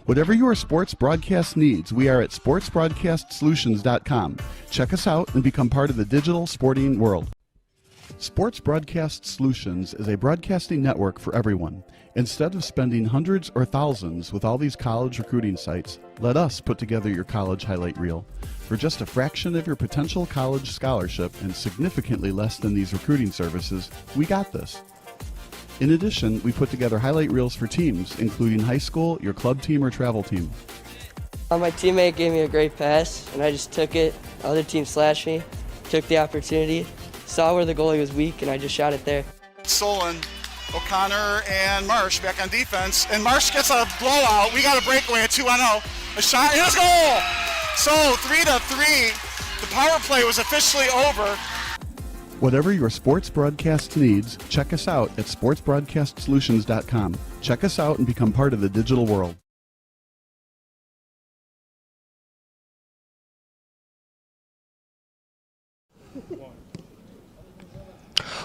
Whatever your sports broadcast needs, we are at sportsbroadcastsolutions.com. Check us out and become part of the digital sporting world. Sports Broadcast Solutions is a broadcasting network for everyone. Instead of spending hundreds or thousands with all these college recruiting sites, let us put together your college highlight reel. For just a fraction of your potential college scholarship and significantly less than these recruiting services, we got this. In addition, we put together highlight reels for teams, including high school, your club team, or travel team. My teammate gave me a great pass, and I just took it. The other team slashed me, took the opportunity, saw where the goalie was weak, and I just shot it there. Solon, O'Connor, and Marsh back on defense, and Marsh gets a blowout. We got a breakaway at 2-0. A shot, and a goal! So 3-3. The power play was officially over. Whatever your sports broadcast needs, check us out at sportsbroadcastsolutions.com. Check us out and become part of the digital world.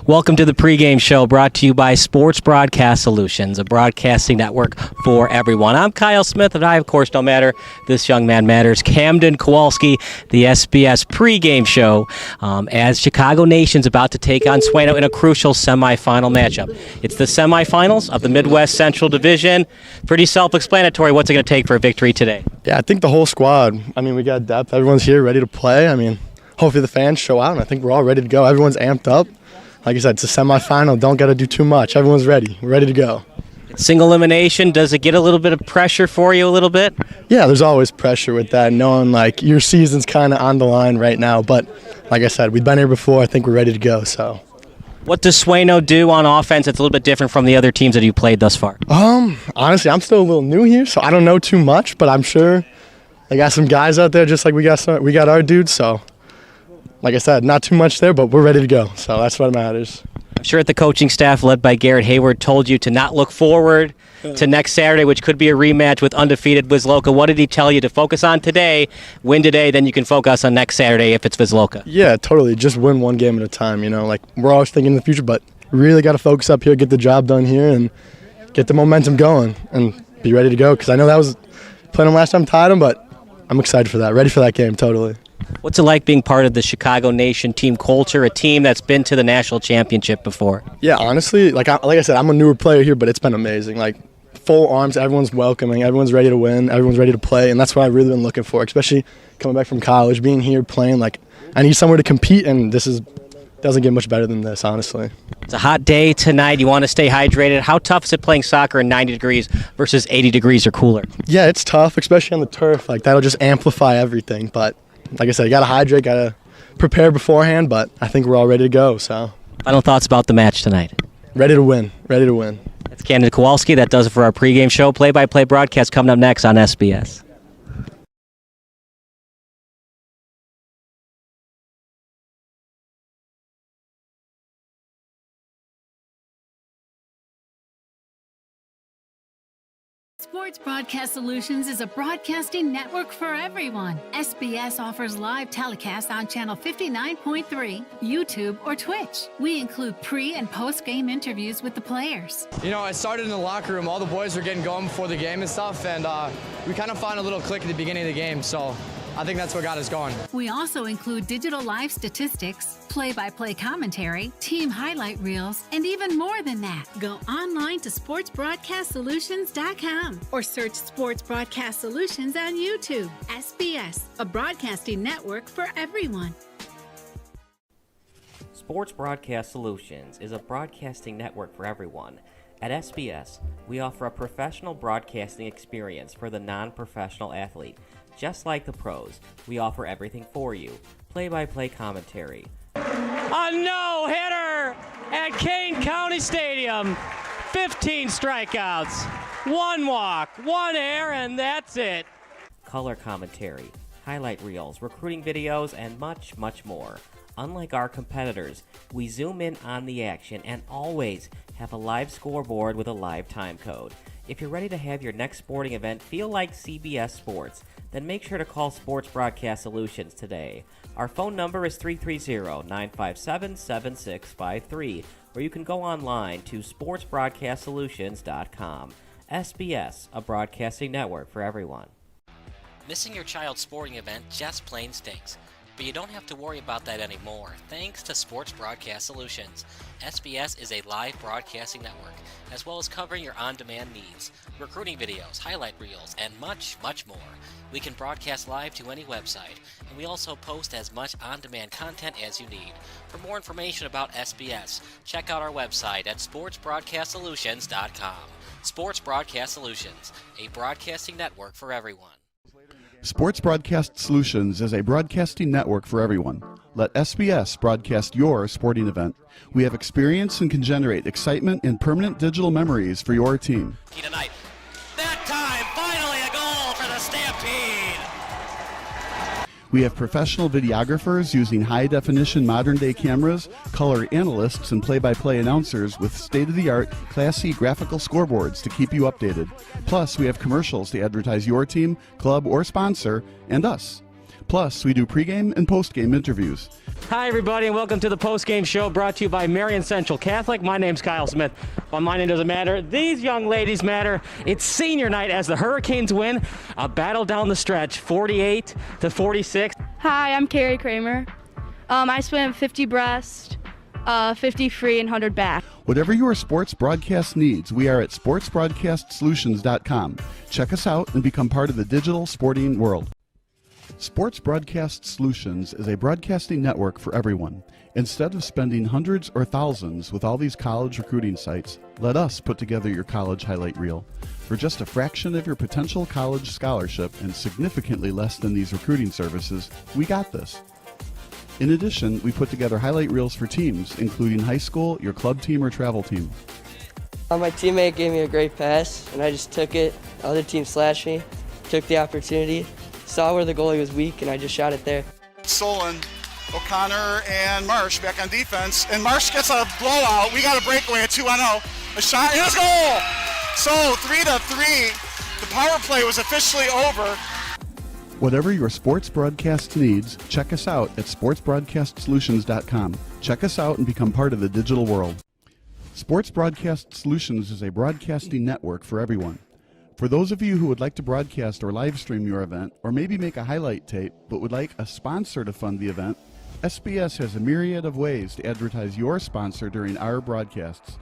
Welcome to the pregame show brought to you by Sports Broadcast Solutions, a broadcasting network for everyone. I'm Kyle Smith, and I, of course, no matter. This young man matters. Camden Kowalski, the SBS pregame show, as Chicago Nation's about to take on Sueno in a crucial semifinal matchup. It's the semifinals of the Midwest Central Division. Pretty self-explanatory. What's it going to take for a victory today? Yeah, I think the whole squad. I mean, we got depth. Everyone's here ready to play. I mean, hopefully the fans show out, and I think we're all ready to go. Everyone's amped up. Like I said, it's a semifinal. Don't got to do too much. Everyone's ready. We're ready to go. Single elimination, does it get a little bit of pressure for you a little bit? Yeah, there's always pressure with that, knowing like your season's kind of on the line right now. But like I said, we've been here before. I think we're ready to go. So, what does Sueno do on offense that's a little bit different from the other teams that you played thus far? Honestly, I'm still a little new here, so I don't know too much. But I'm sure they got some guys out there just like we got our dudes. So, like I said, not too much there, but we're ready to go. So that's what matters. I'm sure the coaching staff led by Garrett Hayward told you to not look forward to next Saturday, which could be a rematch with undefeated Wisloka. What did he tell you to focus on today, win today, then you can focus on next Saturday if it's Wisloka? Yeah, totally. Just win one game at a time, you know. Like, we're always thinking in the future, but really got to focus up here, get the job done here, and get the momentum going and be ready to go. Because I know that was playing them last time, tied them, but I'm excited for that. Ready for that game, totally. What's it like being part of the Chicago Nation team culture, a team that's been to the national championship before? Yeah, honestly, like I said, I'm a newer player here, but it's been amazing. Like, full arms, everyone's welcoming, everyone's ready to win, everyone's ready to play, and that's what I've really been looking for, especially coming back from college, being here, playing. Like, I need somewhere to compete, and doesn't get much better than this, honestly. It's a hot day tonight. You want to stay hydrated. How tough is it playing soccer in 90 degrees versus 80 degrees or cooler? Yeah, it's tough, especially on the turf. Like, that'll just amplify everything, but like I said, you got to hydrate, got to prepare beforehand, but I think we're all ready to go. So, final thoughts about the match tonight? Ready to win. Ready to win. That's Camden Kowalski. That does it for our pregame show. Play-by-play broadcast coming up next on SBS. Sports Broadcast Solutions is a broadcasting network for everyone. SBS offers live telecasts on Channel 59.3, YouTube, or Twitch. We include pre- and post-game interviews with the players. You know, I started in the locker room. All the boys were getting going before the game and stuff, and we kind of found a little click at the beginning of the game, so I think that's what got us going. We also include digital live statistics, play-by-play commentary, team highlight reels, and even more than that. Go online to sportsbroadcastsolutions.com or search Sports Broadcast Solutions on YouTube. SBS, a broadcasting network for everyone. Sports Broadcast Solutions is a broadcasting network for everyone. At SBS, we offer a professional broadcasting experience for the non-professional athlete. Just like the pros, we offer everything for you. Play-by-play commentary. A no-hitter at Kane County Stadium. 15 strikeouts, 1 walk, 1 error, and that's it. Color commentary, highlight reels, recruiting videos, and much, much more. Unlike our competitors, we zoom in on the action and always have a live scoreboard with a live time code. If you're ready to have your next sporting event feel like CBS Sports, then make sure to call Sports Broadcast Solutions today. Our phone number is 330-957-7653, or you can go online to sportsbroadcastsolutions.com. SBS, a broadcasting network for everyone. Missing your child's sporting event just plain stinks. But you don't have to worry about that anymore, thanks to Sports Broadcast Solutions. SBS is a live broadcasting network, as well as covering your on-demand needs, recruiting videos, highlight reels, and much, much more. We can broadcast live to any website, and we also post as much on-demand content as you need. For more information about SBS, check out our website at sportsbroadcastsolutions.com. Sports Broadcast Solutions, a broadcasting network for everyone. Sports Broadcast Solutions is a broadcasting network for everyone. Let SBS broadcast your sporting event. We have experience and can generate excitement and permanent digital memories for your team. Tonight. That time, finally a goal for the Stampede! We have professional videographers using high-definition modern-day cameras, color analysts, and play-by-play announcers with state-of-the-art, classy graphical scoreboards to keep you updated. Plus, we have commercials to advertise your team, club, or sponsor, and us. Plus, we do pregame and postgame interviews. Hi, everybody, and welcome to the postgame show brought to you by Marion Central Catholic. My name's Kyle Smith, but my name doesn't matter. These young ladies matter. It's senior night as the Hurricanes win a battle down the stretch, 48-46. Hi, I'm Carrie Kramer. I swim 50 breast, 50 free, and 100 back. Whatever your sports broadcast needs, we are at sportsbroadcastsolutions.com. Check us out and become part of the digital sporting world. Sports Broadcast Solutions is a broadcasting network for everyone. Instead of spending hundreds or thousands with all these college recruiting sites, let us put together your college highlight reel. For just a fraction of your potential college scholarship and significantly less than these recruiting services, we got this. In addition, we put together highlight reels for teams, including high school, your club team, or travel team. My teammate gave me a great pass, and I just took it. The other team slashed me, took the opportunity, saw where the goalie was weak, and I just shot it there. Solon, O'Connor, and Marsh back on defense. And Marsh gets a blowout. We got a breakaway at 2-0. A shot, and it's goal! So 3-3. The power play was officially over. Whatever your sports broadcast needs, check us out at sportsbroadcastsolutions.com. Check us out and become part of the digital world. Sports Broadcast Solutions is a broadcasting network for everyone. For those of you who would like to broadcast or live stream your event, or maybe make a highlight tape, but would like a sponsor to fund the event, SBS has a myriad of ways to advertise your sponsor during our broadcasts.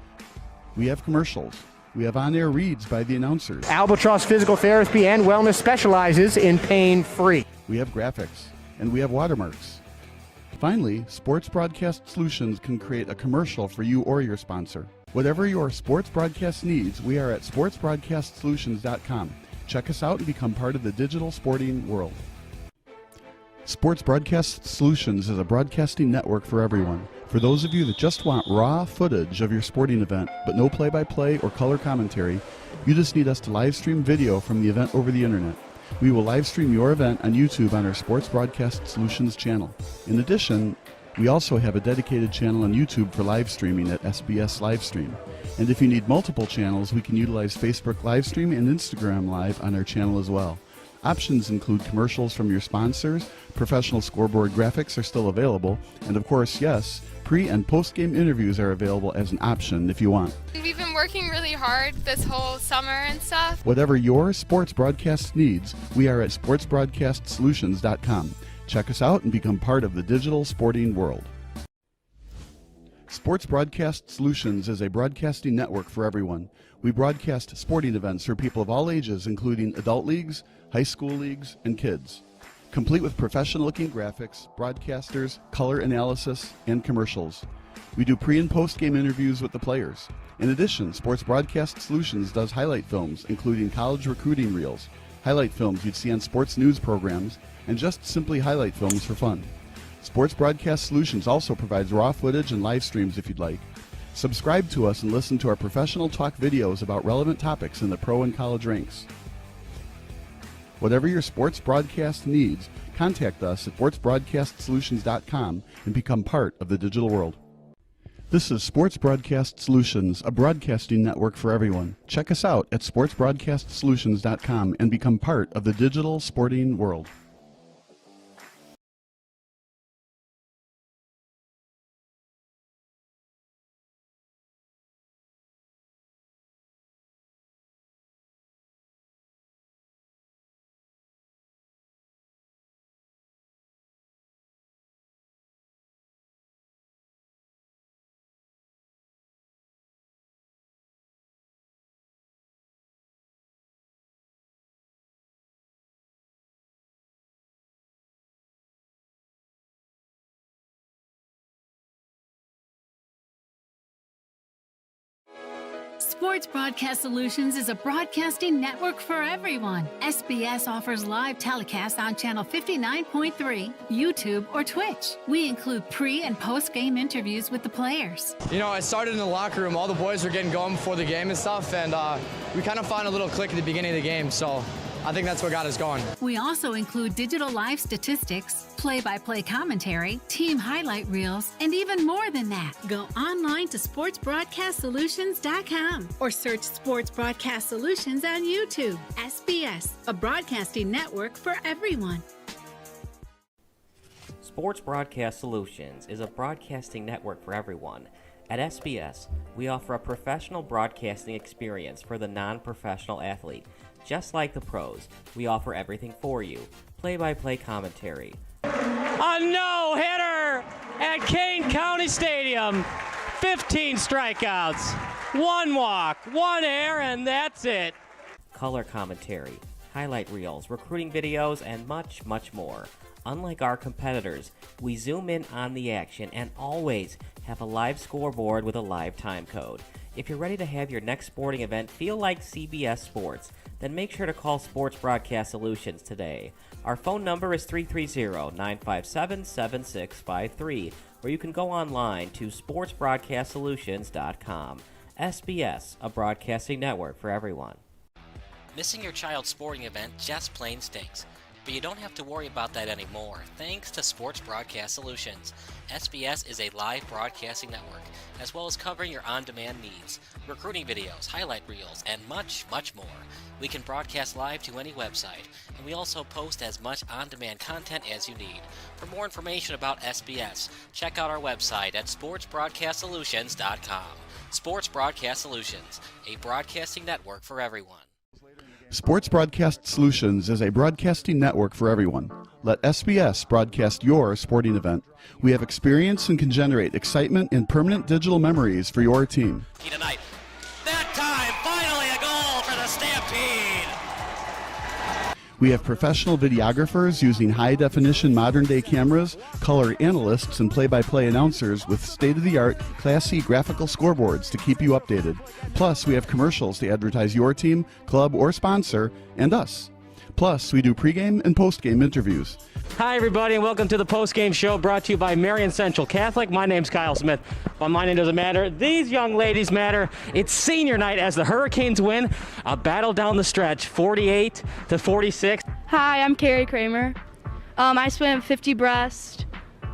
We have commercials. We have on-air reads by the announcers. Albatross Physical Therapy and Wellness specializes in pain-free. We have graphics, and we have watermarks. Finally, Sports Broadcast Solutions can create a commercial for you or your sponsor. Whatever your sports broadcast needs, we are at sportsbroadcastsolutions.com. Check us out and become part of the digital sporting world. Sports Broadcast Solutions is a broadcasting network for everyone. For those of you that just want raw footage of your sporting event, but no play-by-play or color commentary, you just need us to live stream video from the event over the internet. We will live stream your event on YouTube on our Sports Broadcast Solutions channel. In addition, we also have a dedicated channel on YouTube for live streaming at SBS Livestream. And if you need multiple channels, we can utilize Facebook Livestream and Instagram Live on our channel as well. Options include commercials from your sponsors, professional scoreboard graphics are still available, and of course, yes, pre- and post-game interviews are available as an option if you want. We've been working really hard this whole summer and stuff. Whatever your sports broadcast needs, we are at sportsbroadcastsolutions.com. Check us out and become part of the digital sporting world. Sports Broadcast Solutions is a broadcasting network for everyone. We broadcast sporting events for people of all ages, including adult leagues, high school leagues, and kids. Complete with professional-looking graphics, broadcasters, color analysis, and commercials. We do pre- and post-game interviews with the players. In addition, Sports Broadcast Solutions does highlight films, including college recruiting reels, highlight films you'd see on sports news programs, and just simply highlight films for fun. Sports Broadcast Solutions also provides raw footage and live streams if you'd like. Subscribe to us and listen to our professional talk videos about relevant topics in the pro and college ranks. Whatever your sports broadcast needs, contact us at sportsbroadcastsolutions.com and become part of the digital world. This is Sports Broadcast Solutions, a broadcasting network for everyone. Check us out at sportsbroadcastsolutions.com and become part of the digital sporting world. Sports Broadcast Solutions is a broadcasting network for everyone. SBS offers live telecasts on channel 59.3, YouTube, or Twitch. We include pre- and post-game interviews with the players. You know, it started in the locker room. All the boys were getting going before the game and stuff, and we kind of found a little click at the beginning of the game, so I think that's what got us going. We also include digital live statistics, play-by-play commentary, team highlight reels, and even more than that. Go online to sportsbroadcastsolutions.com or search Sports Broadcast Solutions on YouTube. SBS, a broadcasting network for everyone. Sports Broadcast Solutions is a broadcasting network for everyone. At SBS, we offer a professional broadcasting experience for the non-professional athlete. Just like the pros, we offer everything for you. Play-by-play commentary. A no-hitter at Kane County Stadium. 15 strikeouts, 1 walk, 1 error, and that's it. Color commentary, highlight reels, recruiting videos, and much, much more. Unlike our competitors, we zoom in on the action and always have a live scoreboard with a live time code. If you're ready to have your next sporting event feel like CBS Sports, then make sure to call Sports Broadcast Solutions today. Our phone number is 330-957-7653, or you can go online to sportsbroadcastsolutions.com. SBS, a broadcasting network for everyone. Missing your child's sporting event just plain stinks. But you don't have to worry about that anymore, thanks to Sports Broadcast Solutions. SBS is a live broadcasting network, as well as covering your on-demand needs, recruiting videos, highlight reels, and much, much more. We can broadcast live to any website, and we also post as much on-demand content as you need. For more information about SBS, check out our website at sportsbroadcastsolutions.com. Sports Broadcast Solutions, a broadcasting network for everyone. Sports Broadcast Solutions is a broadcasting network for everyone. Let SBS broadcast your sporting event. We have experience and can generate excitement and permanent digital memories for your team. Tonight. That time, finally a goal for the Stampede! We have professional videographers using high-definition modern-day cameras, color analysts, and play-by-play announcers with state-of-the-art, classy graphical scoreboards to keep you updated. Plus, we have commercials to advertise your team, club, or sponsor, and us. Plus, we do pregame and postgame interviews. Hi, everybody, and welcome to the postgame show brought to you by Marion Central Catholic. My name's Kyle Smith, but my name doesn't matter. These young ladies matter. It's senior night as the Hurricanes win a battle down the stretch, 48-46. Hi, I'm Carrie Kramer. I swim 50 breast,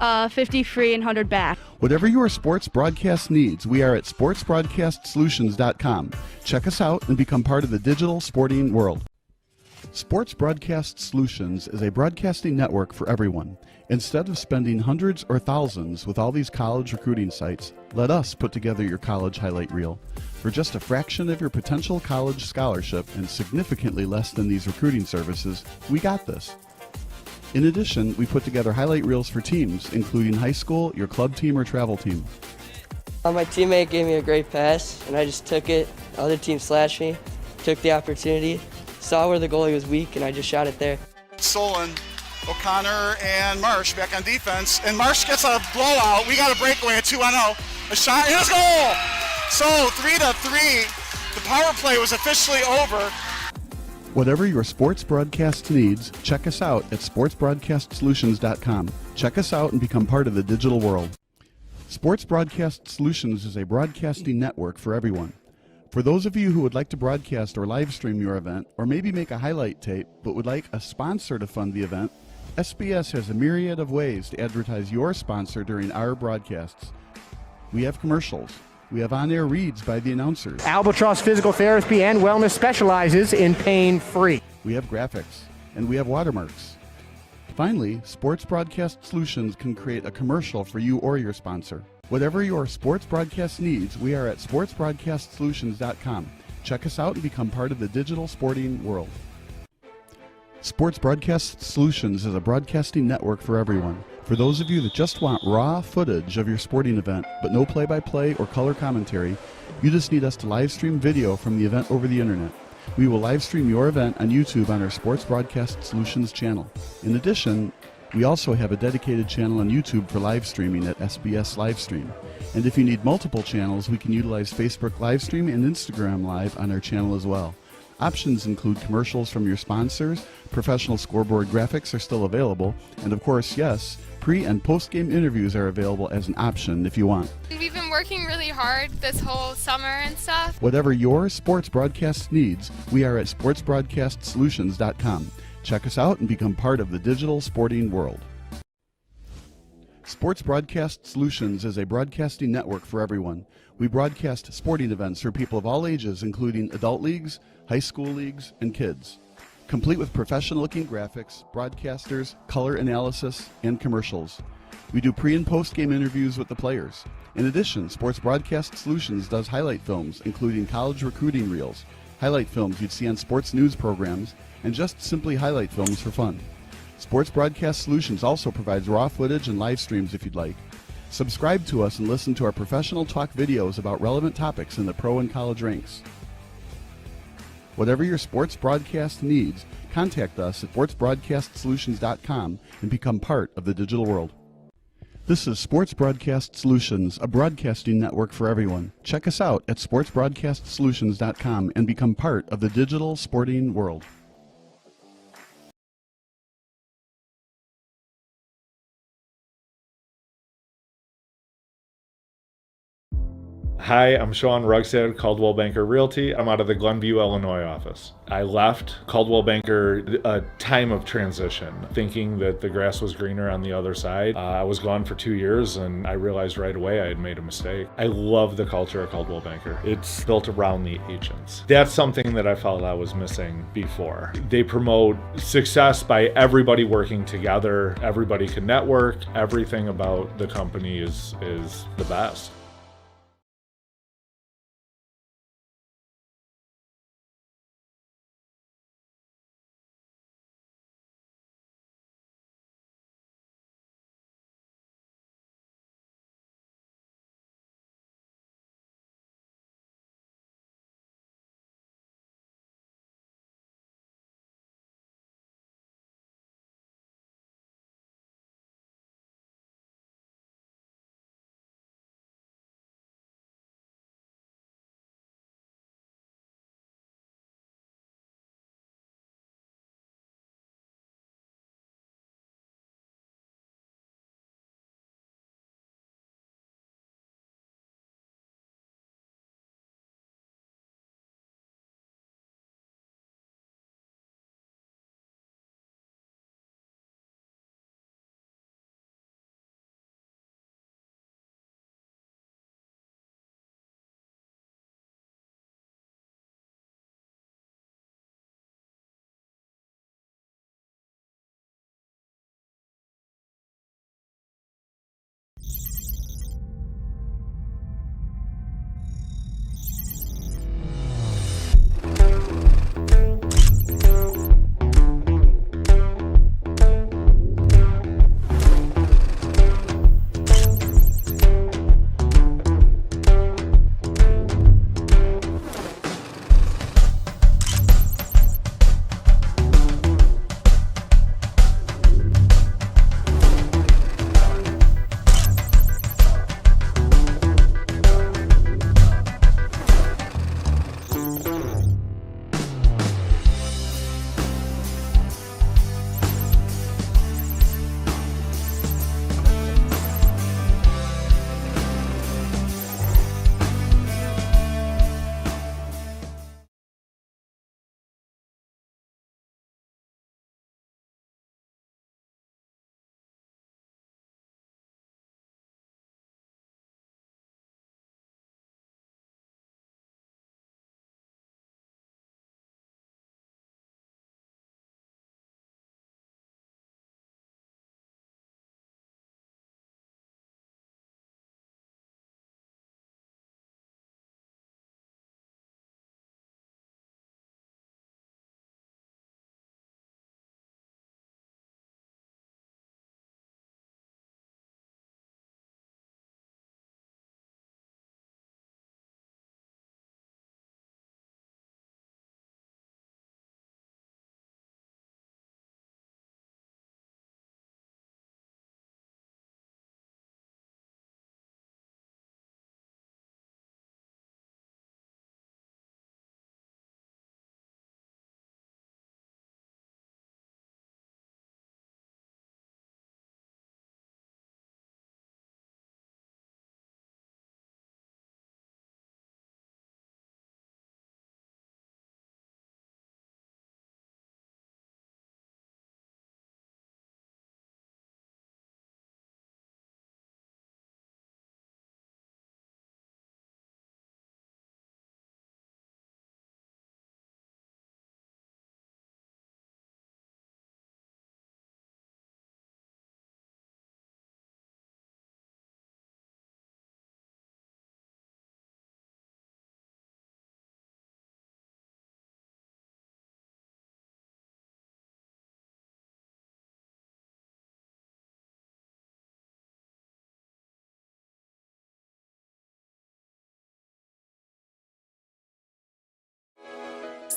50 free, and 100 back. Whatever your sports broadcast needs, we are at sportsbroadcastsolutions.com. Check us out and become part of the digital sporting world. Sports Broadcast Solutions is a broadcasting network for everyone. Instead of spending hundreds or thousands with all these college recruiting sites, let us put together your college highlight reel. For just a fraction of your potential college scholarship and significantly less than these recruiting services, we got this. In addition, we put together highlight reels for teams, including high school, your club team, or travel team. My teammate gave me a great pass, and I just took it. The other team slashed me, took the opportunity, saw where the goalie was weak, and I just shot it there. Solon, O'Connor, and Marsh back on defense. And Marsh gets a blowout. We got a breakaway at 2-0. A shot, and it's goal! So 3-3. The power play was officially over. Whatever your sports broadcast needs, check us out at sportsbroadcastsolutions.com. Check us out and become part of the digital world. Sports Broadcast Solutions is a broadcasting network for everyone. For those of you who would like to broadcast or live stream your event, or maybe make a highlight tape, but would like a sponsor to fund the event, SBS has a myriad of ways to advertise your sponsor during our broadcasts. We have commercials. We have on-air reads by the announcers. Albatross Physical Therapy and Wellness specializes in pain-free. We have graphics, and we have watermarks. Finally, Sports Broadcast Solutions can create a commercial for you or your sponsor. Whatever your sports broadcast needs, we are at sportsbroadcastsolutions.com. Check us out and become part of the digital sporting world. Sports Broadcast Solutions is a broadcasting network for everyone. For those of you that just want raw footage of your sporting event, but no play-by-play or color commentary, you just need us to live stream video from the event over the internet. We will live stream your event on YouTube on our Sports Broadcast Solutions channel. In addition, We also have a dedicated channel on YouTube for live streaming at SBS Livestream. And if you need multiple channels, we can utilize Facebook Livestream and Instagram Live on our channel as well. Options include commercials from your sponsors, professional scoreboard graphics are still available, and of course, yes, pre- and post-game interviews are available as an option if you want. We've been working really hard this whole summer and stuff. Whatever your sports broadcast needs, we are at sportsbroadcastsolutions.com. Check us out and become part of the digital sporting world. Sports Broadcast Solutions is a broadcasting network for everyone. We broadcast sporting events for people of all ages, including adult leagues, high school leagues, and kids. Complete with professional-looking graphics, broadcasters, color analysis, and commercials. We do pre- and post-game interviews with the players. In addition, Sports Broadcast Solutions does highlight films, including college recruiting reels, highlight films you'd see on sports news programs, and just simply highlight films for fun. Sports Broadcast Solutions also provides raw footage and live streams if you'd like. Subscribe to us and listen to our professional talk videos about relevant topics in the pro and college ranks. Whatever your sports broadcast needs, contact us at sportsbroadcastsolutions.com and become part of the digital world. This is Sports Broadcast Solutions, a broadcasting network for everyone. Check us out at sportsbroadcastsolutions.com and become part of the digital sporting world. Hi, I'm Sean Rugstad, Caldwell Banker Realty. I'm out of the Glenview, Illinois office. I left Caldwell Banker a time of transition, thinking that the grass was greener on the other side. I was gone for 2 years and I realized right away I had made a mistake. I love the culture of Caldwell Banker. It's built around the agents. That's something that I felt I was missing before. They promote success by everybody working together. Everybody can network. Everything about the company is the best.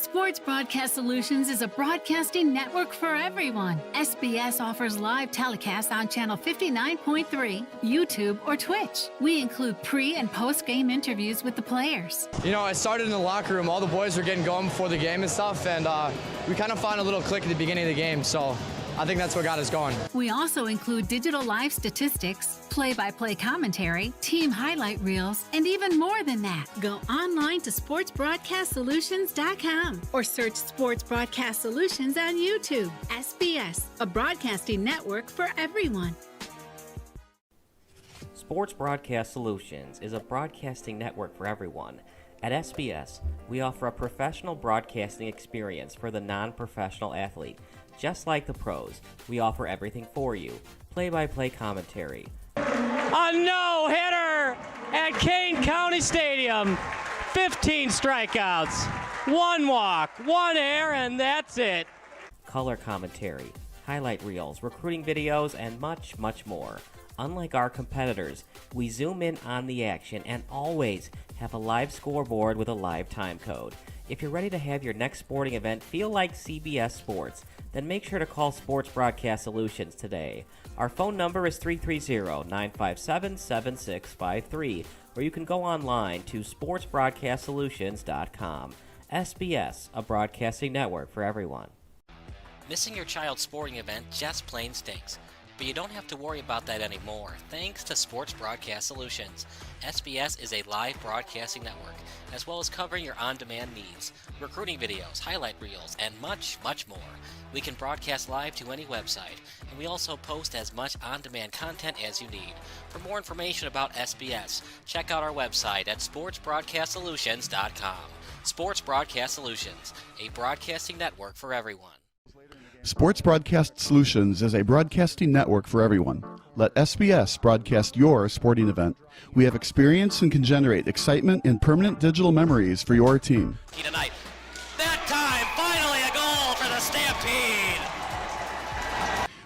Sports Broadcast Solutions is a broadcasting network for everyone. SBS offers live telecasts on channel 59.3, YouTube, or Twitch. We include pre- and post-game interviews with the players. You know, I started in the locker room. All the boys were getting going before the game and stuff, and we kind of found a little click at the beginning of the game, so I think that's what got us going. We also include digital live statistics, play-by-play commentary, team highlight reels, and even more than that. Go online to sportsbroadcastsolutions.com or search Sports Broadcast Solutions on YouTube. SBS, a broadcasting network for everyone. Sports Broadcast Solutions is a broadcasting network for everyone. At SBS, we offer a professional broadcasting experience for the non-professional athlete. Just like the pros, we offer everything for you. Play-by-play commentary. A no-hitter at Kane County Stadium. 15 strikeouts, 1 walk, 1 error, and that's it. Color commentary, highlight reels, recruiting videos, and much, much more. Unlike our competitors, we zoom in on the action and always have a live scoreboard with a live time code. If you're ready to have your next sporting event feel like CBS Sports, then make sure to call Sports Broadcast Solutions today. Our phone number is 330-957-7653, or you can go online to sportsbroadcastsolutions.com. SBS, a broadcasting network for everyone. Missing your child's sporting event just plain stinks. But you don't have to worry about that anymore, thanks to Sports Broadcast Solutions. SBS is a live broadcasting network, as well as covering your on-demand needs, recruiting videos, highlight reels, and much, much more. We can broadcast live to any website, and we also post as much on-demand content as you need. For more information about SBS, check out our website at sportsbroadcastsolutions.com. Sports Broadcast Solutions, a broadcasting network for everyone. Sports Broadcast Solutions is a broadcasting network for everyone. Let SBS broadcast your sporting event. We have experience and can generate excitement and permanent digital memories for your team. Tonight. That time, finally a goal for the Stampede!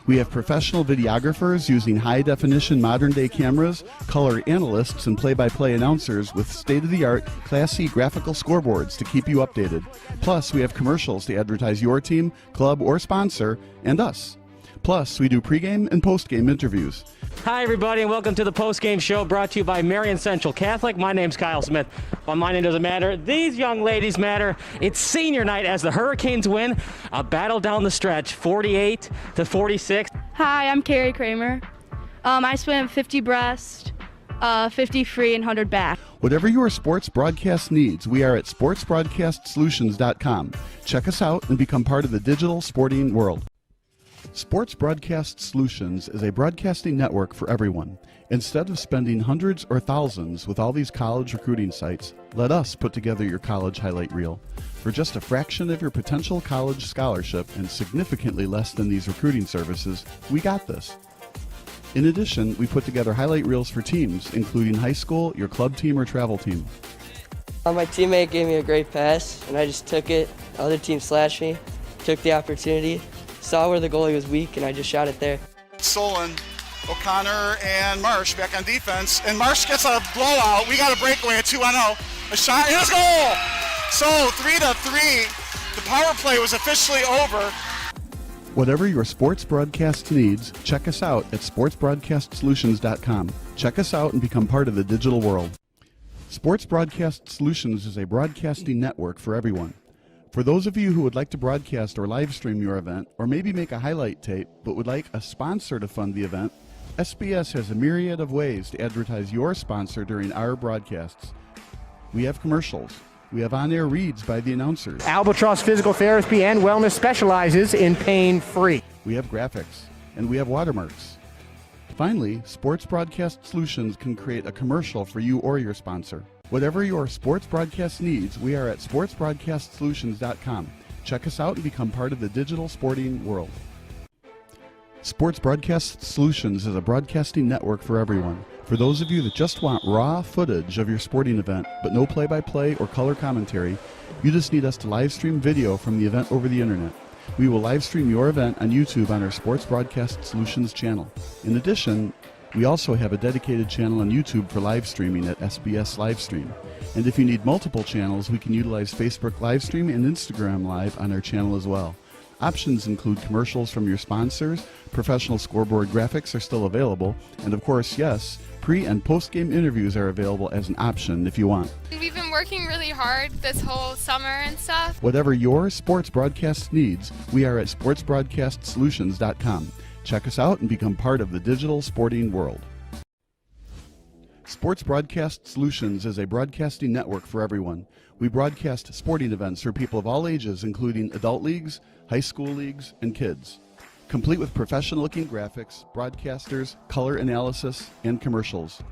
We have professional videographers using high-definition modern-day cameras, color analysts, and play-by-play announcers with state-of-the-art, classy graphical scoreboards to keep you updated. Plus, we have commercials to advertise your team, club, or sponsor, and us. Plus, we do pregame and postgame interviews. Hi, everybody, and welcome to the post-game show brought to you by Marion Central Catholic. My name's Kyle Smith, but my name doesn't matter. These young ladies matter. It's senior night as the Hurricanes win a battle down the stretch, 48-46. Hi, I'm Carrie Kramer. I swim 50 breast, 50 free, and 100 back. Whatever your sports broadcast needs, we are at sportsbroadcastsolutions.com. Check us out and become part of the digital sporting world. Sports Broadcast Solutions is a broadcasting network for everyone. Instead of spending hundreds or thousands with all these college recruiting sites, let us put together your college highlight reel. For just a fraction of your potential college scholarship and significantly less than these recruiting services, we got this. In addition, we put together highlight reels for teams, including high school, your club team, or travel team. My teammate gave me a great pass, and I just took it. The other team slashed me, took the opportunity, saw where the goalie was weak, and I just shot it there. Solon, O'Connor, and Marsh back on defense. And Marsh gets a blowout. We got a breakaway, a 2-0. A shot, and a goal! So 3-3. The power play was officially over. Whatever your sports broadcast needs, check us out at sportsbroadcastsolutions.com. Check us out and become part of the digital world. Sports Broadcast Solutions is a broadcasting network for everyone. For those of you who would like to broadcast or live stream your event, or maybe make a highlight tape, but would like a sponsor to fund the event, SBS has a myriad of ways to advertise your sponsor during our broadcasts. We have commercials. We have on-air reads by the announcers. Albatross Physical Therapy and Wellness specializes in pain-free. We have graphics, and we have watermarks. Finally, Sports Broadcast Solutions can create a commercial for you or your sponsor. Whatever your sports broadcast needs, we are at sportsbroadcastsolutions.com. Check us out and become part of the digital sporting world. Sports Broadcast Solutions is a broadcasting network for everyone. For those of you that just want raw footage of your sporting event, but no play-by-play or color commentary, you just need us to live stream video from the event over the internet. We will live stream your event on YouTube on our Sports Broadcast Solutions channel. In addition, We also have a dedicated channel on YouTube for live streaming at SBS Livestream. And if you need multiple channels, we can utilize Facebook Livestream and Instagram Live on our channel as well. Options include commercials from your sponsors, professional scoreboard graphics are still available, and of course, yes, pre- and post-game interviews are available as an option if you want. We've been working really hard this whole summer and stuff. Whatever your sports broadcast needs, we are at sportsbroadcastsolutions.com. Check us out and become part of the digital sporting world. Sports Broadcast Solutions is a broadcasting network for everyone. We broadcast sporting events for people of all ages, including adult leagues, high school leagues, and kids. Complete with professional-looking graphics, broadcasters, color analysis, and commercials.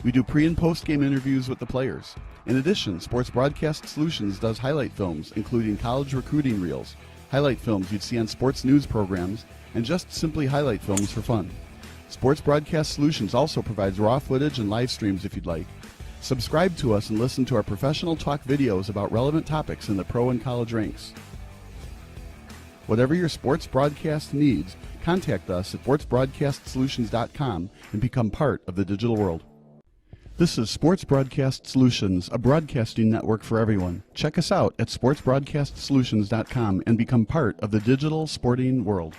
We do pre- and post-game interviews with the players. In addition, Sports Broadcast Solutions does highlight films, including college recruiting reels, highlight films you'd see on sports news programs, and just simply highlight films for fun. Sports Broadcast Solutions also provides raw footage and live streams if you'd like. Subscribe to us and listen to our professional talk videos about relevant topics in the pro and college ranks. Whatever your sports broadcast needs, contact us at sportsbroadcastsolutions.com and become part of the digital world. This is Sports Broadcast Solutions, a broadcasting network for everyone. Check us out at sportsbroadcastsolutions.com and become part of the digital sporting world.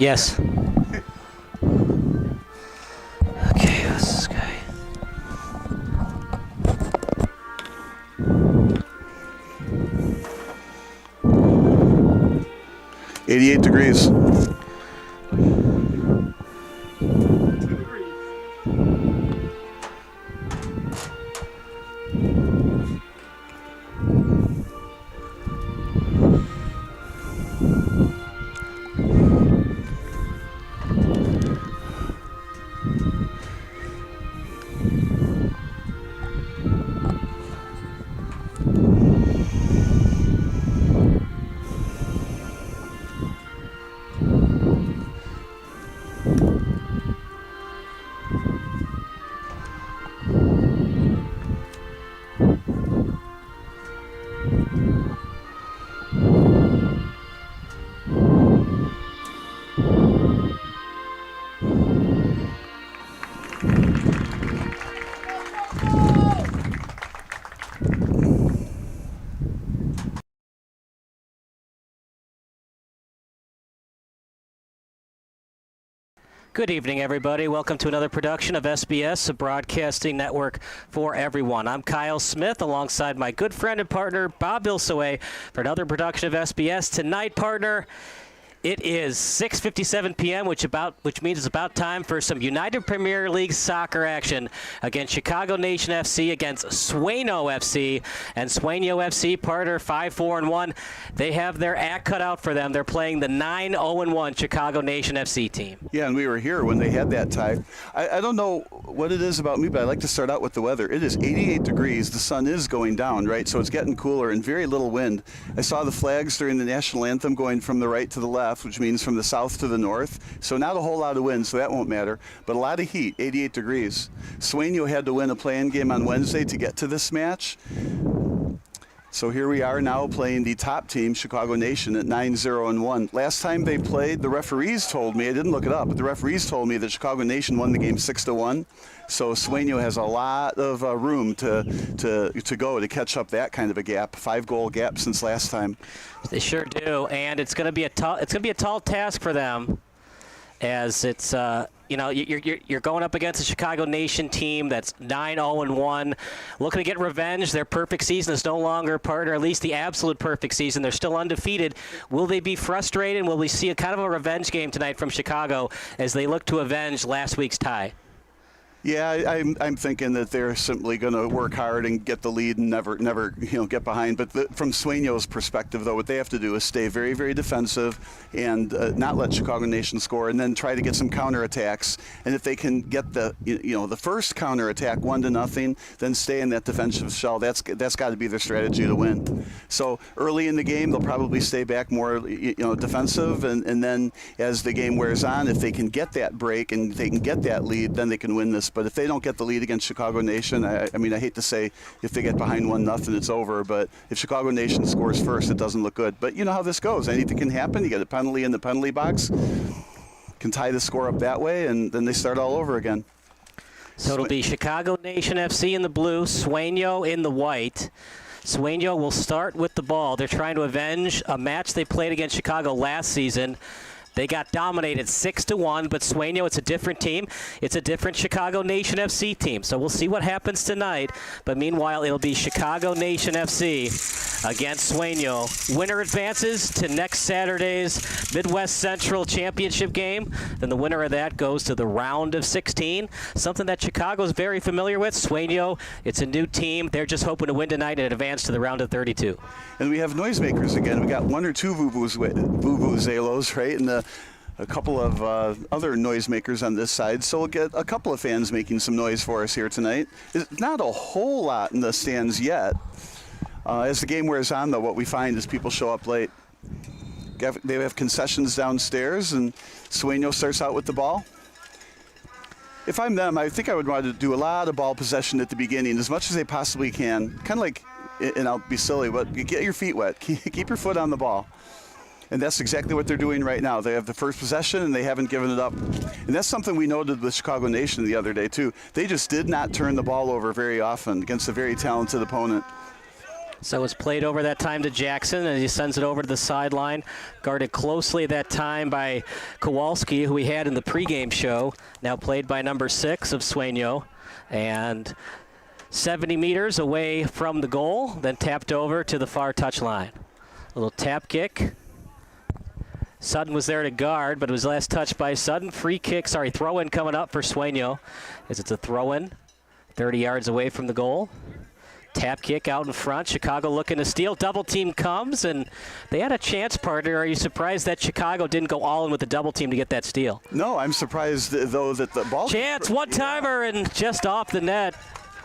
Yes. 88 degrees. Good evening, everybody. Welcome to another production of SBS, a broadcasting network for everyone. I'm Kyle Smith, alongside my good friend and partner, Bob Ilsoe, for another production of SBS. Tonight, partner, it is 6:57 p.m., which means it's about time for some United Premier League soccer action against Chicago Nation FC against Sueno FC. And Sueno FC, partner, 5-4-1. They have their act cut out for them. They're playing the 9-0-1 Chicago Nation FC team. Yeah, and we were here when they had that tie. I don't know what it is about me, but I like to start out with the weather. It is 88 degrees. The sun is going down, right? So it's getting cooler and very little wind. I saw the flags during the national anthem going from the right to the left, which means from the south to the north. So not a whole lot of wind, so that won't matter. But a lot of heat, 88 degrees. Sueno had to win a play-in game on Wednesday to get to this match. So here we are now playing the top team, Chicago Nation, at 9-0-1. Last time they played, the referees told me, I didn't look it up, but the referees told me that Chicago Nation won the game 6-1. So Sueno has a lot of room to go to catch up that kind of a gap, 5-goal gap since last time. They sure do, and it's going to be a tall task for them, as it's you're going up against a Chicago Nation team that's 9-0-1, looking to get revenge. Their perfect season is no longer part, or at least the absolute perfect season. They're still undefeated. Will they be frustrated? Will we see a kind of a revenge game tonight from Chicago as they look to avenge last week's tie? Yeah, I'm thinking that they're simply going to work hard and get the lead and never get behind. But from Sueno's perspective, though, what they have to do is stay very, very defensive and not let Chicago Nation score, and then try to get some counterattacks. And if they can get the first counterattack 1-0, then stay in that defensive shell. That's got to be their strategy to win. So early in the game, they'll probably stay back more defensive, and then as the game wears on, if they can get that break and they can get that lead, then they can win this. But if they don't get the lead against Chicago Nation, I hate to say if they get behind 1-0, it's over. But if Chicago Nation scores first, it doesn't look good. But you know how this goes. Anything can happen. You get a penalty in the penalty box, can tie the score up that way, and then they start all over again. So it'll be Chicago Nation FC in the blue, Sueno in the white. Sueno will start with the ball. They're trying to avenge a match they played against Chicago last season. They got dominated 6-1, but Sueno, it's a different team. It's a different Chicago Nation FC team. So we'll see what happens tonight. But meanwhile, it'll be Chicago Nation FC against Sueno. Winner advances to next Saturday's Midwest Central Championship game. Then the winner of that goes to the round of 16. Something that Chicago's very familiar with. Sueno, it's a new team. They're just hoping to win tonight and advance to the round of 32. And we have noisemakers again. We got one or two vuvuzelos, right? And a couple of other noisemakers on this side, so we'll get a couple of fans making some noise for us here tonight. It's not a whole lot in the stands yet. As the game wears on, though, what we find is people show up late. They have concessions downstairs, and Sueno starts out with the ball. If I'm them, I think I would want to do a lot of ball possession at the beginning, as much as they possibly can. Kind of like, and I'll be silly, but get your feet wet. Keep your foot on the ball. And that's exactly what they're doing right now. They have the first possession, and they haven't given it up. And that's something we noted with Chicago Nation the other day, too. They just did not turn the ball over very often against a very talented opponent. So it's played over that time to Jackson, and he sends it over to the sideline. Guarded closely that time by Kowalski, who we had in the pregame show, now played by number 6 of Sueno. And 70 meters away from the goal, then tapped over to the far touchline. A little tap kick. Sutton was there to guard, but it was last touched by Sutton. Throw-in coming up for Sueno, as it's a throw-in 30 yards away from the goal. Tap kick out in front. Chicago looking to steal. Double team comes, and they had a chance, partner. Are you surprised that Chicago didn't go all in with the double team to get that steal? No, I'm surprised, though, that the ball... Chance, one-timer, and just off the net.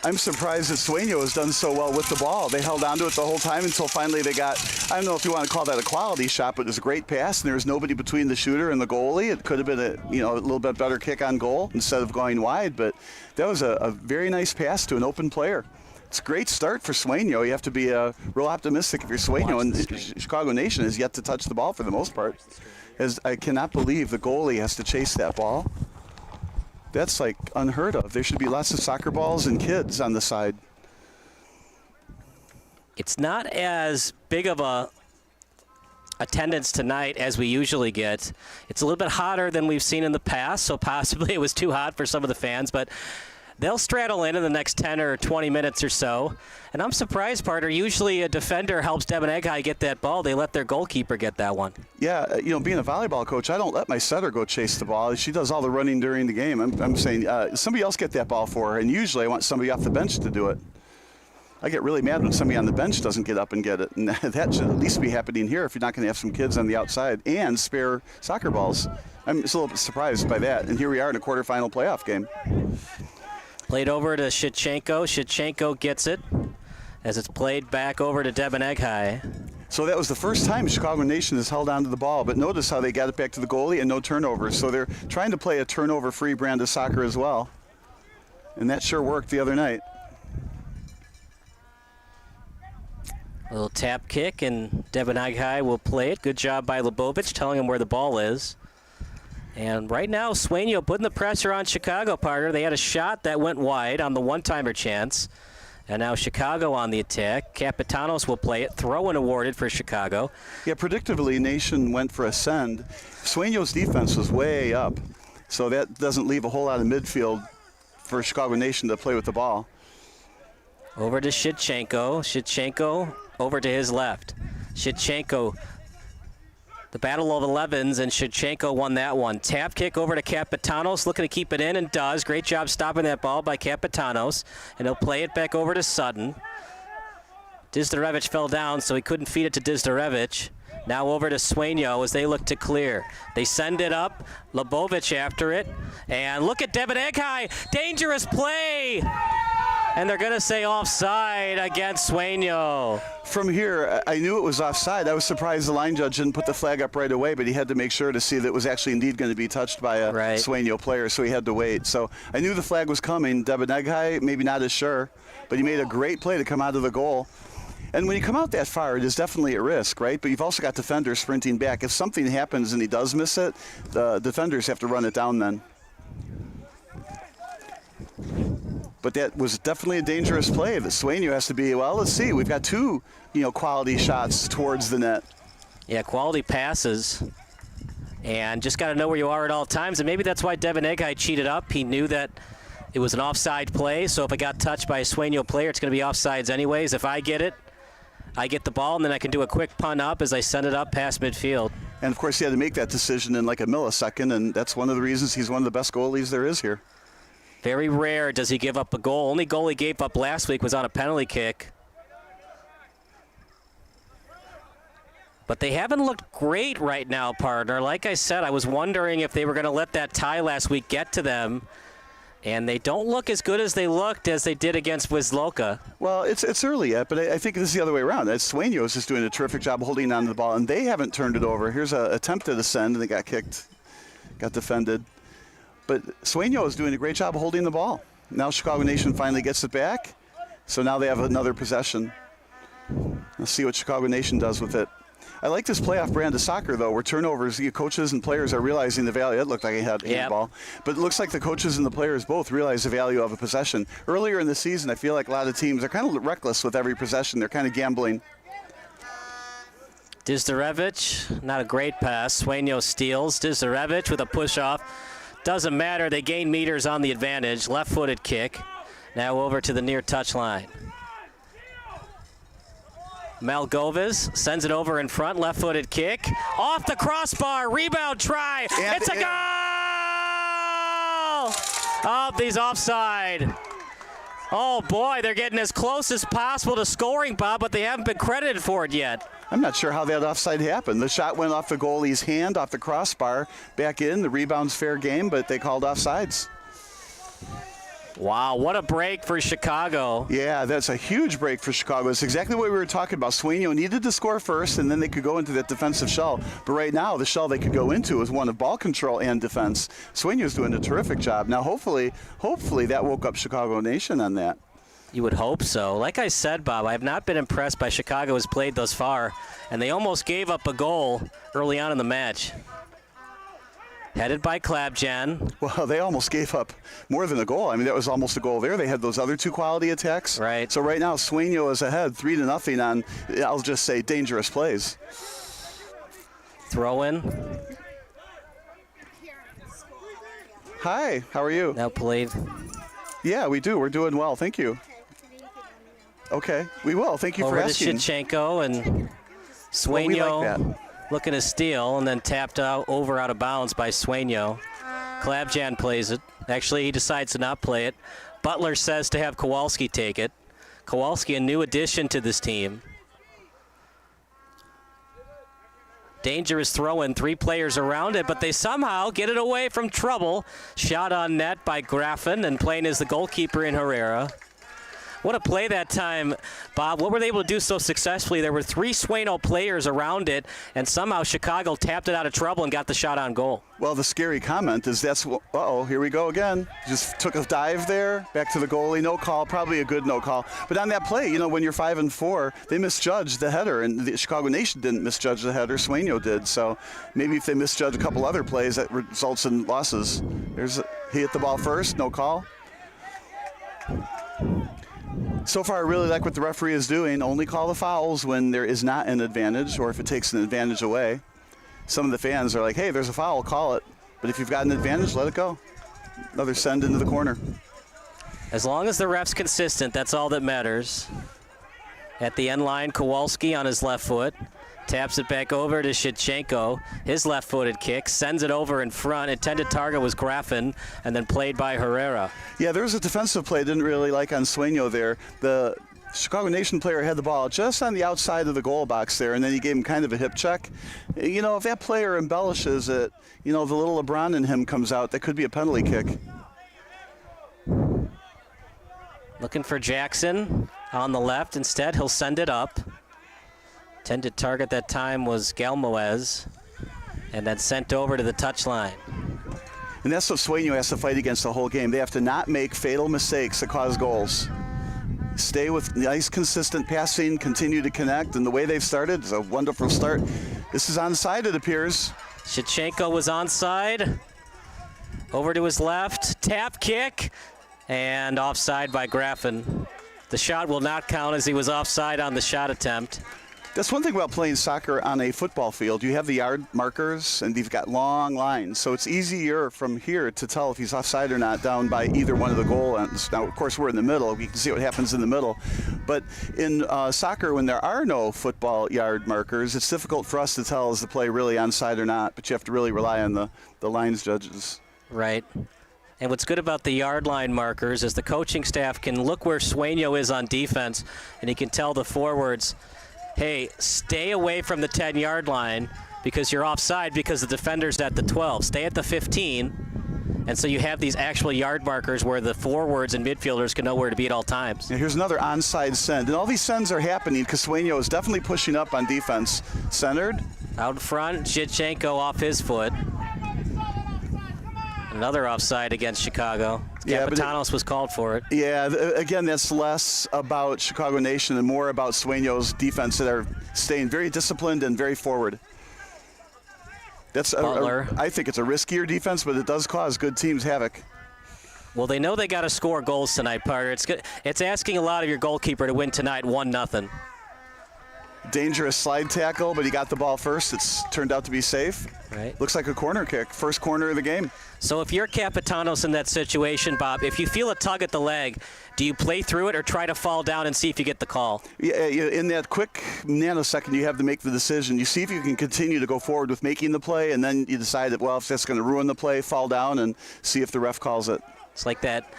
I'm surprised that Sueno has done so well with the ball. They held on to it the whole time until finally they got, I don't know if you want to call that a quality shot, but it was a great pass, and there was nobody between the shooter and the goalie. It could have been a little bit better kick on goal instead of going wide, but that was a very nice pass to an open player. It's a great start for Sueno. You have to be real optimistic if you're Sueno, and Chicago Nation has yet to touch the ball for the most part. As I cannot believe the goalie has to chase that ball. That's like unheard of. There should be lots of soccer balls and kids on the side. It's not as big of a attendance tonight as we usually get. It's a little bit hotter than we've seen in the past, so possibly it was too hot for some of the fans, but they'll straddle in the next 10 or 20 minutes or so. And I'm surprised, partner. Usually a defender helps Debeneghi get that ball. They let their goalkeeper get that one. Yeah, being a volleyball coach, I don't let my setter go chase the ball. She does all the running during the game. I'm saying somebody else get that ball for her, and usually I want somebody off the bench to do it. I get really mad when somebody on the bench doesn't get up and get it, and that should at least be happening here if you're not going to have some kids on the outside and spare soccer balls. I'm just a little bit surprised by that, and here we are in a quarterfinal playoff game. Played over to Shevchenko. Shevchenko gets it as it's played back over to Debeneghi. So that was the first time Chicago Nation has held on to the ball, but notice how they got it back to the goalie and no turnovers. So they're trying to play a turnover-free brand of soccer as well, and that sure worked the other night. A little tap kick, and Debeneghi will play it. Good job by Lebovic telling him where the ball is. And right now, Sueno putting the pressure on Chicago, partner. They had a shot that went wide on the one-timer chance. And now Chicago on the attack. Capitanos will play it. Throw-in awarded for Chicago. Yeah, predictably, Nation went for a send. Sueno's defense was way up, so that doesn't leave a whole lot of midfield for Chicago Nation to play with the ball. Over to Shevchenko. Shevchenko over to his left. Shevchenko, the battle of 11s, and Shevchenko won that one. Tap kick over to Capitanos, looking to keep it in, and does. Great job stopping that ball by Capitanos, and he'll play it back over to Sutton. Dizdarevich fell down, so he couldn't feed it to Dizdarevich. Now over to Sueno as they look to clear. They send it up. Lebovic after it. And look at Debeneghi. Dangerous play. And they're going to say offside against Sueno. From here, I knew it was offside. I was surprised the line judge didn't put the flag up right away, but he had to make sure to see that it was actually indeed going to be touched by a Sueno player, so he had to wait. So I knew the flag was coming. Debeneghi, maybe not as sure, but he made a great play to come out of the goal. And when you come out that far, it is definitely a risk, right? But you've also got defenders sprinting back. If something happens and he does miss it, the defenders have to run it down then. But that was definitely a dangerous play. The Sueno has to be, well, let's see. We've got two, quality shots towards the net. Yeah, quality passes. And just got to know where you are at all times. And maybe that's why Debeneghi cheated up. He knew that it was an offside play. So if it got touched by a Sueno player, it's going to be offsides anyways. If I get it, I get the ball, and then I can do a quick punt up as I send it up past midfield. And, of course, he had to make that decision in like a millisecond, and that's one of the reasons he's one of the best goalies there is here. Very rare does he give up a goal. Only goal he gave up last week was on a penalty kick. But they haven't looked great right now, partner. Like I said, I was wondering if they were going to let that tie last week get to them. And they don't look as good as they looked as they did against Wisloka. Well, it's early yet, but I think this is the other way around. Sueno is just doing a terrific job holding on to the ball, and they haven't turned it over. Here's an attempt at a send, and they got kicked, got defended. But Sueno is doing a great job of holding the ball. Now Chicago Nation finally gets it back, so now they have another possession. Let's see what Chicago Nation does with it. I like this playoff brand of soccer, though, where turnovers, coaches and players are realizing the value. It looked like a handball. But it looks like the coaches and the players both realize the value of a possession. Earlier in the season, I feel like a lot of teams are kind of reckless with every possession. They're kind of gambling. Dizdarevich, not a great pass. Sueno steals. Dizdarevich with a push-off. Doesn't matter. They gain meters on the advantage. Left-footed kick. Now over to the near touchline. Malgovas sends it over in front, left-footed kick. Off the crossbar, rebound try. It's a goal! Oh, he's offside. Oh, boy, they're getting as close as possible to scoring, Bob, but they haven't been credited for it yet. I'm not sure how that offside happened. The shot went off the goalie's hand, off the crossbar, back in. The rebound's fair game, but they called offsides. Wow, what a break for Chicago. Yeah, that's a huge break for Chicago. It's exactly what we were talking about. Sueno needed to score first, and then they could go into that defensive shell. But right now, the shell they could go into is one of ball control and defense. Sueno's doing a terrific job. Now, hopefully that woke up Chicago Nation on that. You would hope so. Like I said, Bob, I have not been impressed by Chicago's played thus far, and they almost gave up a goal early on in the match. Headed by Klabjan. Well, they almost gave up more than a goal. I mean, that was almost a goal there. They had those other two quality attacks. Right. So right now, Sueno is ahead 3-0 on, I'll just say, dangerous plays. Throw in. Hi, how are you? Now played. Yeah, we do. We're doing well. Thank you. Okay, we will. Thank you for asking. Over to Shevchenko, and Sueno looking to steal, and then tapped out of bounds by Sueno. Klabjan plays it. Actually, he decides to not play it. Butler says to have Kowalski take it. Kowalski, a new addition to this team. Dangerous throw-in, 3 players around it, but they somehow get it away from trouble. Shot on net by Graffin, and playing as the goalkeeper in Herrera. What a play that time, Bob. What were they able to do so successfully? There were 3 Sueno players around it, and somehow Chicago tapped it out of trouble and got the shot on goal. Well, the scary comment is uh-oh, here we go again. Just took a dive there, back to the goalie, no call, probably a good no call. But on that play, when you're 5-4, they misjudged the header, and the Chicago Nation didn't misjudge the header, Sueno did. So maybe if they misjudge a couple other plays, that results in losses. He hit the ball first, no call. So far, I really like what the referee is doing. Only call the fouls when there is not an advantage or if it takes an advantage away. Some of the fans are like, hey, there's a foul, call it. But if you've got an advantage, let it go. Another send into the corner. As long as the ref's consistent, that's all that matters. At the end line, Kowalski on his left foot. Taps it back over to Shevchenko. His left-footed kick, sends it over in front. Intended target was Graffin, and then played by Herrera. Yeah, there was a defensive play I didn't really like on Sueno there. The Chicago Nation player had the ball just on the outside of the goal box there, and then he gave him kind of a hip check. If that player embellishes it, the little LeBron in him comes out, that could be a penalty kick. Looking for Jackson on the left. Instead, he'll send it up. Intended target that time was Galmoez, and then sent over to the touchline. And that's what Sueno has to fight against the whole game. They have to not make fatal mistakes that cause goals. Stay with nice, consistent passing, continue to connect, and the way they've started is a wonderful start. This is onside, it appears. Shevchenko was onside. Over to his left, tap kick, and offside by Graffin. The shot will not count as he was offside on the shot attempt. That's one thing about playing soccer on a football field. You have the yard markers, and you've got long lines. So it's easier from here to tell if he's offside or not down by either one of the goal ends. Now, of course, we're in the middle. We can see what happens in the middle. But in soccer, when there are no football yard markers, it's difficult for us to tell is the play really onside or not. But you have to really rely on the lines judges. Right. And what's good about the yard line markers is the coaching staff can look where Sueno is on defense, and he can tell the forwards, hey, stay away from the 10-yard line because you're offside because the defender's at the 12. Stay at the 15. And so you have these actual yard markers where the forwards and midfielders can know where to be at all times. Now here's another onside send. And all these sends are happening because Sueno is definitely pushing up on defense. Centered. Out front, Shevchenko off his foot. Another offside against Chicago. Yeah, Capitanos was called for it. Yeah, again, that's less about Chicago Nation and more about Sueno's defense that are staying very disciplined and very forward. That's I think it's a riskier defense, but it does cause good teams havoc. Well, they know they got to score goals tonight, Parker. It's asking a lot of your goalkeeper to win tonight 1-0. dangerous slide tackle, but he got the ball first. It's turned out to be safe. Right. Looks like a corner kick. First corner of the game. So if you're Capitanos in that situation, Bob, if you feel a tug at the leg, do you play through it or try to fall down and see if you get the call? Yeah, in that quick nanosecond, you have to make the decision. You see if you can continue to go forward with making the play, and then you decide that, well, if that's going to ruin the play, fall down and see if the ref calls it. It's like that,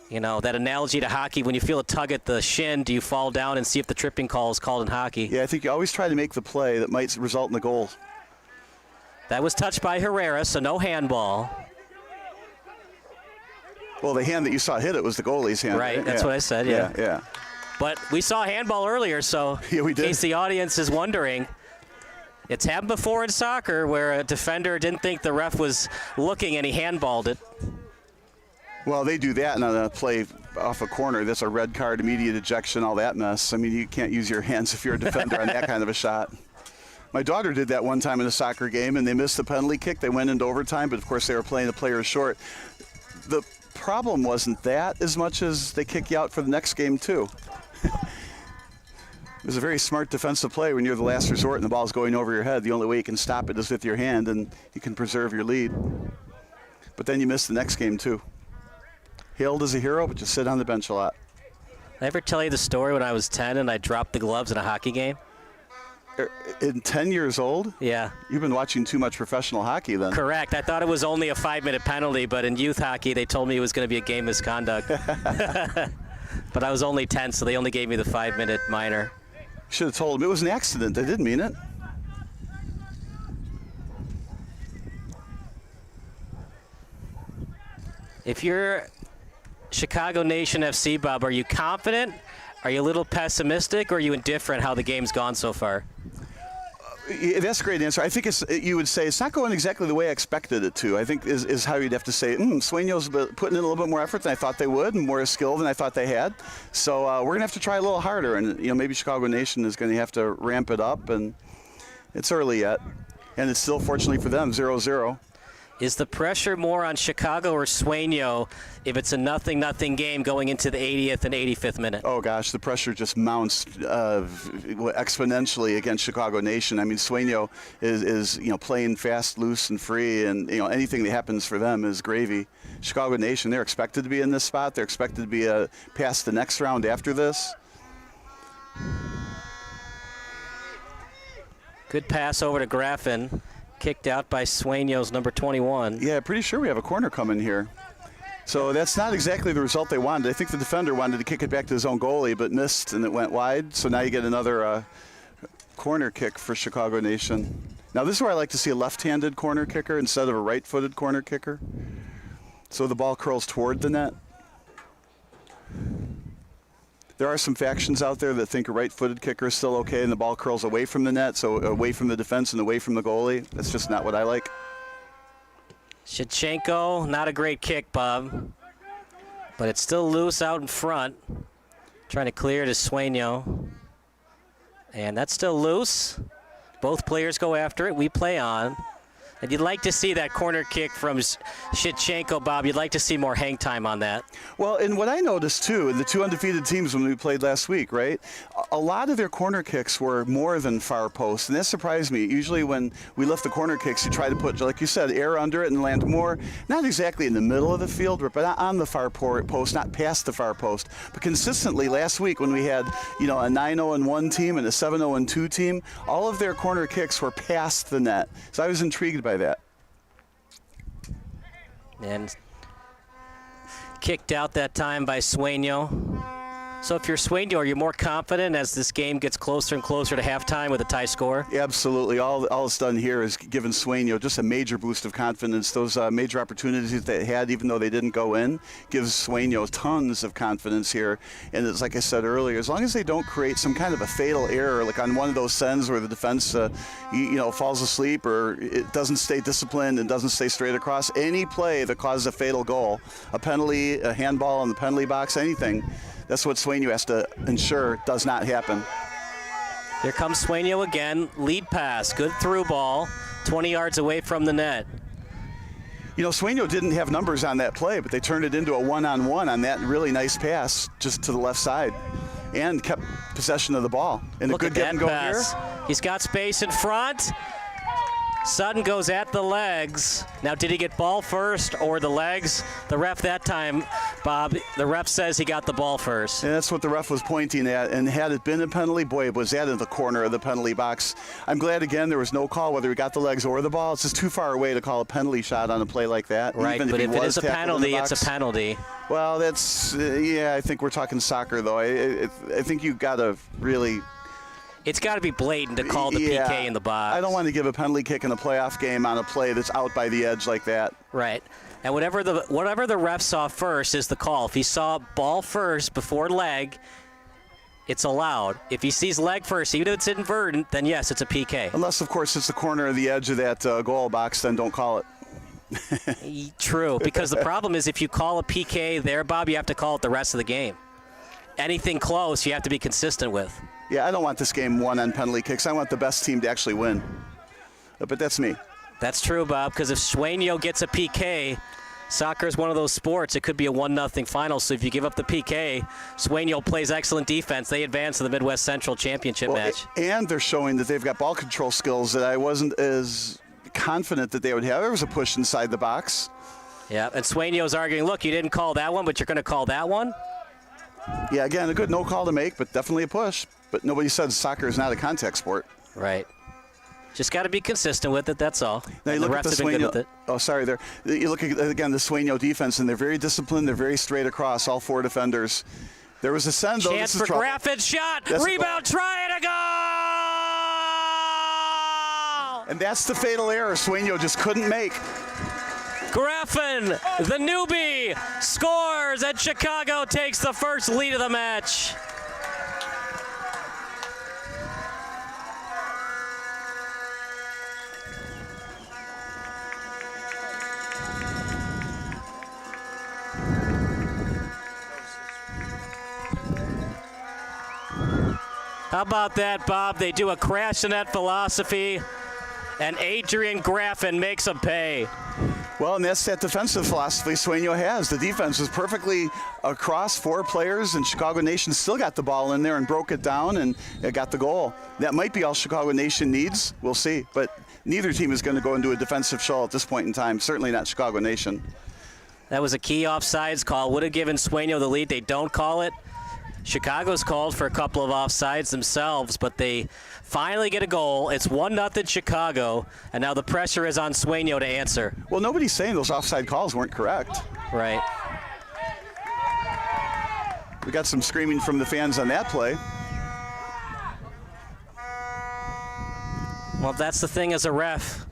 that analogy to hockey. When you feel a tug at the shin, do you fall down and see if the tripping call is called in hockey? Yeah, I think you always try to make the play that might result in the goal. That was touched by Herrera, so no handball. Well, the hand that you saw hit it was the goalie's hand. Right, that's what I said, yeah. Yeah. But we saw a handball earlier, so yeah, we in did. case the audience is wondering, it's happened before in soccer where a defender didn't think the ref was looking and he handballed it. Well, they do that on a play off a corner. That's a red card, immediate ejection, all that mess. I mean, you can't use your hands if you're a defender on that kind of a shot. My daughter did that one time in a soccer game, and they missed the penalty kick. They went into overtime, but of course they were playing the players short. The problem wasn't that as much as they kick you out for the next game, too. It was a very smart defensive play when you're the last resort and the ball's going over your head. The only way you can stop it is with your hand, and you can preserve your lead. But then you miss the next game, too. Hailed as a hero, but just sit on the bench a lot. Did I ever tell you the story when I was 10 and I dropped the gloves in a hockey game? In 10 years old? Yeah. You've been watching too much professional hockey then. Correct. I thought it was only a 5-minute penalty, but in youth hockey they told me it was going to be a game misconduct. But I was only 10, so they only gave me the 5-minute minor. Should have told them it was an accident. They didn't mean it. If you're Chicago Nation FC, Bob, are you confident? Are you a little pessimistic, or are you indifferent how the game's gone so far? That's a great answer. I think you would say it's not going exactly the way I expected it to. I think is how you'd have to say, Sueno's putting in a little bit more effort than I thought they would and more skill than I thought they had. So we're going to have to try a little harder, and maybe Chicago Nation is going to have to ramp it up, and it's early yet. And it's still, fortunately for them, 0-0. Is the pressure more on Chicago or Sueno if it's a 0-0 game going into the 80th and 85th minute? Oh, gosh, the pressure just mounts exponentially against Chicago Nation. I mean, Sueno is playing fast, loose, and free, and anything that happens for them is gravy. Chicago Nation, they're expected to be in this spot. They're expected to be past the next round after this. Good pass over to Graffin. Kicked out by Sueno's number 21. Yeah, pretty sure we have a corner coming here. So that's not exactly the result they wanted. I think the defender wanted to kick it back to his own goalie, but missed, and it went wide. So now you get another corner kick for Chicago Nation. Now this is where I like to see a left-handed corner kicker instead of a right-footed corner kicker. So the ball curls toward the net. There are some factions out there that think a right-footed kicker is still okay and the ball curls away from the net, so away from the defense and away from the goalie. That's just not what I like. Shevchenko, not a great kick, Bob. But it's still loose out in front. Trying to clear to Sueno. And that's still loose. Both players go after it. We play on. And you'd like to see that corner kick from Shevchenko, Bob. You'd like to see more hang time on that. Well, and what I noticed, too, in the two undefeated teams when we played last week, right, a lot of their corner kicks were more than far post, and that surprised me. Usually when we lift the corner kicks, you try to put, like you said, air under it and land more, not exactly in the middle of the field, but on the far post, not past the far post. But consistently last week when we had, a 9-0-1 team and a 7-0-2 team, all of their corner kicks were past the net. So I was intrigued by that. And kicked out that time by Sueno. So if you're Sueno, are you more confident as this game gets closer and closer to halftime with a tie score? Absolutely. All it's done here is given Sueno just a major boost of confidence. Those major opportunities they had, even though they didn't go in, gives Sueno tons of confidence here. And it's like I said earlier, as long as they don't create some kind of a fatal error, like on one of those sends where the defense falls asleep or it doesn't stay disciplined and doesn't stay straight across, any play that causes a fatal goal, a penalty, a handball in the penalty box, anything, that's what Sueno has to ensure does not happen. Here comes Sueno again. Lead pass. Good through ball. 20 yards away from the net. Sueno didn't have numbers on that play, but they turned it into a one-on-one on that really nice pass just to the left side. and kept possession of the ball. And Look a good at get that and go pass. here. He's got space in front. Sutton goes at the legs. Now, did he get ball first or the legs? The ref that time, Bob, the ref says he got the ball first. And that's what the ref was pointing at. And had it been a penalty, boy, it was that in the corner of the penalty box. I'm glad, again, there was no call whether he got the legs or the ball. It's just too far away to call a penalty shot on a play like that. Right, even but if he it was is a tackled in the penalty, it's box. a penalty. Well, that's, I think we're talking soccer, though. I think you've got to really... It's got to be blatant to call the PK in the box. I don't want to give a penalty kick in a playoff game on a play that's out by the edge like that. Right. And whatever the ref saw first is the call. If he saw ball first before leg, it's allowed. If he sees leg first, even if it's inverted, then yes, it's a PK. Unless, of course, it's the corner of the edge of that goal box, then don't call it. True, because the problem is if you call a PK there, Bob, you have to call it the rest of the game. Anything close, you have to be consistent with. Yeah, I don't want this game won on penalty kicks. I want the best team to actually win. But that's me. That's true, Bob, because if Sueno gets a PK, soccer is one of those sports. It could be a 1-0 final, so if you give up the PK, Sueno plays excellent defense. They advance to the Midwest Central Championship match. And they're showing that they've got ball control skills that I wasn't as confident that they would have. There was a push inside the box. Yeah, and Sueno's arguing, look, you didn't call that one, but you're going to call that one? Yeah, again, a good no call to make, but definitely a push. But nobody said soccer is not a contact sport. Right. Just got to be consistent with it, that's all. Now you the look at refs the have been good Sueno. with it. Oh, sorry. There. You look at, again, the Sueno defense, and they're very disciplined. They're very straight across, all four defenders. There was a send, though. Chance this for is trouble. Graffin, shot, That's rebound, try it, a goal! And that's the fatal error Sueno just couldn't make. Graffin, the newbie, scores, and Chicago takes the first lead of the match. How about that, Bob? They do a crash net philosophy, and Adrian Graffin makes them pay. Well, and that's that defensive philosophy Sueno has. The defense was perfectly across four players, and Chicago Nation still got the ball in there and broke it down and got the goal. That might be all Chicago Nation needs. We'll see. But neither team is going to go into a defensive shell at this point in time. Certainly not Chicago Nation. That was a key offsides call. Would have given Sueno the lead. They don't call it. Chicago's called for a couple of offsides themselves, but they finally get a goal. It's 1-0 Chicago, and now the pressure is on Sueno to answer. Well, nobody's saying those offside calls weren't correct. Right. We got some screaming from the fans on that play. Well, that's the thing as a ref.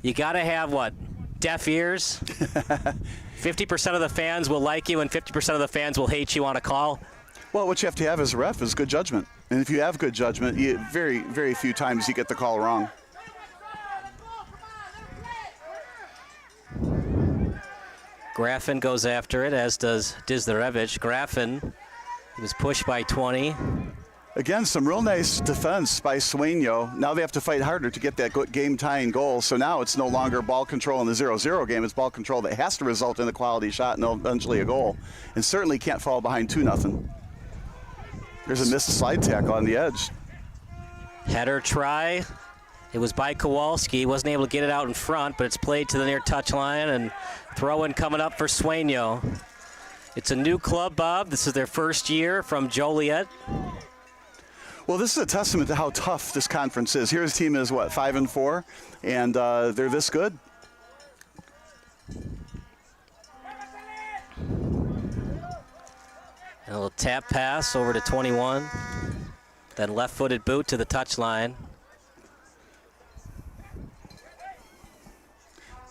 You got to have, what, deaf ears? 50% of the fans will like you and 50% of the fans will hate you on a call. Well, what you have to have as a ref is good judgment. And if you have good judgment, very, very few times you get the call wrong. Graffin goes after it, as does Dizdarevich. Graffin, he was pushed by 20. Again, some real nice defense by Sueno. Now they have to fight harder to get that game-tying goal. So now it's no longer ball control in the 0-0 game. It's ball control that has to result in a quality shot and eventually a goal. And certainly can't fall behind 2-0. There's a missed slide tackle on the edge. Header try. It was by Kowalski. He wasn't able to get it out in front, but it's played to the near touchline, and throw-in coming up for Sueno. It's a new club, Bob. This is their first year from Joliet. Well, this is a testament to how tough this conference is. Here his team is, 5-4, and they're this good. A little tap pass over to 21. Then left-footed boot to the touchline.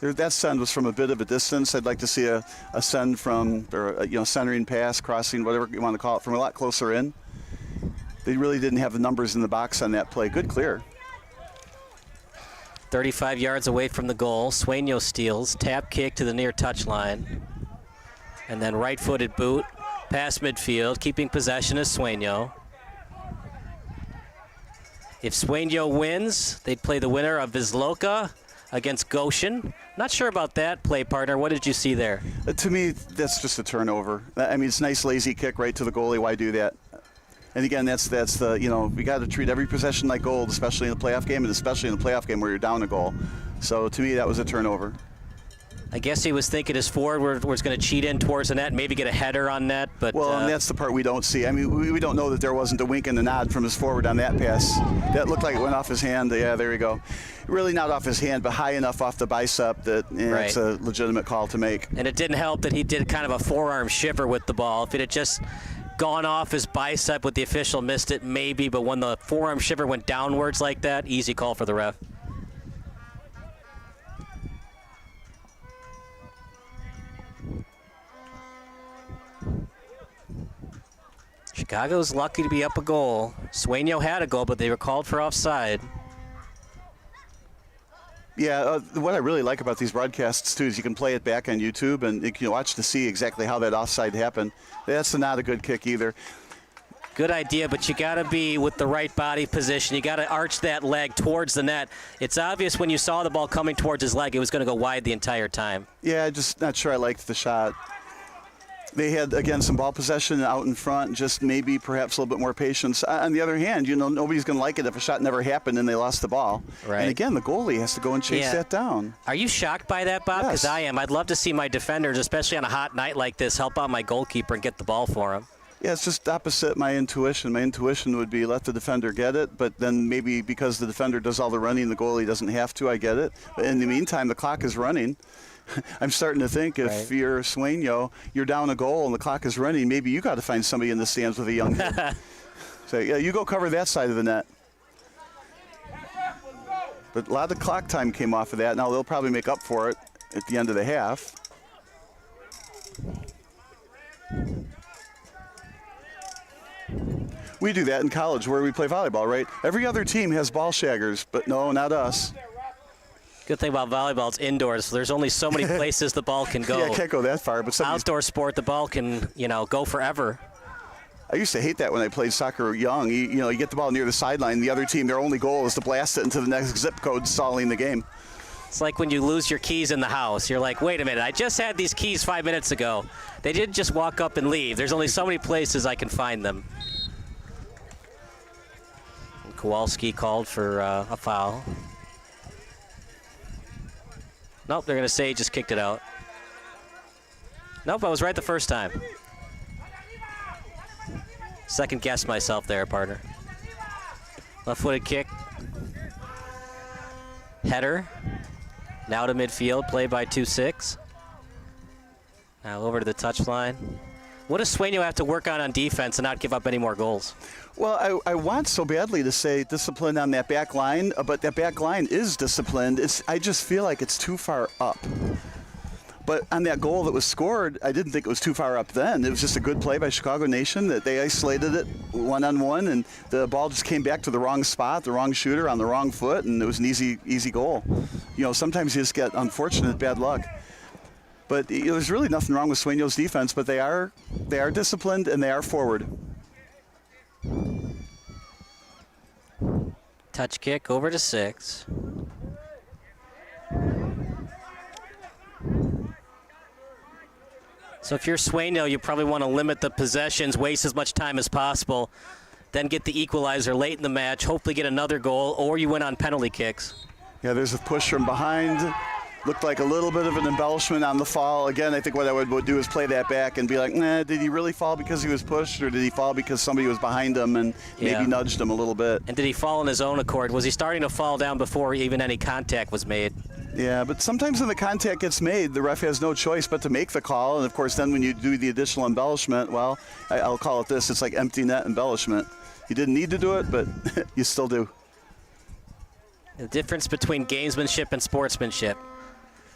That send was from a bit of a distance. I'd like to see a send from, or a, centering pass, crossing, whatever you want to call it, from a lot closer in. They really didn't have the numbers in the box on that play. Good clear. 35 yards away from the goal. Sueno steals. Tap kick to the near touchline. And then right-footed boot. Past midfield. Keeping possession is Sueno. If Sueno wins, they'd play the winner of Visloka against Goshen. Not sure about that play, partner. What did you see there? To me, that's just a turnover. I mean, it's a nice lazy kick right to the goalie. Why do that? And again, that's the, we got to treat every possession like gold, especially in the playoff game, and especially in the playoff game where you're down a goal. So to me, that was a turnover. I guess he was thinking his forward was going to cheat in towards the net, maybe get a header on net. But and that's the part we don't see. I mean, we don't know that there wasn't a wink and a nod from his forward on that pass. That looked like it went off his hand. Yeah, there you go. Really not off his hand, but high enough off the bicep that it's a legitimate call to make. And it didn't help that he did kind of a forearm shiver with the ball. If it had just gone off his bicep with the official missed it, maybe. But when the forearm shiver went downwards like that, easy call for the ref. Chicago's lucky to be up a goal. Sueno had a goal, but they were called for offside. Yeah, what I really like about these broadcasts, too, is you can play it back on YouTube and you can watch to see exactly how that offside happened. That's not a good kick either. Good idea, but you got to be with the right body position. You got to arch that leg towards the net. It's obvious when you saw the ball coming towards his leg, it was going to go wide the entire time. Yeah, just not sure I liked the shot. They had, again, some ball possession out in front, just maybe perhaps a little bit more patience. On the other hand, nobody's going to like it if a shot never happened and they lost the ball. Right. And again, the goalie has to go and chase that down. Are you shocked by that, Bob? Because I am. I'd love to see my defenders, especially on a hot night like this, help out my goalkeeper and get the ball for him. Yeah, it's just opposite my intuition. My intuition would be let the defender get it, but then maybe because the defender does all the running, the goalie doesn't have to, I get it. But in the meantime, the clock is running. I'm starting to think if you're Sueno, you're down a goal and the clock is running, maybe you got to find somebody in the stands with a young kid. So, yeah, you go cover that side of the net. But a lot of clock time came off of that. Now they'll probably make up for it at the end of the half. We do that in college where we play volleyball, right? Every other team has ball shaggers, but no, not us. Good thing about volleyball, it's indoors, so there's only so many places the ball can go. Yeah, it can't go that far. But outdoor sport, the ball can, go forever. I used to hate that when I played soccer young. You get the ball near the sideline, the other team, their only goal is to blast it into the next zip code, stalling the game. It's like when you lose your keys in the house. You're like, wait a minute, I just had these keys 5 minutes ago. They didn't just walk up and leave. There's only so many places I can find them. And Kowalski called for a foul. Nope, they're going to say he just kicked it out. Nope, I was right the first time. Second guessed myself there, partner. Left-footed kick. Header. Now to midfield, played by 2-6. Now over to the touchline. What does Sueno have to work on defense and not give up any more goals? Well, I want so badly to say discipline on that back line, but that back line is disciplined. I just feel like it's too far up. But on that goal that was scored, I didn't think it was too far up then. It was just a good play by Chicago Nation that they isolated it one-on-one, and the ball just came back to the wrong spot, the wrong shooter on the wrong foot, and it was an easy goal. Sometimes you just get unfortunate bad luck. But there's really nothing wrong with Sueno's defense, but they are disciplined and they are forward. Touch kick over to 6. So if you're Sueno, you probably want to limit the possessions, waste as much time as possible, then get the equalizer late in the match, hopefully get another goal, or you win on penalty kicks. Yeah, there's a push from behind. Looked like a little bit of an embellishment on the fall. Again, I think what I would do is play that back and be like, nah, did he really fall because he was pushed, or did he fall because somebody was behind him and maybe nudged him a little bit? And did he fall on his own accord? Was he starting to fall down before even any contact was made? Yeah, but sometimes when the contact gets made, the ref has no choice but to make the call. And, of course, then when you do the additional embellishment, well, I'll call it this. It's like empty net embellishment. You didn't need to do it, but you still do. The difference between gamesmanship and sportsmanship.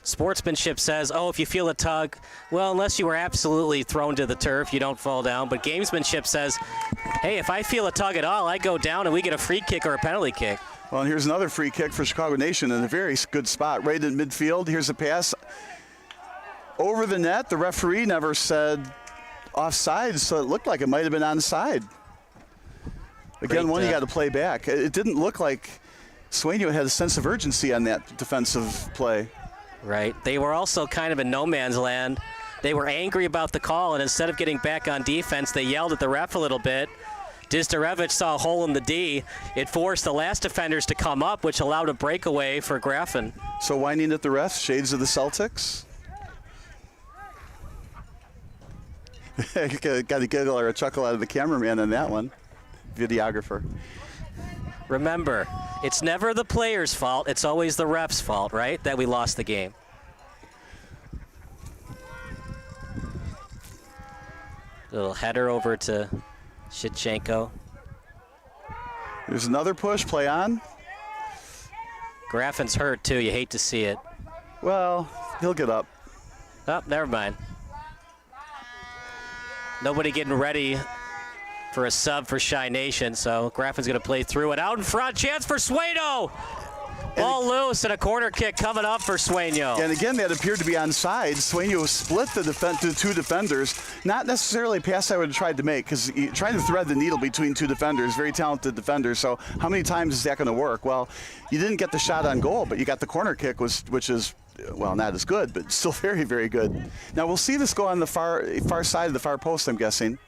Sportsmanship says, if you feel a tug, well, unless you were absolutely thrown to the turf, you don't fall down. But gamesmanship says, hey, if I feel a tug at all, I go down and we get a free kick or a penalty kick. Well, and here's another free kick for Chicago Nation in a very good spot, right in midfield. Here's a pass over the net. The referee never said offside, so it looked like it might have been onside. Again, you got to play back. It didn't look like Sueno had a sense of urgency on that defensive play. Right. They were also kind of in no man's land. They were angry about the call, and instead of getting back on defense, they yelled at the ref a little bit. Dizdarevich saw a hole in the D. It forced the last defenders to come up, which allowed a breakaway for Graffin. So whining at the refs, shades of the Celtics. Got a giggle or a chuckle out of the cameraman on that one. Videographer. Remember, it's never the player's fault. It's always the ref's fault, right, that we lost the game. Little header over to Shitchenko. There's another push. Play on. Graffin's hurt, too. You hate to see it. Well, he'll get up. Oh, never mind. Nobody getting ready for a sub for Shy Nation, so Graffin's going to play through it. Out in front, chance for Sueno. Ball loose and a corner kick coming up for Sueno. And again, that appeared to be onside. Sueno split the two defenders. Not necessarily a pass I would have tried to make, because trying to thread the needle between two defenders, very talented defenders. So how many times is that going to work? Well, you didn't get the shot on goal, but you got the corner kick, which is, well, not as good, but still very, very good. Now we'll see this go on the far side of the far post, I'm guessing.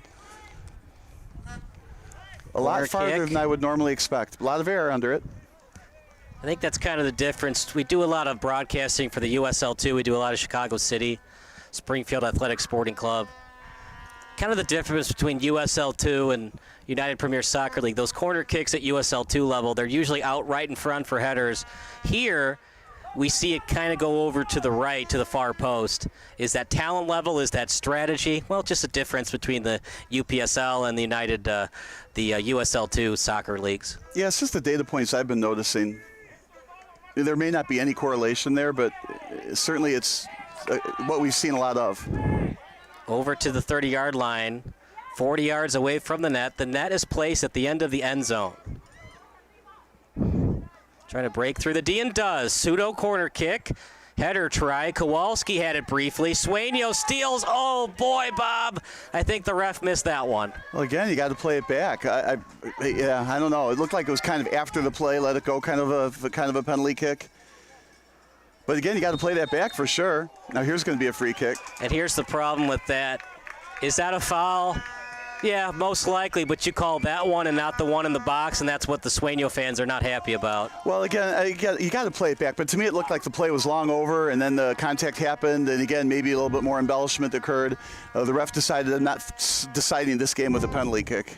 A lot farther than I would normally expect. A lot of air under it. I think that's kind of the difference. We do a lot of broadcasting for the USL2. We do a lot of Chicago City, Springfield Athletic Sporting Club. Kind of the difference between USL2 and United Premier Soccer League. Those corner kicks at USL2 level, they're usually out right in front for headers. Here, we see it kind of go over to the right, to the far post. Is that talent level? Is that strategy? Well, just a difference between the UPSL and the USL2 soccer leagues. Yeah, it's just the data points I've been noticing. There may not be any correlation there, but certainly it's what we've seen a lot of. Over to the 30-yard line, 40 yards away from the net. The net is placed at the end of the end zone. Trying to break through the D and does. Pseudo corner kick. Header try. Kowalski had it briefly. Sueno steals. Oh, boy, Bob. I think the ref missed that one. Well, again, you got to play it back. I don't know. It looked like it was kind of after the play, let it go, kind of a penalty kick. But again, you got to play that back for sure. Now here's going to be a free kick. And here's the problem with that. Is that a foul? Yeah, most likely, but you call that one and not the one in the box, and that's what the Sueno fans are not happy about. Well, again, you got to play it back, but to me it looked like the play was long over, and then the contact happened, and again, maybe a little bit more embellishment occurred. The ref decided not deciding this game with a penalty kick.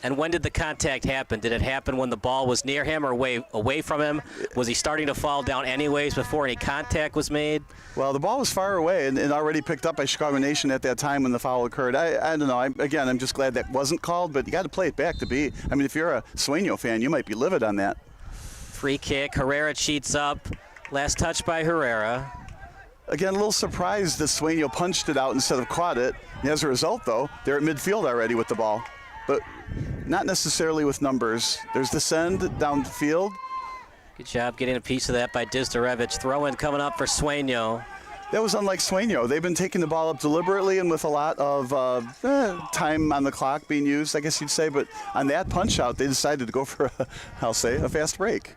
And when did the contact happen? Did it happen when the ball was near him or away from him? Was he starting to fall down anyways before any contact was made? Well, the ball was far away and already picked up by Chicago Nation at that time when the foul occurred. I don't know. I'm just glad that wasn't called, but you got to play it back to be. I mean, if you're a Sueno fan, you might be livid on that. Free kick. Herrera cheats up. Last touch by Herrera. Again, a little surprised that Sueno punched it out instead of caught it. And as a result, though, they're at midfield already with the ball. But not necessarily with numbers. There's the send down the field. Good job getting a piece of that by Dizdarevich. Throw-in coming up for Sueno. That was unlike Sueno. They've been taking the ball up deliberately and with a lot of time on the clock being used, I guess you'd say. But on that punch-out, they decided to go for, a fast break.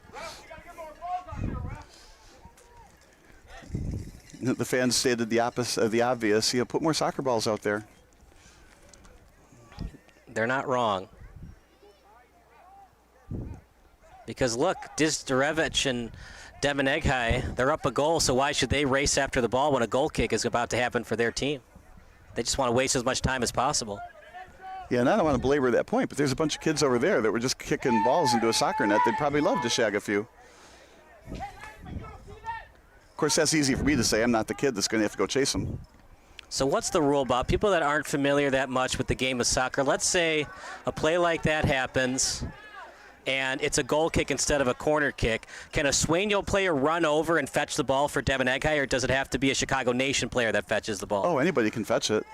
The fans stated the opposite, the obvious. Put more soccer balls out there. They're not wrong. Because look, Dizdarevich and Devin Eghai, they're up a goal, so why should they race after the ball when a goal kick is about to happen for their team? They just want to waste as much time as possible. Yeah, and I don't want to belabor that point, but there's a bunch of kids over there that were just kicking balls into a soccer net. They'd probably love to shag a few. Of course, that's easy for me to say. I'm not the kid that's going to have to go chase them. So what's the rule about people that aren't familiar that much with the game of soccer? Let's say a play like that happens and it's a goal kick instead of a corner kick. Can a Sueno player run over and fetch the ball for Devin Eghai, or does it have to be a Chicago Nation player that fetches the ball? Oh, anybody can fetch it.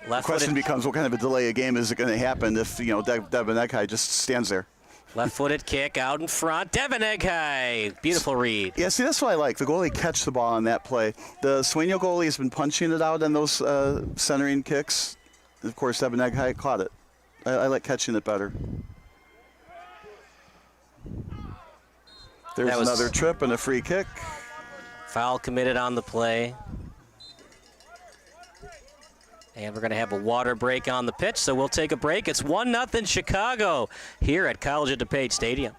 The question becomes, what kind of a delay of game is it going to happen if Devin Eghai just stands there? Left-footed kick out in front. Devin Eghai. Beautiful read. Yeah, see, that's what I like. The goalie catch the ball on that play. The Sueno goalie has been punching it out on those centering kicks. Of course, Devin Eghai caught it. I like catching it better. There's another trip and a free kick. Foul committed on the play. And we're going to have a water break on the pitch, so we'll take a break. It's 1-0 Chicago here at College of DuPage Stadium.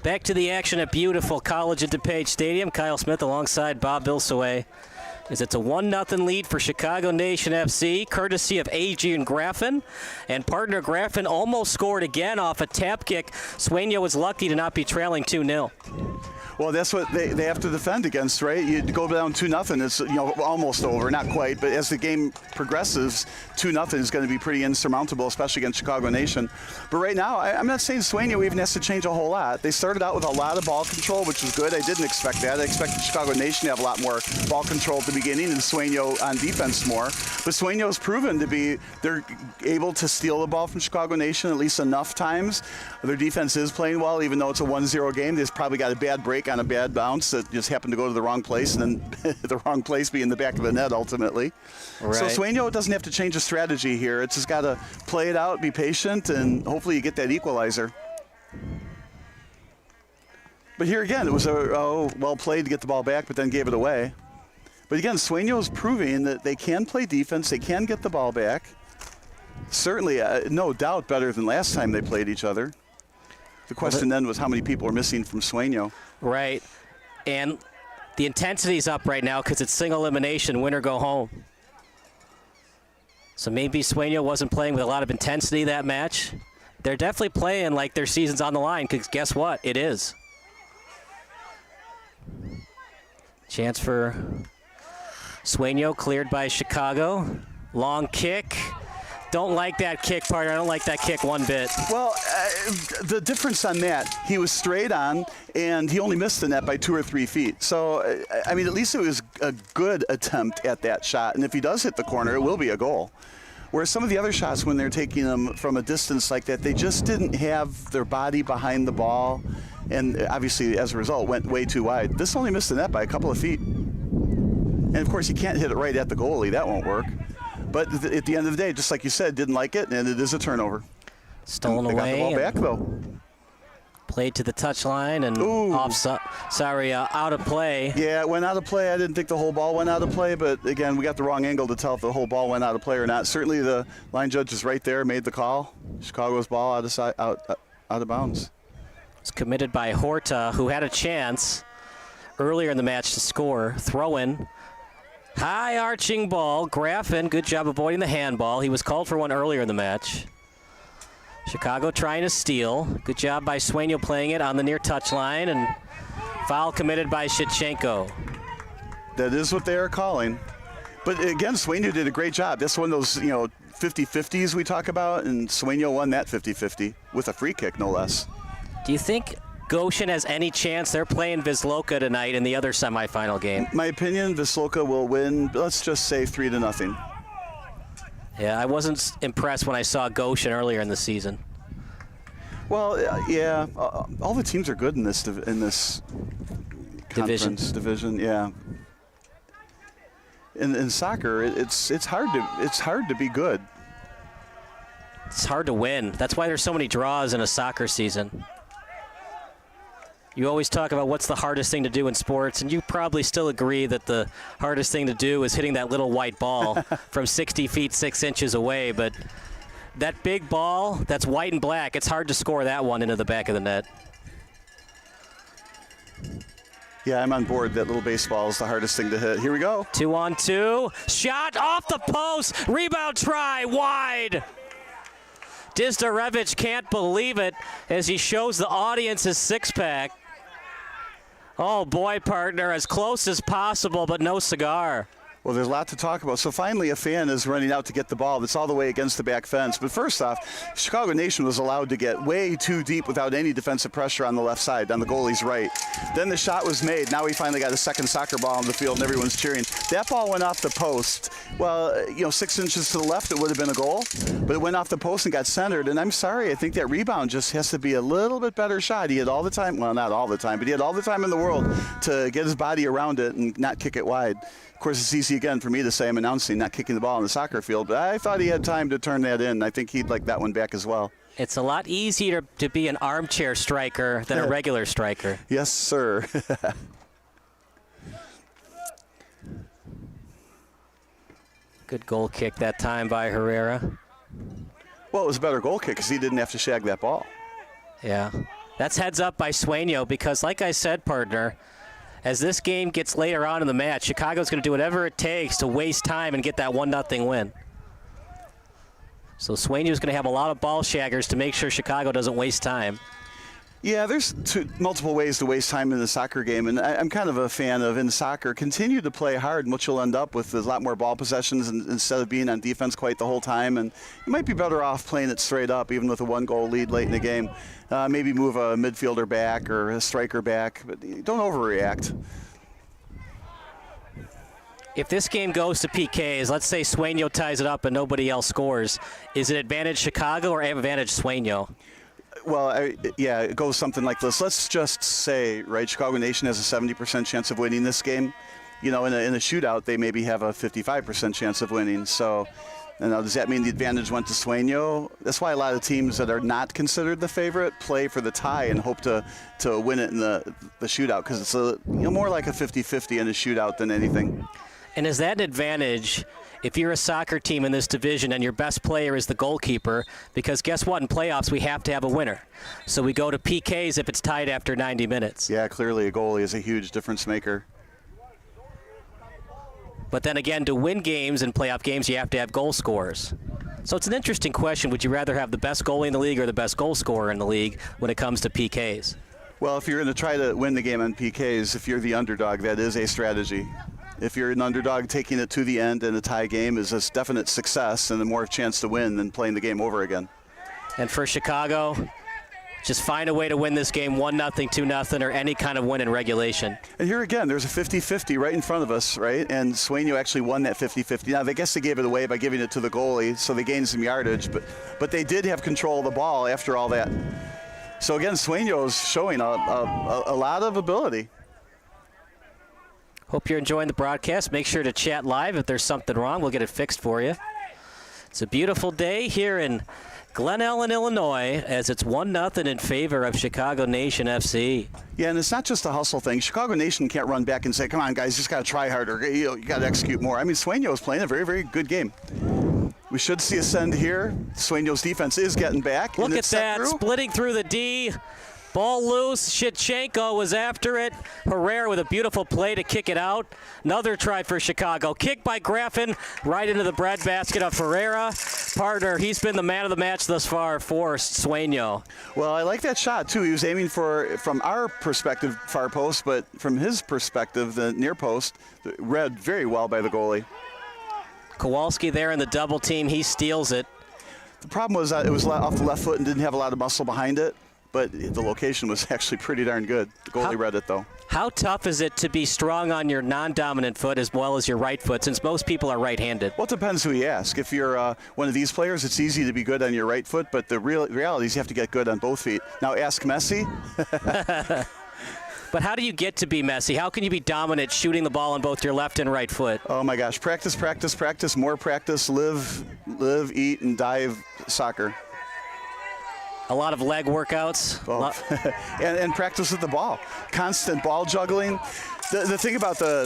Back to the action at beautiful College of DuPage Stadium. Kyle Smith alongside Bob Bilsaway. As it's a 1-0 lead for Chicago Nation FC, courtesy of Adrian Graffin. And partner Graffin almost scored again off a tap kick. Sueno was lucky to not be trailing 2-0. Well, that's what they have to defend against, right? You go down 2-0, it's almost over, not quite, but as the game progresses, 2-0 is going to be pretty insurmountable, especially against Chicago Nation. But right now, I'm not saying Sueno even has to change a whole lot. They started out with a lot of ball control, which was good. I didn't expect that. I expected Chicago Nation to have a lot more ball control at the beginning and Sueno on defense more. But Sueno has proven to be, they're able to steal the ball from Chicago Nation at least enough times. Their defense is playing well, even though it's a 1-0 game. They've probably got a bad break on a bad bounce that just happened to go to the wrong place, and then the wrong place being the back of the net ultimately. Right. So Sueno doesn't have to change a strategy here. It's just got to play it out, be patient, and hopefully you get that equalizer. But here again, it was well played to get the ball back, but then gave it away. But again, Sueno is proving that they can play defense, they can get the ball back. Certainly, no doubt, better than last time they played each other. The question then was how many people are missing from Sueno. Right. And the intensity's up right now because it's single elimination, win or go home. So maybe Sueno wasn't playing with a lot of intensity that match. They're definitely playing like their season's on the line because guess what? It is. Chance for Sueno, cleared by Chicago. Long kick. Don't like that kick, partner. I don't like that kick one bit. Well, the difference on that, he was straight on, and he only missed the net by 2 or 3 feet. So, I mean, at least it was a good attempt at that shot. And if he does hit the corner, it will be a goal. Whereas some of the other shots, when they're taking them from a distance like that, they just didn't have their body behind the ball. And obviously, as a result, went way too wide. This only missed the net by a couple of feet. And, of course, you can't hit it right at the goalie. That won't work. But at the end of the day, just like you said, didn't like it, and it is a turnover. Stolen away. They got the ball back, though. Played to the touchline and out of play. Yeah, it went out of play. I didn't think the whole ball went out of play, but again, we got the wrong angle to tell if the whole ball went out of play or not. Certainly the line judge is right there, made the call. Chicago's ball out of bounds. It's committed by Horta, who had a chance earlier in the match to score. Throw-in. High arching ball. Graffin, good job avoiding the handball. He was called for one earlier in the match. Chicago trying to steal. Good job by Sueno playing it on the near touchline, and foul committed by Shevchenko. That is what they are calling. But again, Sueno did a great job. That's one of those 50-50s we talk about, and Sueno won that 50-50 with a free kick, no less. Do you think Goshen has any chance? They're playing Wisloka tonight in the other semifinal game. My opinion, Wisloka will win, let's just say 3-0. Yeah, I wasn't impressed when I saw Goshen earlier in the season. Well, yeah, all the teams are good in this conference division. Yeah. In soccer, it's hard to be good. It's hard to win. That's why there's so many draws in a soccer season. You always talk about what's the hardest thing to do in sports, and you probably still agree that the hardest thing to do is hitting that little white ball from 60 feet 6 inches away. But that big ball that's white and black, it's hard to score that one into the back of the net. Yeah, I'm on board. That little baseball is the hardest thing to hit. Here we go. 2-on-2. Shot off the post. Rebound try. Wide. Dizdarevich can't believe it as he shows the audience his six-pack. Oh, boy, partner, as close as possible, but no cigar. Well, there's a lot to talk about. So finally a fan is running out to get the ball. That's all the way against the back fence. But first off, Chicago Nation was allowed to get way too deep without any defensive pressure on the left side, on the goalie's right. Then the shot was made. Now we finally got a second soccer ball on the field, and everyone's cheering. That ball went off the post. Well, 6 inches to the left, it would have been a goal. But it went off the post and got centered. And I'm sorry, I think that rebound just has to be a little bit better shot. He had all the time, well, not all the time, but he had all the time in the world to get his body around it and not kick it wide. Of course, it's easy again for me to say I'm announcing not kicking the ball on the soccer field, but I thought he had time to turn that in. I think he'd like that one back as well. It's a lot easier to be an armchair striker than a regular striker. Yes, sir. Good goal kick that time by Herrera. Well, it was a better goal kick because he didn't have to shag that ball. Yeah. That's heads up by Sueno because, like I said, partner, as this game gets later on in the match, Chicago's going to do whatever it takes to waste time and get that 1-0 win. So Sueno's going to have a lot of ball shaggers to make sure Chicago doesn't waste time. Yeah, there's multiple ways to waste time in the soccer game, and I'm kind of a fan of, in soccer, continue to play hard, and what you'll end up with is a lot more ball possessions instead of being on defense quite the whole time, and you might be better off playing it straight up, even with a one-goal lead late in the game. Maybe move a midfielder back or a striker back, but don't overreact. If this game goes to PKs, let's say Sueno ties it up and nobody else scores, is it advantage Chicago or advantage Sueno? Well, it goes something like this. Let's just say, right, Chicago Nation has a 70% chance of winning this game. In a shootout, they maybe have a 55% chance of winning. So, does that mean the advantage went to Sueno? That's why a lot of teams that are not considered the favorite play for the tie and hope to win it in the shootout, because it's more like a 50-50 in a shootout than anything. And is that an advantage if you're a soccer team in this division and your best player is the goalkeeper? Because guess what? In playoffs, we have to have a winner. So we go to PKs if it's tied after 90 minutes. Yeah, clearly a goalie is a huge difference maker. But then again, to win games and playoff games, you have to have goal scorers. So it's an interesting question. Would you rather have the best goalie in the league or the best goal scorer in the league when it comes to PKs? Well, if you're going to try to win the game on PKs, if you're the underdog, that is a strategy. If you're an underdog, taking it to the end in a tie game is a definite success and a more chance to win than playing the game over again. And for Chicago, just find a way to win this game 1-0, 2-0, or any kind of win in regulation. And here again, there's a 50-50 right in front of us, right? And Sueno actually won that 50-50. Now, I guess they gave it away by giving it to the goalie, so they gained some yardage, but they did have control of the ball after all that. So again, Sueno's showing a lot of ability. Hope you're enjoying the broadcast. Make sure to chat live. If there's something wrong, we'll get it fixed for you. It's a beautiful day here in Glen Ellen, Illinois, as it's 1-0 in favor of Chicago Nation FC. Yeah, and it's not just a hustle thing. Chicago Nation can't run back and say, come on, guys, you just got to try harder. You got to execute more. I mean, Sueno is playing a very, very good game. We should see a send here. Sueno's defense is getting back. Look at that, splitting through the D. Ball loose. Shevchenko was after it. Herrera with a beautiful play to kick it out. Another try for Chicago. Kick by Graffin right into the breadbasket of Herrera. Partner, he's been the man of the match thus far for Sueno. Well, I like that shot, too. He was aiming for, from our perspective, far post, but from his perspective, the near post, read very well by the goalie. Kowalski there in the double team. He steals it. The problem was that it was off the left foot and didn't have a lot of muscle behind it. But the location was actually pretty darn good. The goalie read it, though. How tough is it to be strong on your non-dominant foot as well as your right foot, since most people are right-handed? Well, it depends who you ask. If you're one of these players, it's easy to be good on your right foot, but the reality is you have to get good on both feet. Now, ask Messi. But how do you get to be Messi? How can you be dominant shooting the ball on both your left and right foot? Oh, my gosh. Practice, practice, practice, more practice. Live, eat, and dive soccer. A lot of leg workouts. Oh. and practice with the ball. Constant ball juggling. The thing about the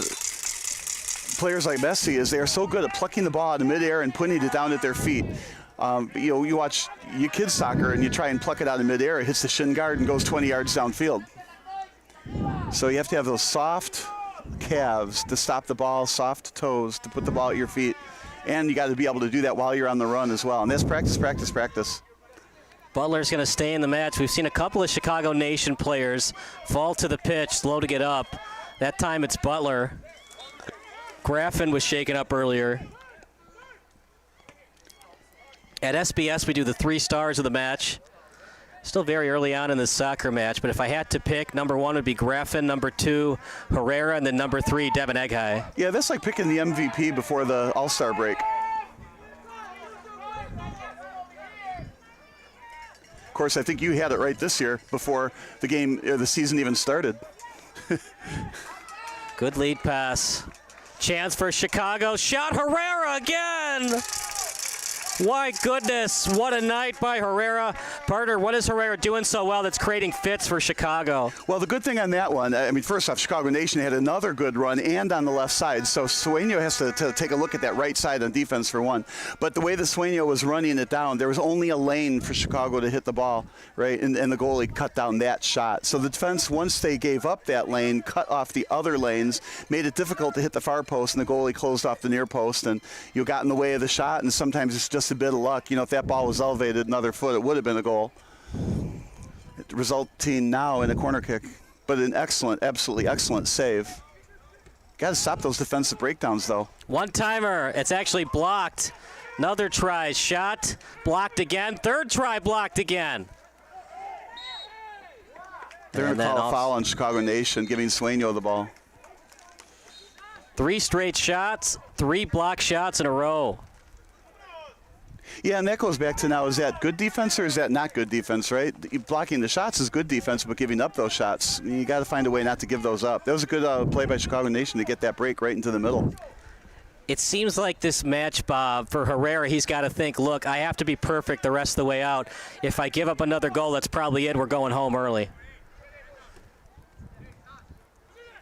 players like Messi is they are so good at plucking the ball out of midair and putting it down at their feet. You watch your kids' soccer and you try and pluck it out of midair, it hits the shin guard and goes 20 yards downfield. So you have to have those soft calves to stop the ball, soft toes to put the ball at your feet. And you got to be able to do that while you're on the run as well. And that's practice, practice, practice. Butler's going to stay in the match. We've seen a couple of Chicago Nation players fall to the pitch, slow to get up. That time it's Butler. Graffin was shaken up earlier. At SBS, we do the 3 stars of the match. Still very early on in this soccer match, but if I had to pick, number 1 would be Graffin, number 2, Herrera, and then number 3, Devin Eghai. Yeah, that's like picking the MVP before the All-Star break. Of course, I think you had it right this year before the game, the season even started. Good lead pass. Chance for Chicago. Shot Herrera again. My goodness, what a night by Herrera. Partner, what is Herrera doing so well that's creating fits for Chicago? Well, the good thing on that one, I mean, first off, Chicago Nation had another good run and on the left side, so Sueno has to take a look at that right side on defense for one. But the way the Sueno was running it down, there was only a lane for Chicago to hit the ball, right, and the goalie cut down that shot. So the defense, once they gave up that lane, cut off the other lanes, made it difficult to hit the far post, and the goalie closed off the near post, and you got in the way of the shot, and sometimes it's just a bit of luck. You know, if that ball was elevated another foot, it would have been a goal. Resulting now in a corner kick, but an excellent, absolutely excellent save. Got to stop those defensive breakdowns, though. One-timer. It's actually blocked. Another try. Shot. Blocked again. Third try. Blocked again. They're going to call a foul on Chicago Nation, giving Sueno the ball. 3 straight shots. 3 block shots in a row. Yeah, and that goes back to now, is that good defense or is that not good defense, right? Blocking the shots is good defense, but giving up those shots, you got to find a way not to give those up. That was a good play by Chicago Nation to get that break right into the middle. It seems like this match, Bob, for Herrera, he's got to think, look, I have to be perfect the rest of the way out. If I give up another goal, that's probably it. We're going home early.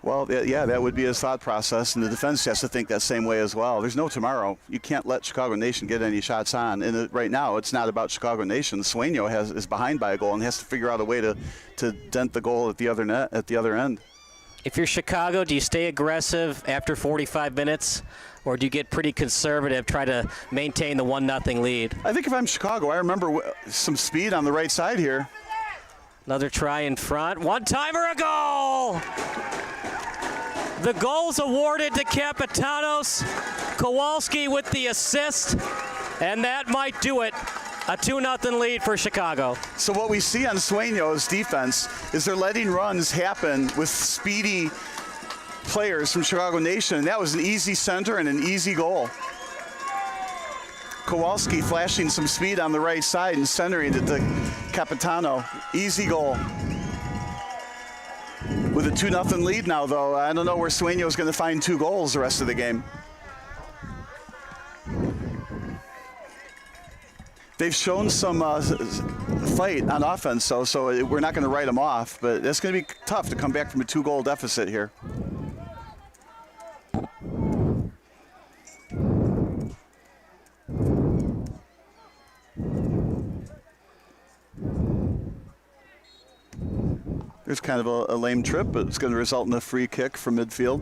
Well, yeah, that would be his thought process, and the defense has to think that same way as well. There's no tomorrow. You can't let Chicago Nation get any shots on. And right now, it's not about Chicago Nation. Sueno is behind by a goal and has to figure out a way to dent the goal at the other net, at the other end. If you're Chicago, do you stay aggressive after 45 minutes, or do you get pretty conservative, try to maintain the 1-0 lead? I think if I'm Chicago, I remember some speed on the right side here. Another try in front. One-timer, a goal! The goal's awarded to Capitanos. Kowalski with the assist, and that might do it. A 2-0 lead for Chicago. So what we see on Sueno's defense is they're letting runs happen with speedy players from Chicago Nation, and that was an easy center and an easy goal. Kowalski flashing some speed on the right side and centering it to Capitano. Easy goal. With a 2-0 lead now, though, I don't know where Sueno is going to find 2 goals the rest of the game. They've shown some fight on offense, so we're not going to write them off, but it's going to be tough to come back from a 2-goal deficit here. There's kind of a lame trip, but it's going to result in a free kick from midfield.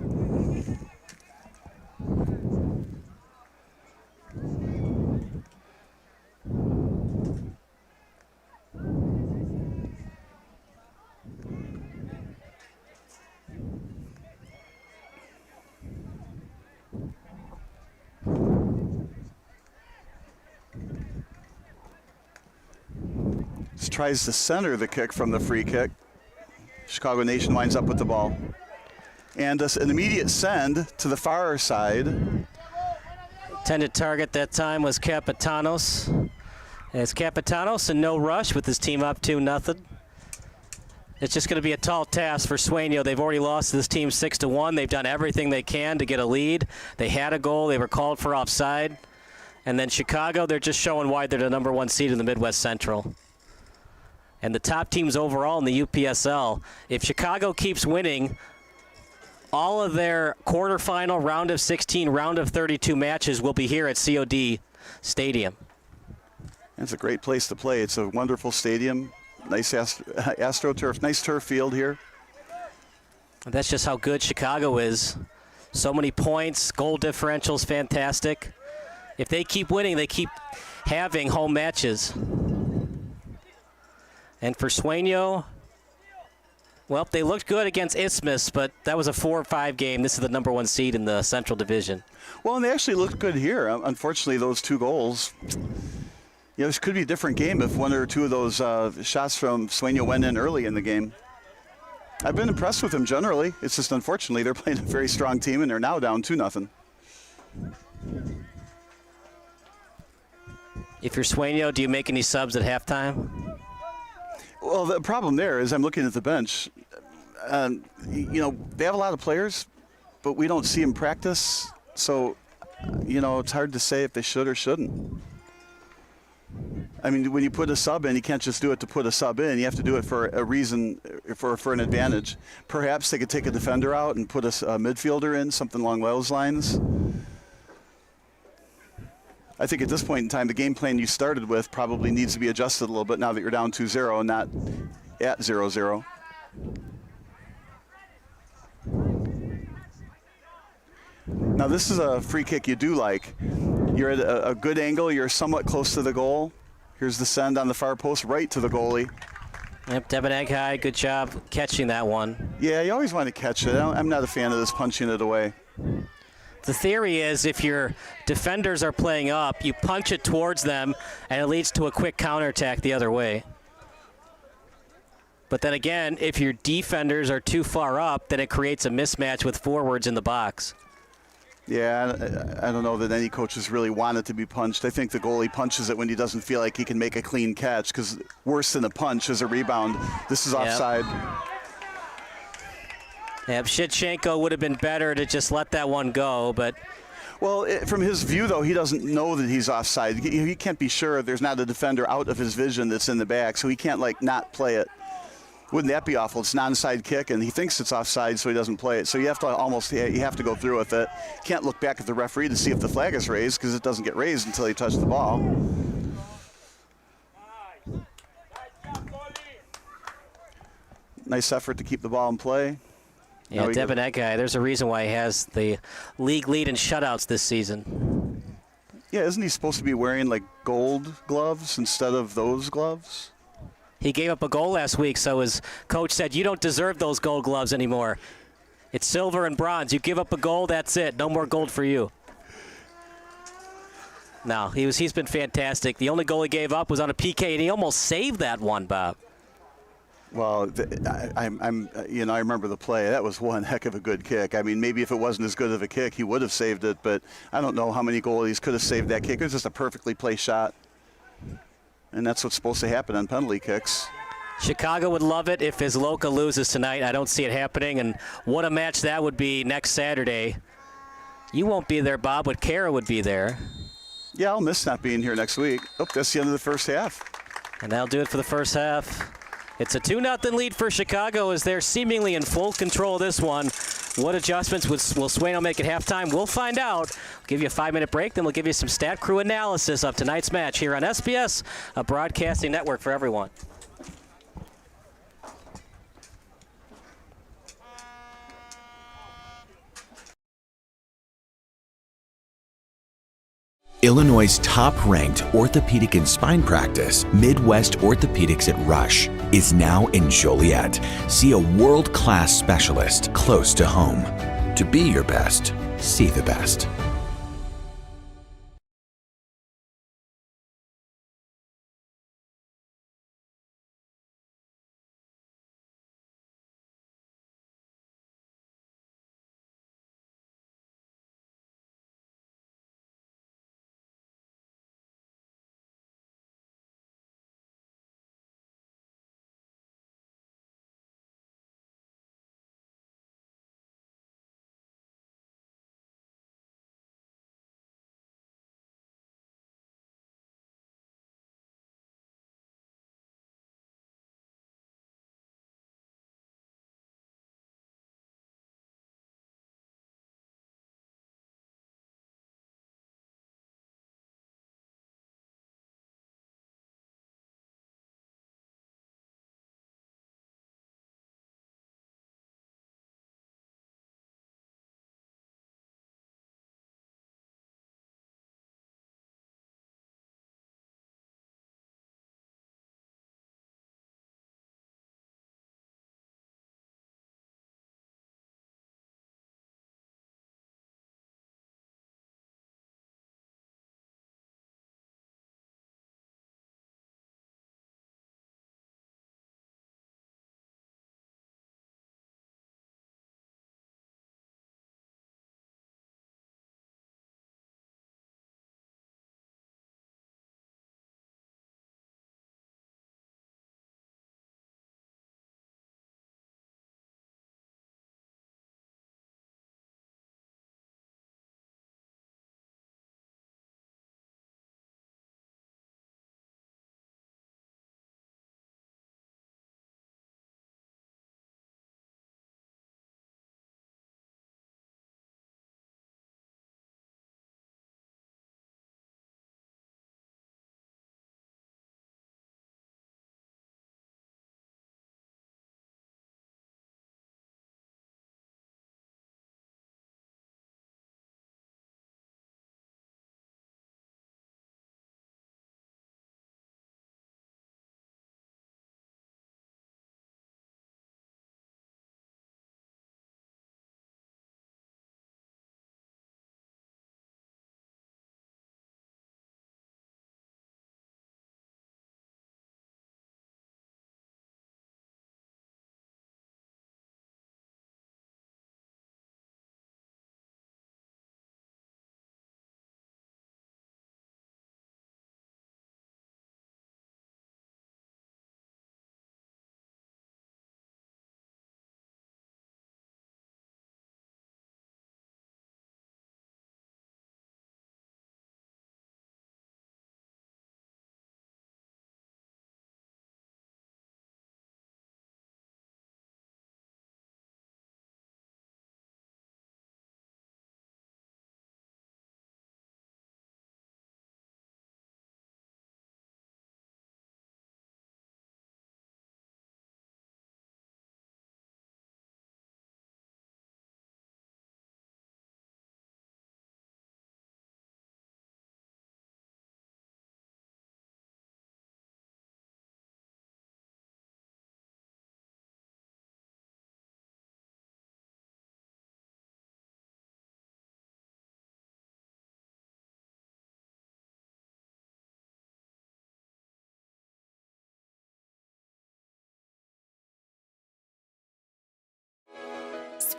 Just tries to center the kick from the free kick. Chicago Nation winds up with the ball. And an immediate send to the far side. Intended target that time was Capitanos. It's Capitanos in no rush with his team up 2-0. It's just going to be a tall task for Sueno. They've already lost to this team 6-1. They've done everything they can to get a lead. They had a goal. They were called for offside. And then Chicago, they're just showing why they're the number 1 seed in the Midwest Central. And the top teams overall in the UPSL, if Chicago keeps winning, all of their quarterfinal, round of 16, round of 32 matches will be here at COD Stadium. It's a great place to play. It's a wonderful stadium. Nice AstroTurf, nice turf field here. And that's just how good Chicago is. So many points, goal differential's fantastic. If they keep winning, they keep having home matches. And for Sueno, well, they looked good against Isthmus, but that was a 4-5 game. This is the number 1 seed in the Central Division. Well, and they actually looked good here. Unfortunately, those 2 goals, this could be a different game if 1 or 2 of those shots from Sueno went in early in the game. I've been impressed with them generally. It's just unfortunately they're playing a very strong team and they're now down 2-0. If you're Sueno, do you make any subs at halftime? Well, the problem there is I'm looking at the bench. They have a lot of players, but we don't see them practice. So, it's hard to say if they should or shouldn't. I mean, when you put a sub in, you can't just do it to put a sub in. You have to do it for a reason, for an advantage. Perhaps they could take a defender out and put a midfielder in, something along those lines. I think at this point in time, the game plan you started with probably needs to be adjusted a little bit now that you're down 2-0 and not at 0-0. Now this is a free kick you do like. You're at a good angle, you're somewhat close to the goal. Here's the send on the far post right to the goalie. Yep, Devin Egghai, good job catching that one. Yeah, you always want to catch it. I'm not a fan of this punching it away. The theory is if your defenders are playing up, you punch it towards them, and it leads to a quick counterattack the other way. But then again, if your defenders are too far up, then it creates a mismatch with forwards in the box. Yeah, I don't know that any coaches really want it to be punched. I think the goalie punches it when he doesn't feel like he can make a clean catch, because worse than a punch is a rebound. This is offside. Yeah, Shevchenko would have been better to just let that one go, but... Well, from his view, though, he doesn't know that he's offside. He can't be sure there's not a defender out of his vision that's in the back, so he can't, not play it. Wouldn't that be awful? It's an onside kick, and he thinks it's offside, so he doesn't play it. So you have to go through with it. Can't look back at the referee to see if the flag is raised, because it doesn't get raised until you touch the ball. Nice effort to keep the ball in play. Yeah, Devin Egghai, there's a reason why he has the league lead in shutouts this season. Yeah, isn't he supposed to be wearing, gold gloves instead of those gloves? He gave up a goal last week, so his coach said, you don't deserve those gold gloves anymore. It's silver and bronze. You give up a goal, that's it. No more gold for you. No, he's been fantastic. The only goal he gave up was on a PK, and he almost saved that one, Bob. Well, I remember the play. That was one heck of a good kick. I mean, maybe if it wasn't as good of a kick, he would have saved it, but I don't know how many goalies could have saved that kick. It was just a perfectly placed shot. And that's what's supposed to happen on penalty kicks. Chicago would love it if Izloka loses tonight. I don't see it happening, and what a match that would be next Saturday. You won't be there, Bob, but Kara would be there. Yeah, I'll miss not being here next week. Oh, that's the end of the first half. And that'll do it for the first half. It's a 2-0 lead for Chicago as they're seemingly in full control of this one. What adjustments will Sueno make at halftime? We'll find out. We'll give you a 5-minute break, then we'll give you some stat crew analysis of tonight's match here on SBS, a broadcasting network for everyone. Illinois' top-ranked orthopedic and spine practice, Midwest Orthopedics at Rush, is now in Joliet. See a world-class specialist close to home. To be your best, see the best.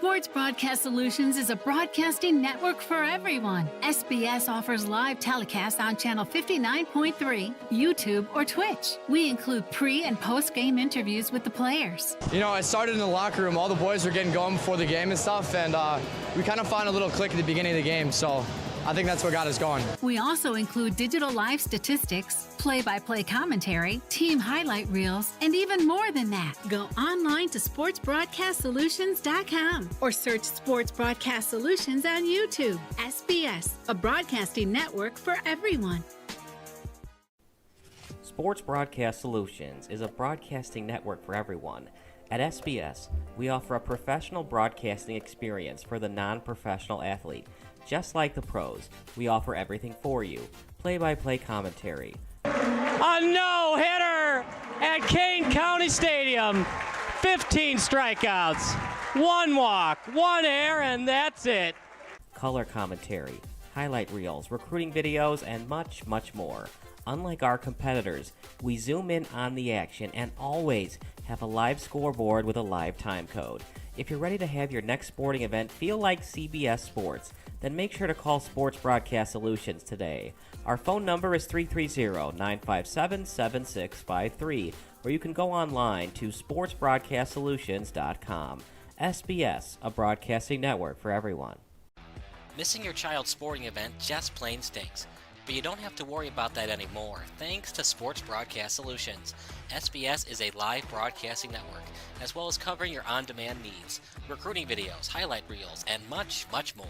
Sports Broadcast Solutions is a broadcasting network for everyone. SBS offers live telecasts on channel 59.3, YouTube, or Twitch. We include pre- and post-game interviews with the players. You know, it started in the locker room. All the boys were getting going before the game and stuff, and we kind of found a little click at the beginning of the game, so I think that's what got us going. We also include digital live statistics, play-by-play commentary, team highlight reels, and even more than that. Go online to sportsbroadcastsolutions.com or search Sports Broadcast Solutions on YouTube. SBS, a broadcasting network for everyone. Sports Broadcast Solutions is a broadcasting network for everyone. At SBS, we offer a professional broadcasting experience for the non-professional athlete. Just like the pros, we offer everything for you. Play-by-play commentary. A no-hitter at Kane County Stadium. 15 strikeouts, 1 walk, 1 error, and that's it. Color commentary, highlight reels, recruiting videos, and much, much more. Unlike our competitors, we zoom in on the action and always have a live scoreboard with a live time code. If you're ready to have your next sporting event feel like CBS Sports, then make sure to call Sports Broadcast Solutions today. Our phone number is 330-957-7653, or you can go online to sportsbroadcastsolutions.com. SBS, a broadcasting network for everyone. Missing your child's sporting event just plain stinks. But you don't have to worry about that anymore, thanks to Sports Broadcast Solutions. SBS is a live broadcasting network, as well as covering your on-demand needs, recruiting videos, highlight reels, and much, much more.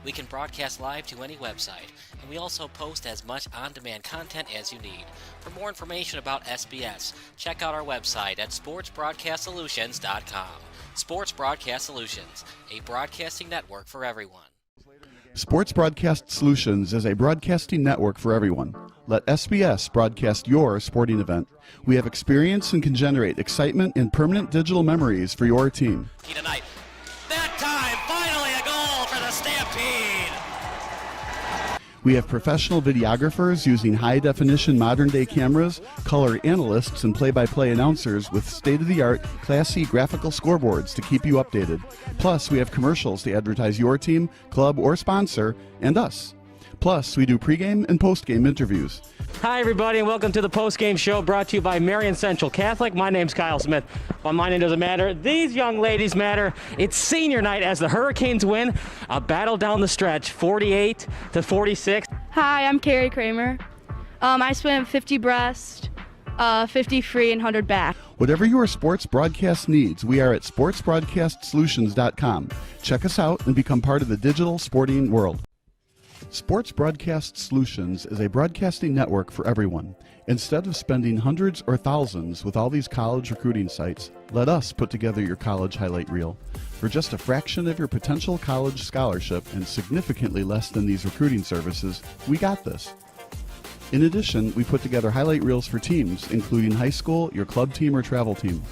We can broadcast live to any website, and we also post as much on-demand content as you need. For more information about SBS, check out our website at sportsbroadcastsolutions.com. Sports Broadcast Solutions, a broadcasting network for everyone. Sports Broadcast Solutions is a broadcasting network for everyone. Let SBS broadcast your sporting event. We have experience and can generate excitement and permanent digital memories for your team. Tonight. That time, finally a goal for the Stampede! We have professional videographers using high-definition modern-day cameras, color analysts, and play-by-play announcers with state-of-the-art, classy graphical scoreboards to keep you updated. Plus, we have commercials to advertise your team, club, or sponsor, and us. Plus, we do pregame and postgame interviews. Hi, everybody, and welcome to the postgame show brought to you by Marion Central Catholic. My name's Kyle Smith. Well, my name doesn't matter. These young ladies matter. It's senior night as the Hurricanes win a battle down the stretch, 48-46. Hi, I'm Carrie Kramer. I swim 50 breast, 50 free, and 100 back. Whatever your sports broadcast needs, we are at sportsbroadcastsolutions.com. Check us out and become part of the digital sporting world. Sports Broadcast Solutions is a broadcasting network for everyone. Instead of spending hundreds or thousands with all these college recruiting sites, let us put together your college highlight reel. For just a fraction of your potential college scholarship and significantly less than these recruiting services, we got this. In addition, we put together highlight reels for teams, including high school, your club team, or travel team.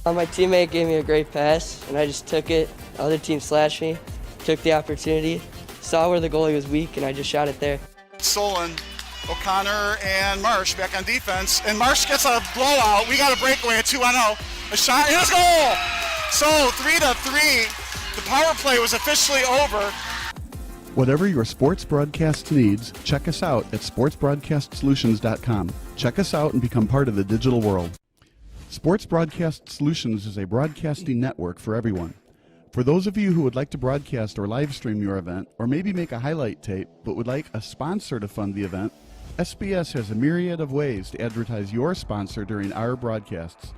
My teammate gave me a great pass, and I just took it. The other team slashed me, took the opportunity, saw where the goalie was weak, and I just shot it there. Solon, O'Connor, and Marsh back on defense. And Marsh gets a blowout. We got a breakaway at 2-0. A shot, and a goal! So 3-3. The power play was officially over. Whatever your sports broadcast needs, check us out at sportsbroadcastsolutions.com. Check us out and become part of the digital world. Sports Broadcast Solutions is a broadcasting network for everyone. For those of you who would like to broadcast or live stream your event, or maybe make a highlight tape, but would like a sponsor to fund the event, SBS has a myriad of ways to advertise your sponsor during our broadcasts.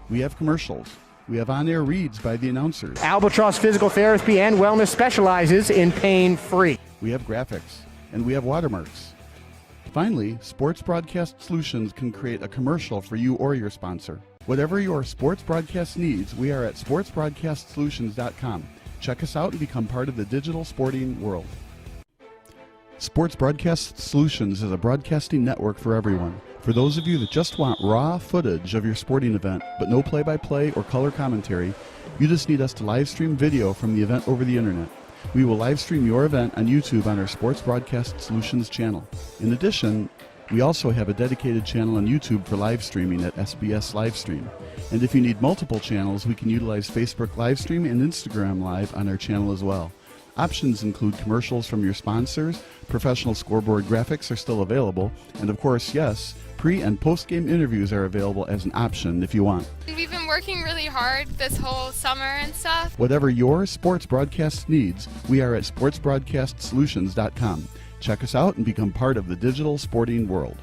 We have commercials. We have on-air reads by the announcers. Albatross Physical Therapy and Wellness specializes in pain-free. We have graphics, and we have watermarks. Finally, Sports Broadcast Solutions can create a commercial for you or your sponsor. Whatever your sports broadcast needs, we are at sportsbroadcastsolutions.com. Check us out and become part of the digital sporting world. Sports Broadcast Solutions is a broadcasting network for everyone. For those of you that just want raw footage of your sporting event, but no play-by-play or color commentary, you just need us to live stream video from the event over the internet. We will live stream your event on YouTube on our Sports Broadcast Solutions channel. In addition, We also have a dedicated channel on YouTube for live streaming at SBS Livestream. And if you need multiple channels, we can utilize Facebook Livestream and Instagram Live on our channel as well. Options include commercials from your sponsors, professional scoreboard graphics are still available, and of course, yes, pre- and post-game interviews are available as an option if you want. We've been working really hard this whole summer and stuff. Whatever your sports broadcast needs, we are at sportsbroadcastsolutions.com. Check us out and become part of the digital sporting world.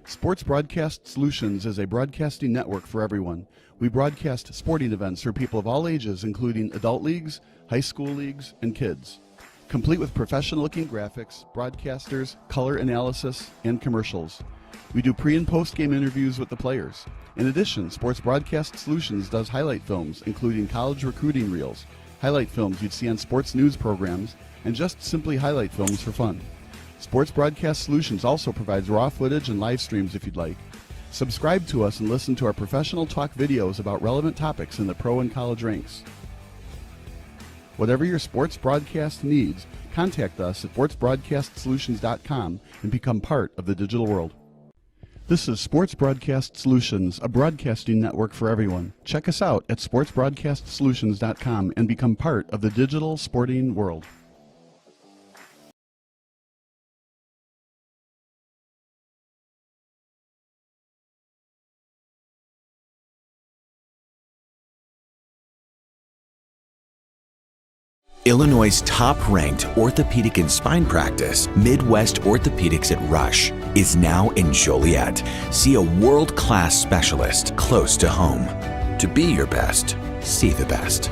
Sports Broadcast Solutions is a broadcasting network for everyone. We broadcast sporting events for people of all ages, including adult leagues, high school leagues, and kids. Complete with professional-looking graphics, broadcasters, color analysis, and commercials. We do pre- and post-game interviews with the players. In addition, Sports Broadcast Solutions does highlight films, including college recruiting reels, highlight films you'd see on sports news programs, and just simply highlight films for fun. Sports Broadcast Solutions also provides raw footage and live streams if you'd like. Subscribe to us and listen to our professional talk videos about relevant topics in the pro and college ranks. Whatever your sports broadcast needs, contact us at sportsbroadcastsolutions.com and become part of the digital world. This is Sports Broadcast Solutions, a broadcasting network for everyone. Check us out at sportsbroadcastsolutions.com and become part of the digital sporting world. Illinois' top-ranked orthopedic and spine practice, Midwest Orthopedics at Rush, is now in Joliet. See a world-class specialist close to home. To be your best, see the best.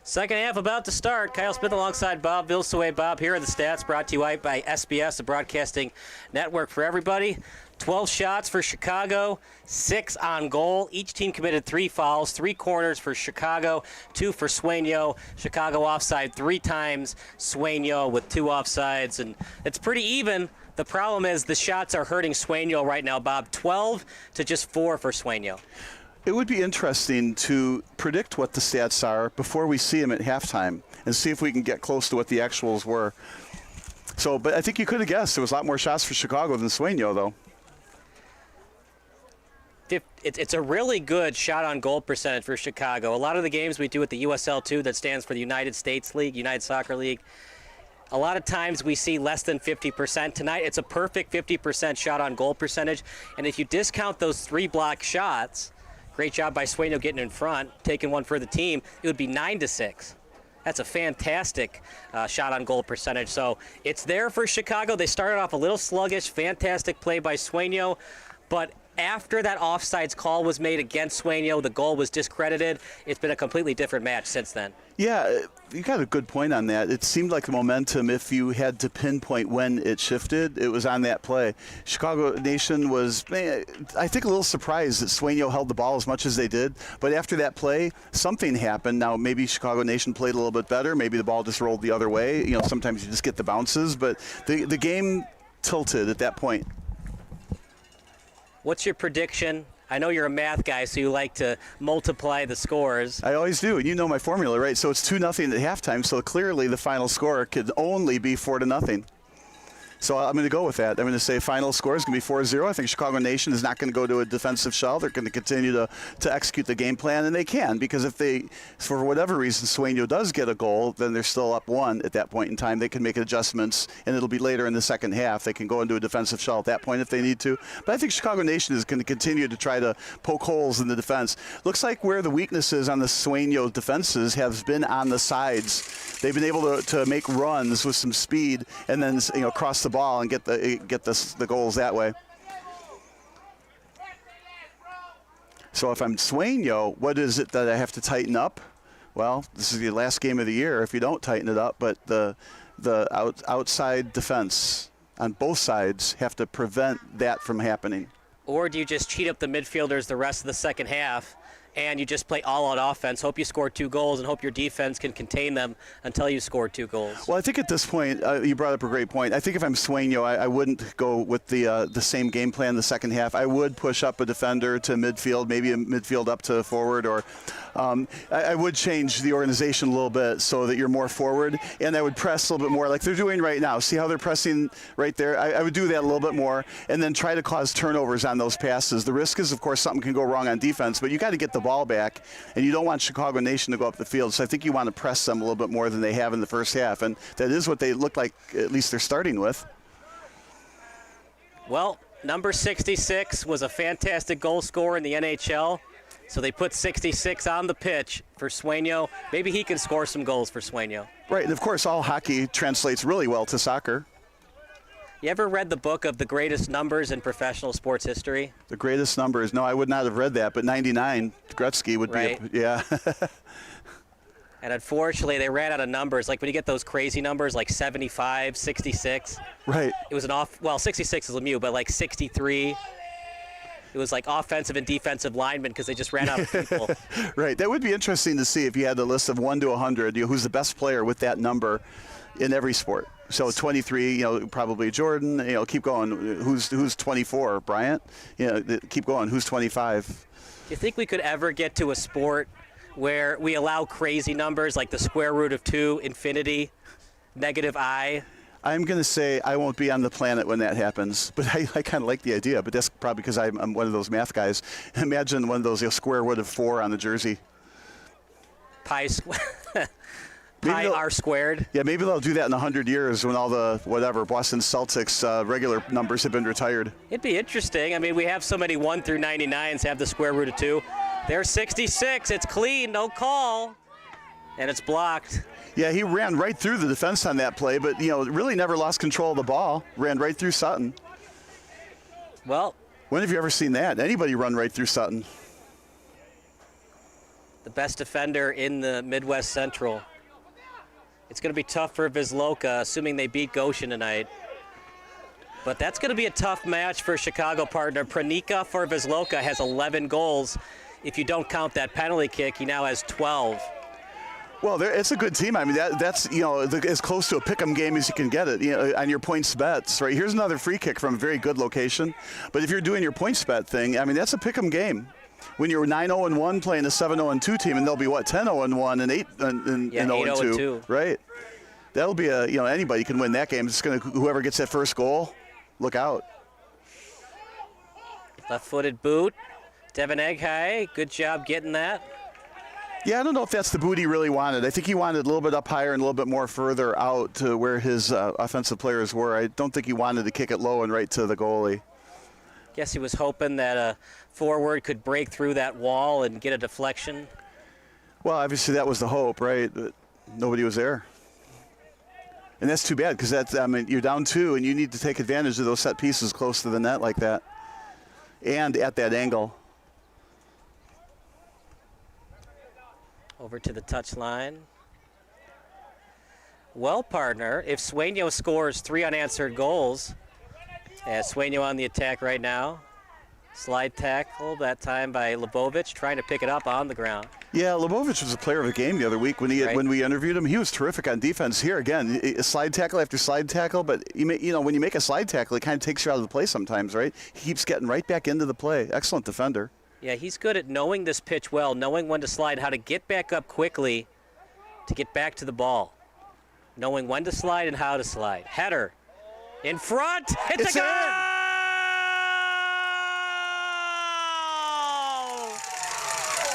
Second half about to start. Kyle Smith alongside Bob Vilsaway. Bob, here are the stats brought to you by SBS, the broadcasting network for everybody. 12 shots for Chicago, 6 on goal. Each team committed 3 fouls, 3 corners for Chicago, 2 for Sueno. Chicago offside 3 times, Sueno with 2 offsides, and it's pretty even. The problem is the shots are hurting Sueno right now, Bob. 12 to just 4 for Sueno. It would be interesting to predict what the stats are before we see them at halftime and see if we can get close to what the actuals were. So, but I think you could have guessed there was a lot more shots for Chicago than Sueno, though. It's a really good shot on goal percentage for Chicago. A lot of the games we do at the USL2, that stands for the United States League, United Soccer League, a lot of times we see less than 50%. Tonight it's a perfect 50% shot on goal percentage. And if you discount those 3 block shots, great job by Sueno getting in front, taking one for the team, it would be 9-6. That's a fantastic shot on goal percentage. So it's there for Chicago. They started off a little sluggish, fantastic play by Sueno, but after that offsides call was made against Sueno, the goal was discredited. It's been a completely different match since then. Yeah, you got a good point on that. It seemed like the momentum, if you had to pinpoint when it shifted, it was on that play. Chicago Nation was, I think, a little surprised that Sueno held the ball as much as they did. But after that play, something happened. Now, maybe Chicago Nation played a little bit better. Maybe the ball just rolled the other way. You know, sometimes you just get the bounces. But the game tilted at that point. What's your prediction? I know you're a math guy, so you like to multiply the scores. I always do, and you know my formula, right? So it's 2-0 at halftime, so clearly the final score could only be 4-0. So I'm going to go with that. I'm going to say final score is going to be 4-0. I think Chicago Nation is not going to go to a defensive shell. They're going to continue to execute the game plan, and they can, because if they, for whatever reason, Sueno does get a goal, then they're still up 1 at that point in time. They can make adjustments, and it'll be later in the second half. They can go into a defensive shell at that point if they need to. But I think Chicago Nation is going to continue to try to poke holes in the defense. Looks like where the weaknesses on the Sueno defenses have been on the sides. They've been able to make runs with some speed and then cross the ball and get the goals that way. So if I'm Sueno, what is it that I have to tighten up? Well, this is the last game of the year if you don't tighten it up, but the outside defense on both sides have to prevent that from happening. Or do you just cheat up the midfielders the rest of the second half and you just play all-out offense, hope you score 2 goals, and hope your defense can contain them until you score 2 goals? Well, I think at this point, you brought up a great point. I think if I'm Sueno, I wouldn't go with the same game plan the second half. I would push up a defender to midfield, maybe a midfield up to forward, or I would change the organization a little bit so that you're more forward, and I would press a little bit more like they're doing right now. See how they're pressing right there? I would do that a little bit more, and then try to cause turnovers on those passes. The risk is, of course, something can go wrong on defense, but you got to get the ball back, and you don't want Chicago Nation to go up the field. So I think you want to press them a little bit more than they have in the first half, and that is what they look like, at least they're starting with. Well, number 66 was a fantastic goal scorer in the NHL, so they put 66 on the pitch for Sueno. Maybe he can score some goals for Sueno. Right, and of course, all hockey translates really well to soccer. You ever read the book of the greatest numbers in professional sports history? The greatest numbers? No, I would not have read that, but 99, Gretzky would be, yeah. And unfortunately, they ran out of numbers. Like when you get those crazy numbers, like 75, 66. Right. It was well, 66 is Lemieux, but like 63. It was like offensive and defensive linemen because they just ran out of people. Right. That would be interesting to see if you had the list of 1 to 100, who's the best player with that number in every sport. So 23, probably Jordan. Keep going. Who's 24? Bryant. Keep going. Who's 25? Do you think we could ever get to a sport where we allow crazy numbers like the square root of 2, infinity, negative I? I'm going to say I won't be on the planet when that happens, but I kind of like the idea, but that's probably because I'm one of those math guys. Imagine one of those square root of 4 on the jersey. Pi r squared. Yeah, maybe they'll do that in 100 years when all the Boston Celtics regular numbers have been retired. It'd be interesting. I mean, we have so many 1 through 99s have the square root of 2. There's 66. It's clean, no call, and it's blocked. Yeah, he ran right through the defense on that play, but really never lost control of the ball. Ran right through Sutton. Well, when have you ever seen that? Anybody run right through Sutton? The best defender in the Midwest Central. It's going to be tough for Wisloka, assuming they beat Goshen tonight. But that's going to be a tough match for Chicago partner. Pranika for Wisloka has 11 goals. If you don't count that penalty kick, he now has 12. Well, it's a good team. I mean, that's as close to a pick'em game as you can get it. On your points bets, right? Here's another free kick from a very good location. But if you're doing your points bet thing, I mean, that's a pick'em game. When you're 9-0-1 playing a 7-0-2 team, and they'll be 10-0-1 and 8-0-2, right? That'll be anybody can win that game. It's going to whoever gets that first goal, look out. Left-footed boot. Devin Eghai, good job getting that. Yeah, I don't know if that's the boot he really wanted. I think he wanted a little bit up higher and a little bit more further out to where his offensive players were. I don't think he wanted to kick it low and right to the goalie. Guess he was hoping that a forward could break through that wall and get a deflection. Well, obviously that was the hope, right? But nobody was there. And that's too bad because you're down 2 and you need to take advantage of those set pieces close to the net like that and at that angle. Over to the touchline. Well, partner, if Sueno scores 3 unanswered goals, Sueno on the attack right now. Slide tackle that time by Lebovic, trying to pick it up on the ground. Yeah, Lebovic was a player of the game the other week when we interviewed him. He was terrific on defense. Here again, slide tackle after slide tackle, but when you make a slide tackle, it kind of takes you out of the play sometimes, right? He keeps getting right back into the play. Excellent defender. Yeah, he's good at knowing this pitch well, knowing when to slide, how to get back up quickly to get back to the ball. Knowing when to slide and how to slide. Header in front. It's a goal!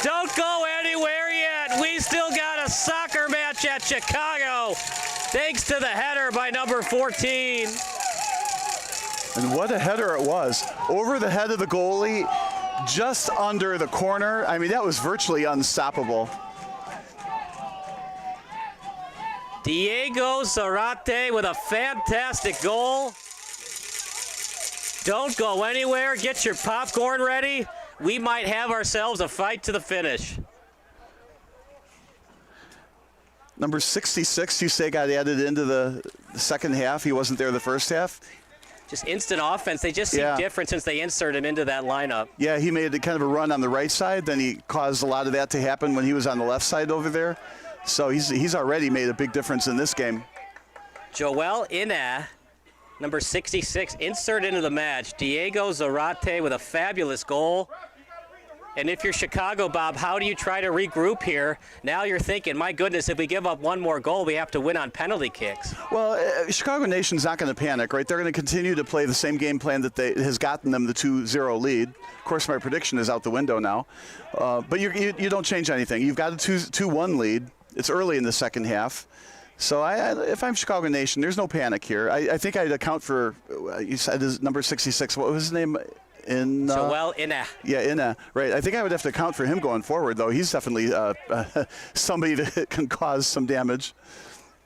Don't go anywhere yet. We still got a soccer match at Chicago. Thanks to the header by number 14. And what a header it was. Over the head of the goalie, just under the corner. I mean, that was virtually unstoppable. Diego Zarate with a fantastic goal. Don't go anywhere. Get your popcorn ready. We might have ourselves a fight to the finish. Number 66, you say, got added into the second half. He wasn't there the first half. Just instant offense. They just seem different since they insert him into that lineup. Yeah, he made kind of a run on the right side. Then he caused a lot of that to happen when he was on the left side over there. So he's already made a big difference in this game. Joel Ina, number 66, insert into the match. Diego Zarate with a fabulous goal. And if you're Chicago, Bob, how do you try to regroup here? Now you're thinking, my goodness, if we give up one more goal, we have to win on penalty kicks. Well, Chicago Nation's not going to panic, right? They're going to continue to play the same game plan that has gotten them the 2-0 lead. Of course, my prediction is out the window now. But you don't change anything. You've got a 2-1 lead. It's early in the second half. So if I'm Chicago Nation, there's no panic here. I think I'd account for, you said his number 66, what was his name? Joel Ina. Yeah, Ina. Right. I think I would have to account for him going forward, though. He's definitely somebody that can cause some damage.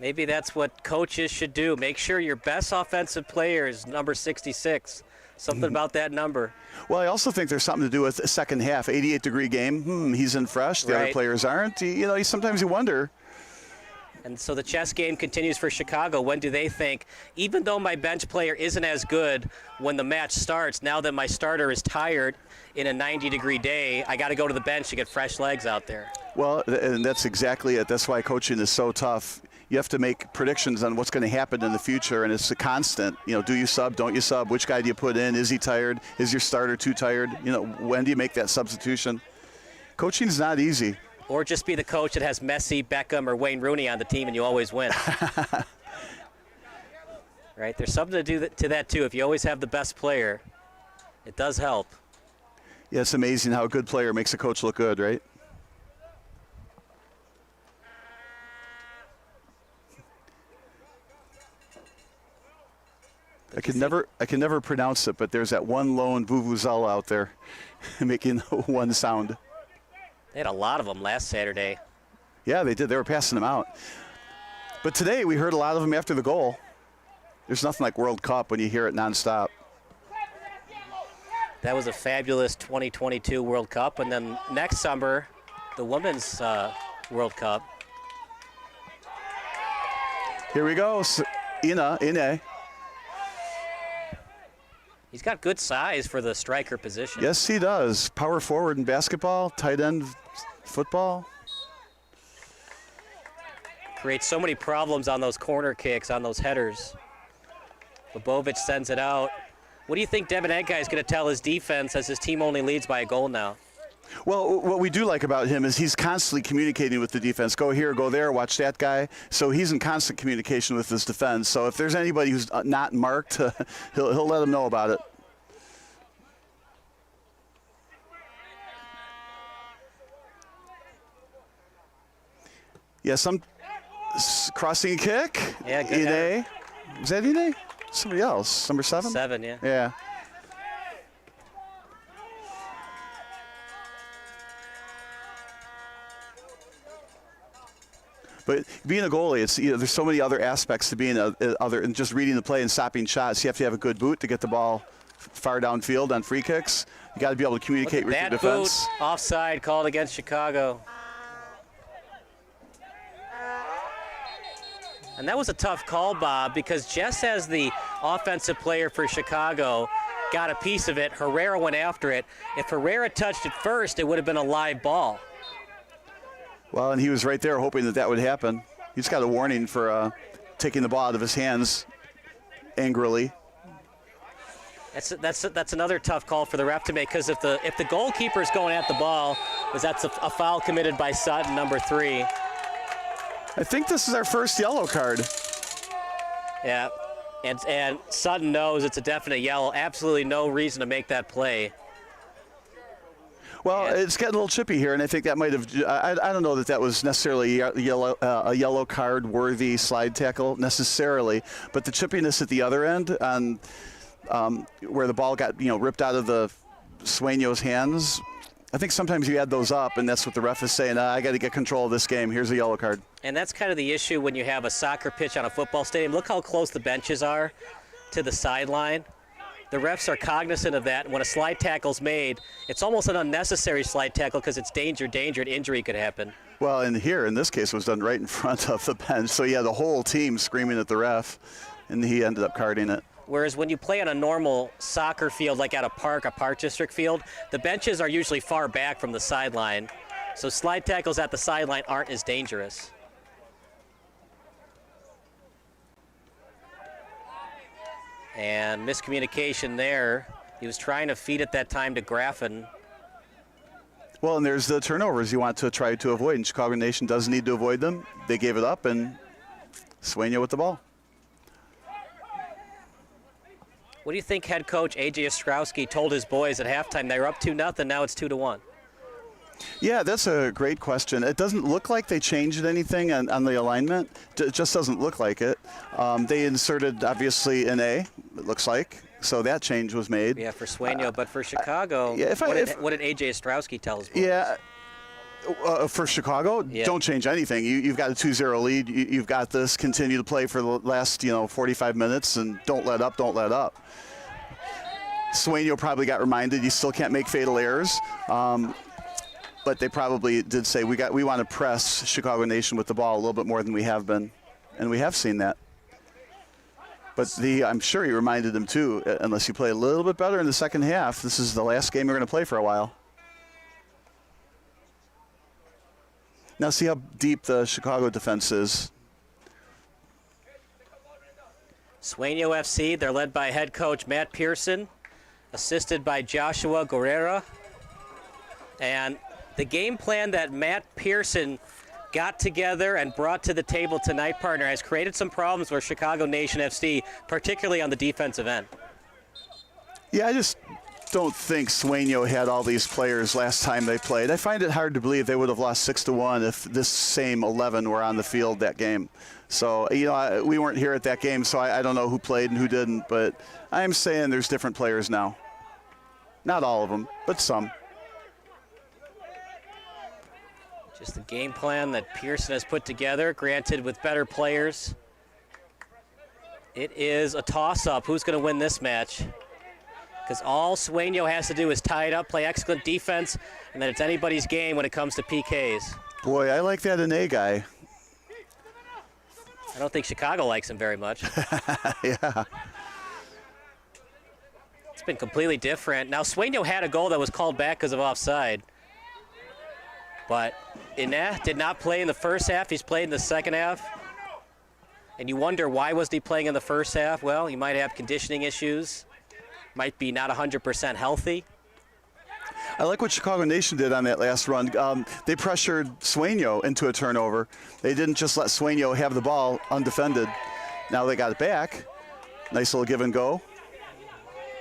Maybe that's what coaches should do. Make sure your best offensive player is number 66. Something about that number. Well, I also think there's something to do with the second half. 88-degree game. He's in fresh. The other players aren't. Sometimes you wonder. And so the chess game continues for Chicago. When do they think, even though my bench player isn't as good when the match starts, now that my starter is tired in a 90-degree day, I got to go to the bench to get fresh legs out there? Well, and that's exactly it. That's why coaching is so tough. You have to make predictions on what's going to happen in the future, and it's a constant. Do you sub? Don't you sub? Which guy do you put in? Is he tired? Is your starter too tired? When do you make that substitution? Coaching is not easy. Or just be the coach that has Messi, Beckham, or Wayne Rooney on the team and you always win. Right? There's something to do to that, too. If you always have the best player, it does help. Yeah, it's amazing how a good player makes a coach look good, right? I can never pronounce it, but there's that one lone vuvuzela out there making one sound. They had a lot of them last Saturday. Yeah, they did. They were passing them out. But today we heard a lot of them after the goal. There's nothing like World Cup when you hear it nonstop. That was a fabulous 2022 World Cup. And then next summer, the Women's World Cup. Here we go. Ine. He's got good size for the striker position. Yes, he does. Power forward in basketball, tight end football. Creates so many problems on those corner kicks, on those headers. Bobovic sends it out. What do you think Devin Enkai is going to tell his defense as his team only leads by a goal now? Well, what we do like about him is he's constantly communicating with the defense. Go here, go there, watch that guy. So he's in constant communication with his defense. So if there's anybody who's not marked, he'll let them know about it. Yeah, some crossing kick. Yeah, good. Ine. Is that Ine? Somebody else. Number 7? 7, yeah. Yeah. But being a goalie, it's there's so many other aspects to being other than just reading the play and stopping shots. You have to have a good boot to get the ball far downfield on free kicks. You got to be able to communicate with your defense. Boot, offside called against Chicago. And that was a tough call, Bob, because just as the offensive player for Chicago got a piece of it, Herrera went after it. If Herrera touched it first, it would have been a live ball. Well, and he was right there hoping that would happen. He's got a warning for taking the ball out of his hands angrily. That's another tough call for the ref to make, because if the goalkeeper's going at the ball, that's a foul committed by Sutton, number 3. I think this is our first yellow card. Yeah, and Sutton knows it's a definite yellow. Absolutely no reason to make that play. Well, it's getting a little chippy here, and I think that might have. I don't know that was necessarily a yellow card worthy slide tackle necessarily, but the chippiness at the other end on where the ball got ripped out of the Sueno's hands. I think sometimes you add those up, and that's what the ref is saying. I got to get control of this game. Here's a yellow card. And that's kind of the issue when you have a soccer pitch on a football stadium. Look how close the benches are to the sideline. The refs are cognizant of that. When a slide tackle's made, it's almost an unnecessary slide tackle because it's danger, and injury could happen. Well, and here, in this case, it was done right in front of the bench. So, yeah, the whole team screaming at the ref, and he ended up carding it. Whereas when you play on a normal soccer field, like at a park district field, the benches are usually far back from the sideline. So slide tackles at the sideline aren't as dangerous. And miscommunication there. He was trying to feed it that time to Graffin. Well, and there's the turnovers you want to try to avoid, and Chicago Nation does need to avoid them. They gave it up, and Sueno with the ball. What do you think head coach A.J. Ostrowski told his boys at halftime? They were up 2-0, now it's 2-1. Yeah, that's a great question. It doesn't look like they changed anything on the alignment. It just doesn't look like it. They inserted, obviously, an A, it looks like. So that change was made. Yeah, for Sueno, but for Chicago, what did A.J. Ostrowski tell us? Yeah, for Chicago, don't change anything. You've got a 2-0 lead. You've got this. Continue to play for the last 45 minutes, and don't let up. Don't let up. Sueno probably got reminded you still can't make fatal errors. But they probably did say we want to press Chicago Nation with the ball a little bit more than we have been, and we have seen that. But I'm sure he reminded them too, unless you play a little bit better in the second half, this is the last game you're going to play for a while. Now see how deep the Chicago defense is. Sueno FC, they're led by head coach Matt Pearson, assisted by Joshua Guerrera. And the game plan that Matt Pearson got together and brought to the table tonight, partner, has created some problems for Chicago Nation FC, particularly on the defensive end. Yeah, I just don't think Sueno had all these players last time they played. I find it hard to believe they would have lost 6-1 if this same 11 were on the field that game. So, we weren't here at that game, so I don't know who played and who didn't, but I'm saying there's different players now. Not all of them, but some. Just the game plan that Pearson has put together, granted with better players. It is a toss-up. Who's going to win this match? Because all Sueno has to do is tie it up, play excellent defense, and then it's anybody's game when it comes to PKs. Boy, I like that Ine guy. I don't think Chicago likes him very much. Yeah. It's been completely different. Now, Sueno had a goal that was called back because of offside. But Ine did not play in the first half. He's played in the second half. And you wonder, why was he playing in the first half? Well, he might have conditioning issues. Might be not 100% healthy. I like what Chicago Nation did on that last run. They pressured Sueno into a turnover. They didn't just let Sueno have the ball undefended. Now they got it back. Nice little give and go.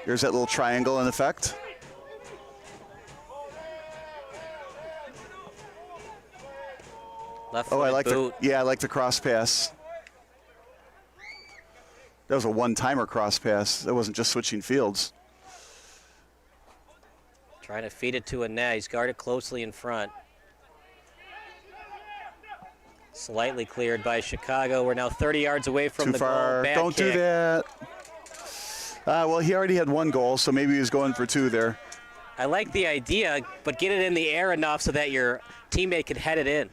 Here's that little triangle in effect. Left I like boot. I like the cross pass. That was a one-timer cross pass. That wasn't just switching fields. Trying to feed it to Ine. He's guarded closely in front. Slightly cleared by Chicago. We're now 30 yards away from the goal. Bad Don't kick. do that. Well, he already had one goal, so maybe he was going for two there. I like the idea, but get it in the air enough so that your teammate can head it in.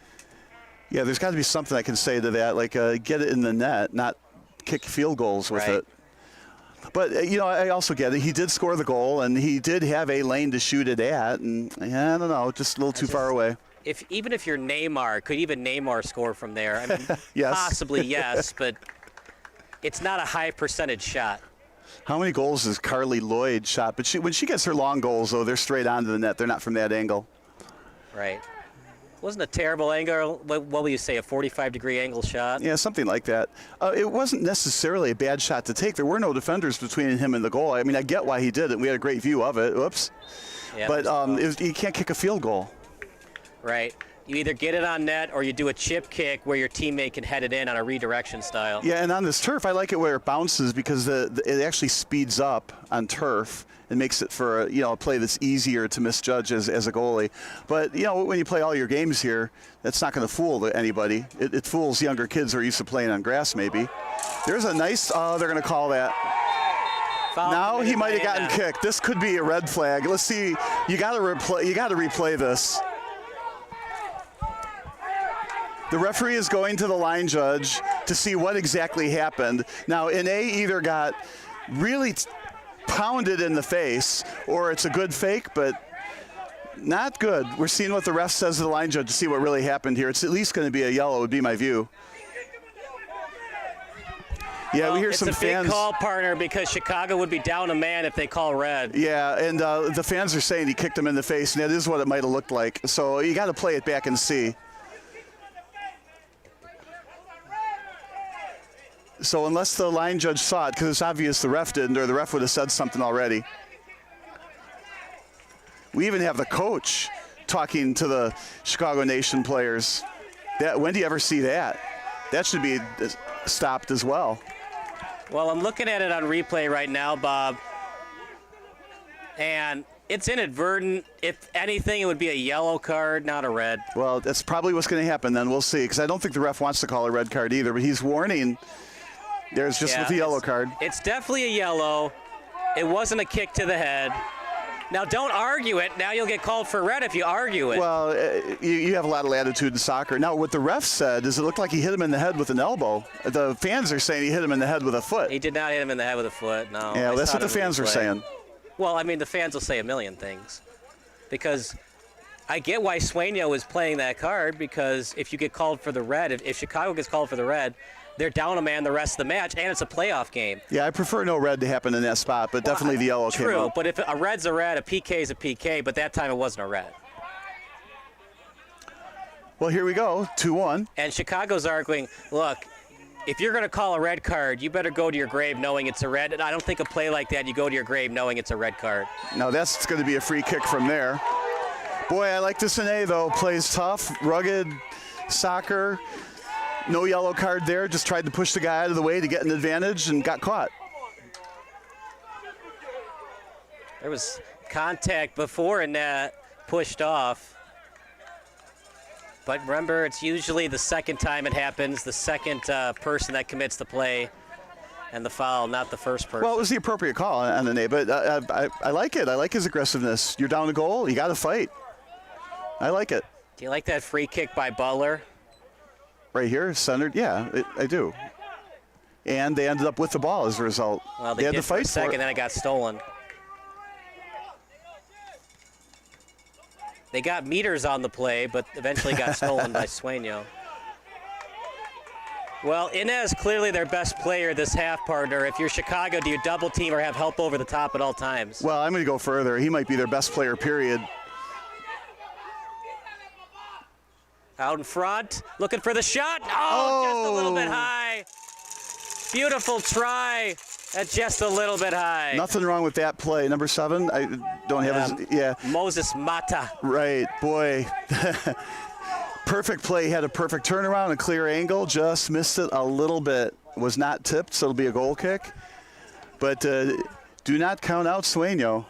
Yeah, there's got to be something I can say to that, like get it in the net, not kick field goals with it. But, I also get it. He did score the goal, and he did have a lane to shoot it at, and I don't know, just a little too far away. Even if you're Neymar, could even Neymar score from there? I mean, yes. Possibly, yes, but it's not a high percentage shot. How many goals has Carly Lloyd shot? But when she gets her long goals, though, they're straight onto the net. They're not from that angle. Right. Wasn't a terrible angle. What will you say, a 45-degree angle shot? Yeah, something like that. It wasn't necessarily a bad shot to take. There were no defenders between him and the goal. I mean, I get why he did it. We had a great view of it. Oops. Yeah, but you can't kick a field goal. Right. You either get it on net or you do a chip kick where your teammate can head it in on a redirection style. Yeah, and on this turf, I like it where it bounces because it actually speeds up on turf and makes it for a play that's easier to misjudge as a goalie. But when you play all your games here, that's not going to fool anybody. It fools younger kids who are used to playing on grass. Maybe there's a nice. They're going to call that. Foul. Now he might have gotten kicked. This could be a red flag. Let's see. You got to replay this. The referee is going to the line judge to see what exactly happened. Now, Ine either got really pounded in the face or it's a good fake, but not good. We're seeing what the ref says to the line judge to see what really happened here. It's at least going to be a yellow, would be my view. Yeah, we hear it's some a fans. big call, partner, because Chicago would be down a man if they call red. Yeah, and the fans are saying he kicked him in the face, and that is what it might have looked like. So you got to play it back and see. So unless the line judge saw it, because it's obvious the ref didn't, or the ref would have said something already. We even have the coach talking to the Chicago Nation players. When do you ever see that? That should be stopped as well. Well, I'm looking at it on replay right now, Bob, and it's inadvertent. If anything, it would be a yellow card, not a red. Well, that's probably what's going to happen then. We'll see, because I don't think the ref wants to call a red card either, but he's warning. There's just with the yellow card. It's definitely a yellow. It wasn't a kick to the head. Now, don't argue it. Now you'll get called for red if you argue it. Well, you have a lot of latitude in soccer. Now, what the ref said is it looked like he hit him in the head with an elbow. The fans are saying he hit him in the head with a foot. He did not hit him in the head with a foot, no. Yeah, well, that's what the fans are saying. Well, I mean, the fans will say a million things. Because I get why Sueno is playing that card, because if you get called for the red, if Chicago gets called for the red, they're down a man the rest of the match, and it's a playoff game. Yeah, I prefer no red to happen in that spot, but definitely the yellow came True, up. but if a red's a red, a PK is a PK, but that time it wasn't a red. Well, here we go, 2-1. And Chicago's arguing, look, if you're going to call a red card, you better go to your grave knowing it's a red. And I don't think a play like that, you go to your grave knowing it's a red card. Now that's going to be a free kick from there. Boy, I like this Sueno, though. Plays tough, rugged soccer. No yellow card there. Just tried to push the guy out of the way to get an advantage and got caught. There was contact before and pushed off. But remember, it's usually the second time it happens, the second person that commits the play and the foul, not the first person. Well, it was the appropriate call on Sueno, but I like it. I like his aggressiveness. You're down a goal, you got to fight. I like it. Do you like that free kick by Butler? Right here, centered. Yeah, I do. And they ended up with the ball as a result. Well, they had did to fight for a second, for it. then it got stolen. They got meters on the play, but eventually got stolen by Sueno. Well, Inez clearly their best player this half, partner. If you're Chicago, do you double team or have help over the top at all times? Well, I'm going to go further. He might be their best player, period. Out in front, looking for the shot. Oh, just a little bit high. Beautiful try at just a little bit high. Nothing wrong with that play. Number 7, I don't have his, Moses Mata. Right, boy. Perfect play. Had a perfect turnaround, a clear angle. Just missed it a little bit. Was not tipped, so it'll be a goal kick. But do not count out Sueno.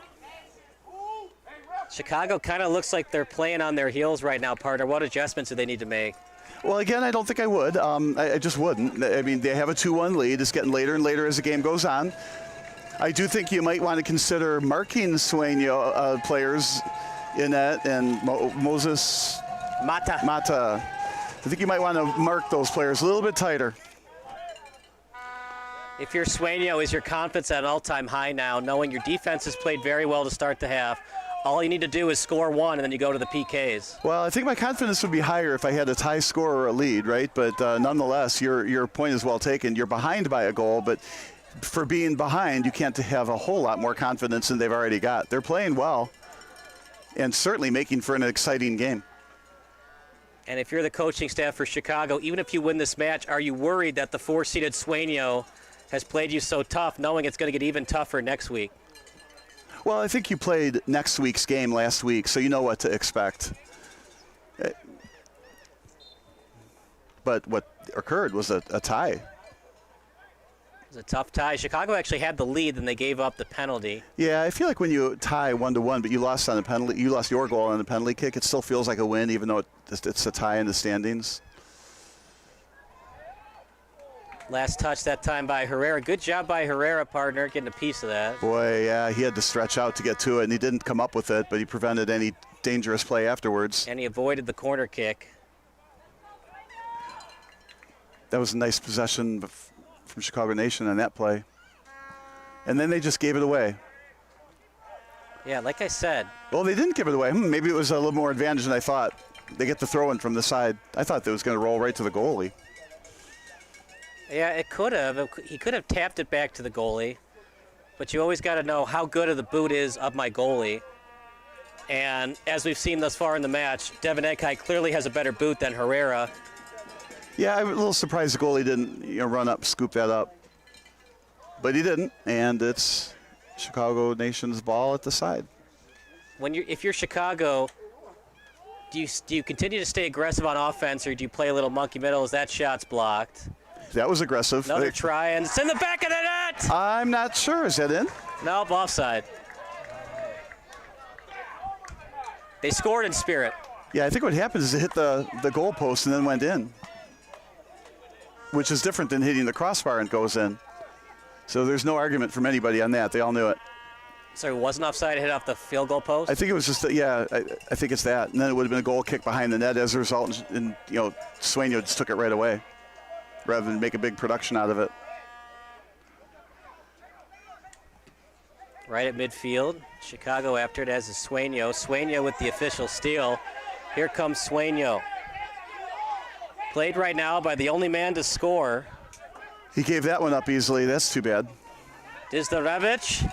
Chicago kind of looks like they're playing on their heels right now, partner. What adjustments do they need to make? Well, again, I don't think I would. I just wouldn't. I mean, they have a 2-1 lead. It's getting later and later as the game goes on. I do think you might want to consider marking Sueno players in that, and Moses Mata. I think you might want to mark those players a little bit tighter. If you're Sueno, is your confidence at an all-time high now, knowing your defense has played very well to start the half? All you need to do is score one, and then you go to the PKs. Well, I think my confidence would be higher if I had a tie score or a lead, right? But nonetheless, your point is well taken. You're behind by a goal, but for being behind, you can't have a whole lot more confidence than they've already got. They're playing well and certainly making for an exciting game. And if you're the coaching staff for Chicago, even if you win this match, are you worried that the 4-seeded Sueno has played you so tough, knowing it's going to get even tougher next week? Well, I think you played next week's game last week, so you know what to expect. But what occurred was a tie. It was a tough tie. Chicago actually had the lead, and they gave up the penalty. Yeah, I feel like when you tie 1-1, but you lost on a penalty, you lost your goal on a penalty kick, it still feels like a win, even though it's a tie in the standings. Last touch that time by Herrera. Good job by Herrera, partner, getting a piece of that. Boy, yeah, he had to stretch out to get to it, and he didn't come up with it, but he prevented any dangerous play afterwards. And he avoided the corner kick. That was a nice possession from Chicago Nation on that play. And then they just gave it away. Yeah, like I said. Well, they didn't give it away. Maybe it was a little more advantage than I thought. They get the throw-in from the side. I thought that was going to roll right to the goalie. Yeah, it could have. He could have tapped it back to the goalie, but you always got to know how good of the boot is of my goalie. And as we've seen thus far in the match, Devin Ekai clearly has a better boot than Herrera. Yeah, I'm a little surprised the goalie didn't run up, scoop that up. But he didn't, and it's Chicago Nation's ball at the side. If you're Chicago, do you continue to stay aggressive on offense, or do you play a little monkey middle as that shot's blocked? That was aggressive. Another try, and it's in the back of the net! I'm not sure. Is that in? Nope, offside. They scored in spirit. Yeah, I think what happened is it hit the goal post and then went in, which is different than hitting the crossbar and goes in. So there's no argument from anybody on that. They all knew it. So it wasn't offside, it hit off the field goal post? I think it was just, I think it's that. And then it would have been a goal kick behind the net as a result, and Sueno just took it right away rather than make a big production out of it. Right at midfield. Chicago after it as is Sueno. Sueno with the official steal. Here comes Sueno. Played right now by the only man to score. He gave that one up easily. That's too bad. Dizdarevich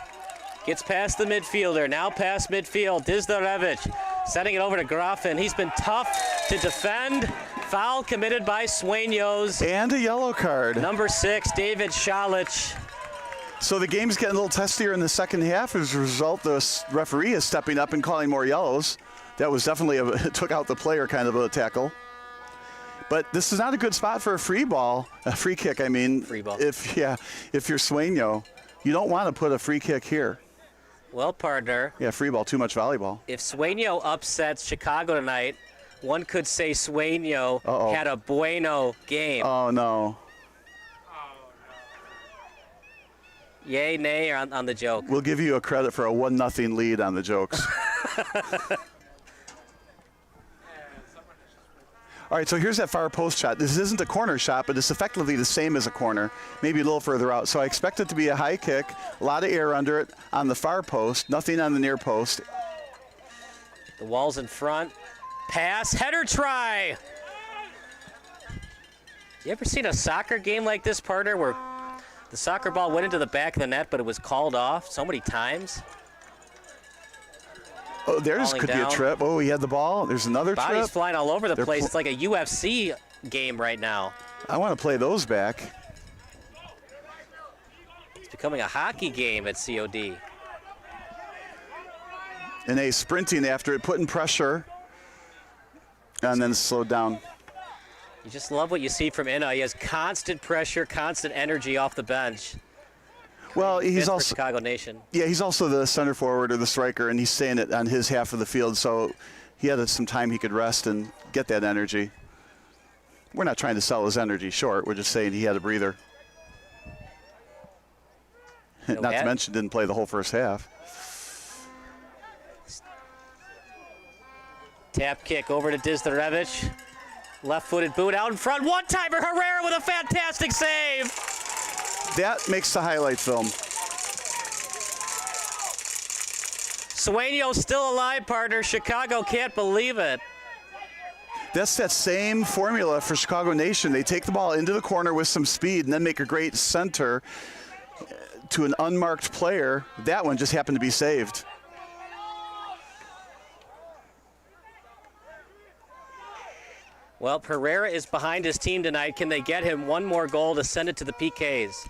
gets past the midfielder. Now past midfield. Dizdarevich sending it over to Graffin. He's been tough to defend. Foul committed by Sueños. And a yellow card. Number 6, David Šalić. So the game's getting a little testier in the second half. As a result, the referee is stepping up and calling more yellows. That was definitely took out the player kind of a tackle. But this is not a good spot for a free kick. I mean, free ball. If you're Sueno, you don't want to put a free kick here. Well, partner. Yeah, free ball, too much volleyball. If Sueno upsets Chicago tonight, one could say Sueno had a bueno game. Oh no. Yay, nay on the joke? We'll give you a credit for a 1-0 lead on the jokes. All right, so here's that far post shot. This isn't a corner shot, but it's effectively the same as a corner, maybe a little further out. So I expect it to be a high kick, a lot of air under it on the far post, nothing on the near post. The wall's in front. Pass, header try. You ever seen a soccer game like this, partner, where the soccer ball went into the back of the net, but it was called off so many times? Oh, there's could be a trip. Oh, he had the ball. There's another trip. Bodies flying all over the place. It's like a UFC game right now. I want to play those back. It's becoming a hockey game at COD. And a sprinting after it, putting pressure, and then slowed down. You just love what you see from Inna. He has constant pressure, constant energy off the bench. Well, he's also Chicago Nation. Yeah, he's also the center forward or the striker, and he's staying it on his half of the field, so he had some time he could rest and get that energy. We're not trying to sell his energy short. We're just saying he had a breather. Not to mention didn't play the whole first half. Tap kick over to Dizdarevich. Left-footed boot out in front. One-timer Herrera with a fantastic save. That makes the highlight film. Sueño's still alive, partner. Chicago can't believe it. That's that same formula for Chicago Nation. They take the ball into the corner with some speed and then make a great center to an unmarked player. That one just happened to be saved. Well, Herrera is behind his team tonight. Can they get him one more goal to send it to the PKs?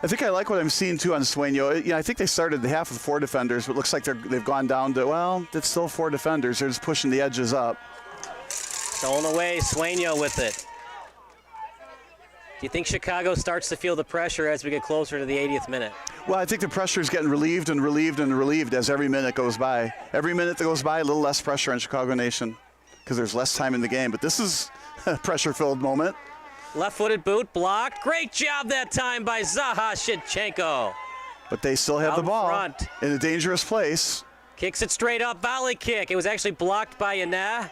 I think I like what I'm seeing, too, on Sueno. I think they started the half with 4 defenders, but it looks like they've gone down to, well, it's still 4 defenders. They're just pushing the edges up. Stolen away, Sueno with it. Do you think Chicago starts to feel the pressure as we get closer to the 80th minute? Well, I think the pressure is getting relieved and relieved and relieved as every minute goes by. Every minute that goes by, a little less pressure on Chicago Nation because there's less time in the game. But this is a pressure-filled moment. Left-footed boot, blocked. Great job that time by Zaha Shevchenko. But they still have the ball in a dangerous place. Kicks it straight up, volley kick. It was actually blocked by Yaneh.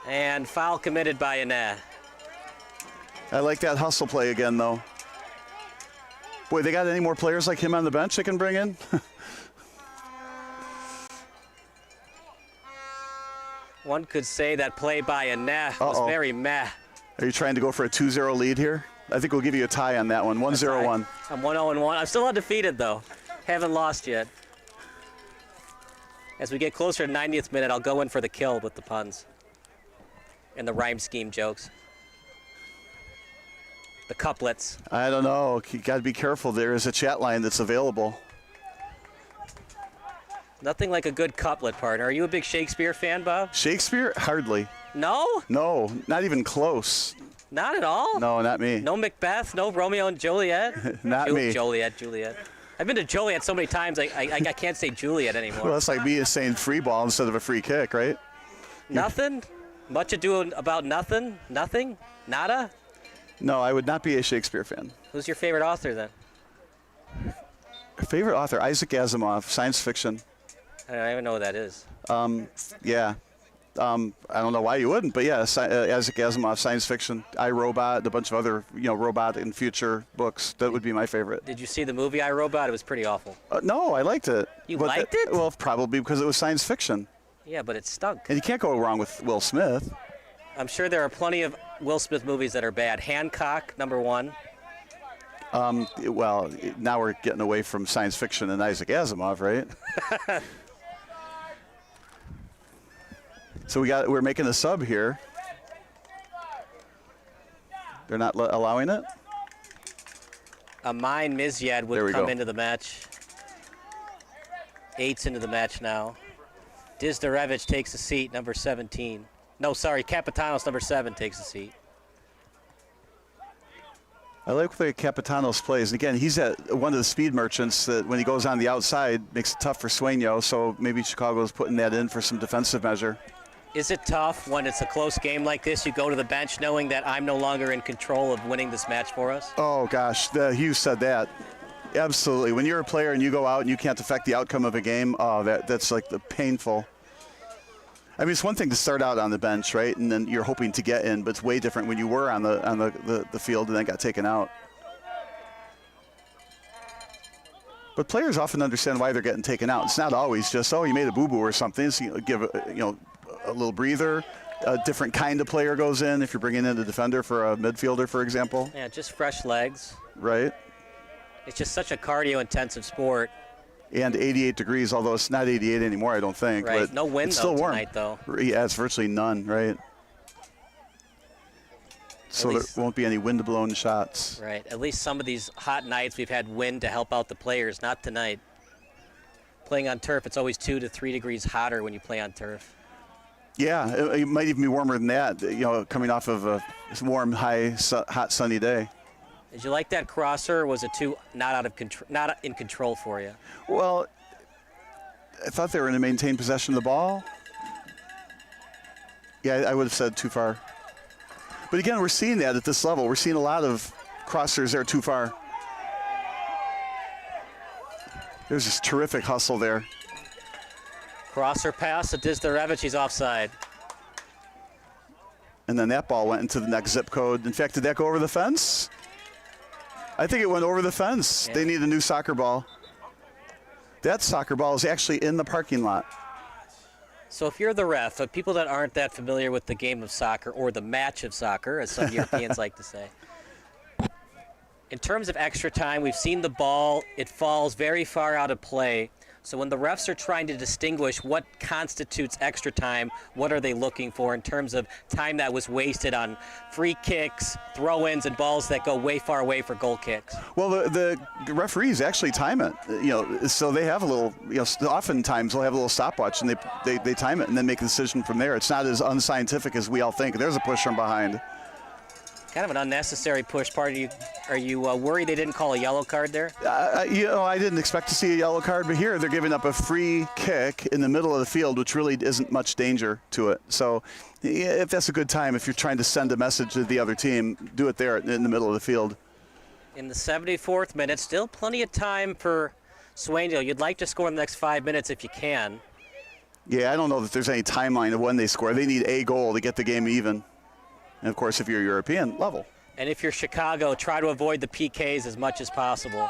And foul committed by Yaneh. I like that hustle play again, though. Boy, they got any more players like him on the bench they can bring in? One could say that play by Yaneh was very meh. Are you trying to go for a 2-0 lead here? I think we'll give you a tie on that one. 1-0-1. I'm 1-0-1. I'm still undefeated, though. Haven't lost yet. As we get closer to 90th minute, I'll go in for the kill with the puns and the rhyme scheme jokes. The couplets. I don't know. You got to be careful. There is a chat line that's available. Nothing like a good couplet, partner. Are you a big Shakespeare fan, Bob? Shakespeare? Hardly. No? No, not even close. Not at all? No, not me. No Macbeth? No Romeo and Juliet? Not me. Juliet. I've been to Joliet so many times, I can't say Juliet anymore. Well, that's like me saying free ball instead of a free kick, right? Nothing? Much ado about nothing? Nothing? Nada? No, I would not be a Shakespeare fan. Who's your favorite author, then? Favorite author? Isaac Asimov, science fiction. I don't even know who that is. Yeah. I don't know why you wouldn't, but yeah, Isaac Asimov, science fiction, I, Robot, a bunch of other, robot and future books. That would be my favorite. Did you see the movie I, Robot? It was pretty awful. No, I liked it. You liked it? Well, probably because it was science fiction. Yeah, but it stunk. And you can't go wrong with Will Smith. I'm sure there are plenty of Will Smith movies that are bad. Hancock, #1. Well, now we're getting away from science fiction and Isaac Asimov, right? So we're making a sub here. They're not allowing it? Amin Mizyad would come into the match. 8's into the match now. Dizdarevich takes a seat, number 17. No, sorry, Capitanos, number 7, takes a seat. I like the way Capitanos plays. And again, he's one of the speed merchants that when he goes on the outside makes it tough for Sueno, so maybe Chicago's putting that in for some defensive measure. Is it tough when it's a close game like this, you go to the bench knowing that I'm no longer in control of winning this match for us? Oh, gosh, Hughes said that. Absolutely. When you're a player and you go out and you can't affect the outcome of a game, that's like the painful. I mean, it's one thing to start out on the bench, right, and then you're hoping to get in, but it's way different when you were on the field and then got taken out. But players often understand why they're getting taken out. It's not always just, you made a boo-boo or something. So give a little breather. A different kind of player goes in if you're bringing in a defender for a midfielder, for example. Yeah, just fresh legs. Right. It's just such a cardio-intensive sport. And 88 degrees, although it's not 88 anymore, I don't think. Right. But no wind it's still warm tonight, though. Yeah, it's virtually none, right? So there won't be any wind-blown shots. Right. At least some of these hot nights we've had wind to help out the players. Not tonight. Playing on turf, it's always 2 to 3 degrees hotter when you play on turf. Yeah, it might even be warmer than that, coming off of a warm, hot, sunny day. Did you like that crosser, or was it too not in control for you? Well, I thought they were going to maintain possession of the ball. Yeah, I would have said too far. But again, we're seeing that at this level. We're seeing a lot of crossers that are too far. There's this terrific hustle there. Crosser pass to Dizdarevich, he's offside. And then that ball went into the next zip code. In fact, did that go over the fence? I think it went over the fence. Yeah. They need a new soccer ball. That soccer ball is actually in the parking lot. So if you're the ref, people that aren't that familiar with the game of soccer, or the match of soccer, as some Europeans like to say, in terms of extra time, we've seen the ball, it falls very far out of play. So when the refs are trying to distinguish what constitutes extra time, what are they looking for in terms of time that was wasted on free kicks, throw-ins, and balls that go way far away for goal kicks? Well, the referees actually time it. So they have a little. Oftentimes they'll have a little stopwatch and they time it and then make a decision from there. It's not as unscientific as we all think. There's a push from behind. Kind of an unnecessary push. Are you worried they didn't call a yellow card there? I didn't expect to see a yellow card, but here they're giving up a free kick in the middle of the field, which really isn't much danger to it. So if that's a good time, if you're trying to send a message to the other team, do it there in the middle of the field. In the 74th minute, still plenty of time for Sueno. You'd like to score in the next 5 minutes if you can. Yeah, I don't know that there's any timeline of when they score. They need a goal to get the game even. And, of course, if you're European, level. And if you're Chicago, try to avoid the PKs as much as possible.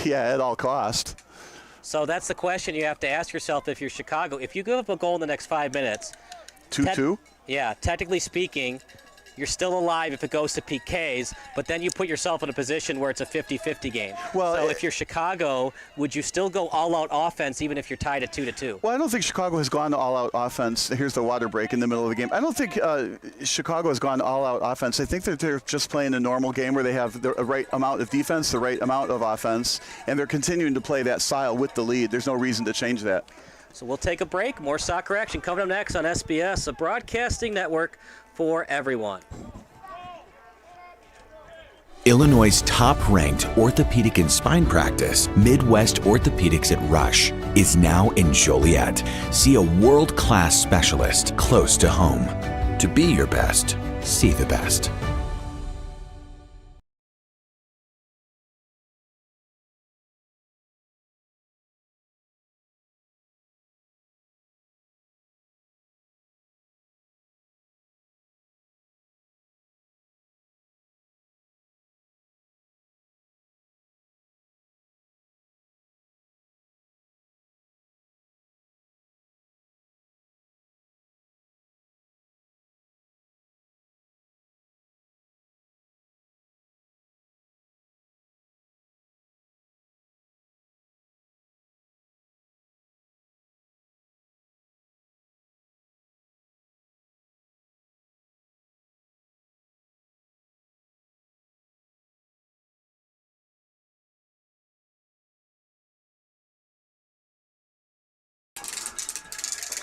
Yeah, at all cost. So that's the question you have to ask yourself if you're Chicago. If you give up a goal in the next 5 minutes. 2-2? Yeah, technically speaking, you're still alive if it goes to PKs, but then you put yourself in a position where it's a 50-50 game. Well, so if you're Chicago, would you still go all-out offense even if you're tied at 2-2? Well, I don't think Chicago has gone to all-out offense. Here's the water break in the middle of the game. I don't think Chicago has gone all-out offense. I think that they're just playing a normal game where they have the right amount of defense, the right amount of offense, and they're continuing to play that style with the lead. There's no reason to change that. So we'll take a break. More soccer action coming up next on SBS, a broadcasting network for everyone. Illinois' top-ranked orthopedic and spine practice, Midwest Orthopedics at Rush, is now in Joliet. See a world-class specialist close to home. To be your best, see the best.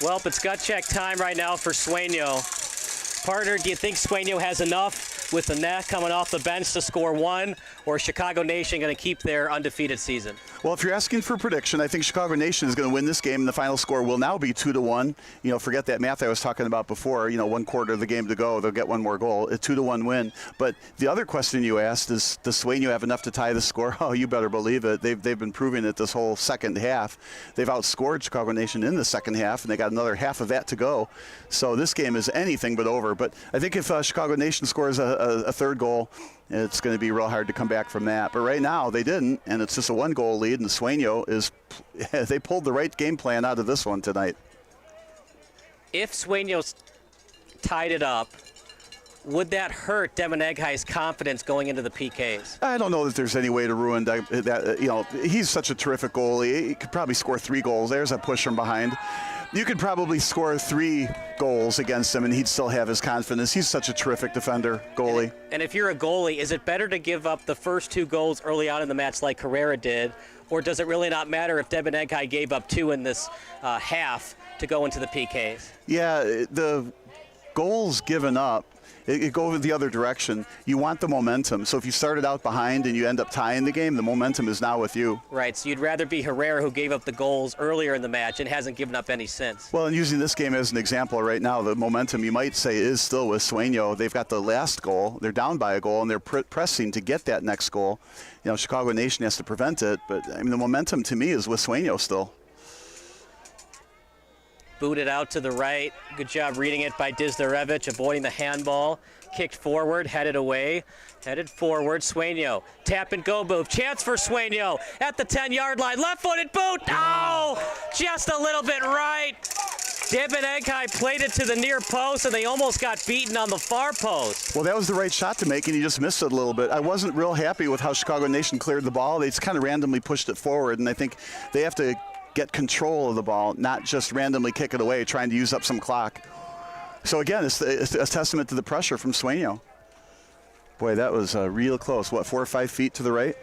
Well, it's gut check time right now for Sueno. Partner, do you think Sueno has enough with the net coming off the bench to score one, or is Chicago Nation going to keep their undefeated season? Well, if you're asking for a prediction, I think Chicago Nation is going to win this game, and the final score will now be 2-1. You know, forget that math I was talking about before. You know, 1/4 of the game to go, they'll get one more goal. A 2-1 win. But the other question you asked is, does Sueno have enough to tie the score? Oh, you better believe it. They've been proving it this whole second half. They've outscored Chicago Nation in the second half, and they got another half of that to go. So this game is anything but over. But I think if Chicago Nation scores a third goal, it's going to be real hard to come back from that. But right now, they didn't, and it's just a 1-goal lead, and Sueno they pulled the right game plan out of this one tonight. If Sueño's tied it up, would that hurt Devin Eghai's confidence going into the PKs? I don't know that there's any way to ruin that. You know, he's such a terrific goalie. He could probably score 3 goals. There's a push from behind. You could probably score 3 goals against him, and he'd still have his confidence. He's such a terrific defender, goalie. And if you're a goalie, is it better to give up the first 2 goals early on in the match like Carrera did, or does it really not matter if Devin Eghai gave up 2 in this half to go into the PKs? Yeah, the goals given up, it goes the other direction. You want the momentum. So if you started out behind and you end up tying the game, the momentum is now with you. Right, so you'd rather be Herrera, who gave up the goals earlier in the match and hasn't given up any since. Well, and using this game as an example right now, the momentum, you might say, is still with Sueno. They've got the last goal. They're down by a goal, and they're pressing to get that next goal. You know, Chicago Nation has to prevent it, but I mean, the momentum to me is with Sueno still. Booted out to the right. Good job reading it by Dizdarevich, avoiding the handball. Kicked forward, headed away, headed forward. Sueno, tap and go move. Chance for Sueno at the 10-yard line. Left-footed boot. Oh, just a little bit right. Devin Eghai played it to the near post, and they almost got beaten on the far post. Well, that was the right shot to make, and he just missed it a little bit. I wasn't real happy with how Chicago Nation cleared the ball. They just kind of randomly pushed it forward, and I think they have to get control of the ball, not just randomly kick it away, trying to use up some clock. So again, it's a testament to the pressure from Sueno. Boy, that was real close. What, 4 or 5 feet to the right?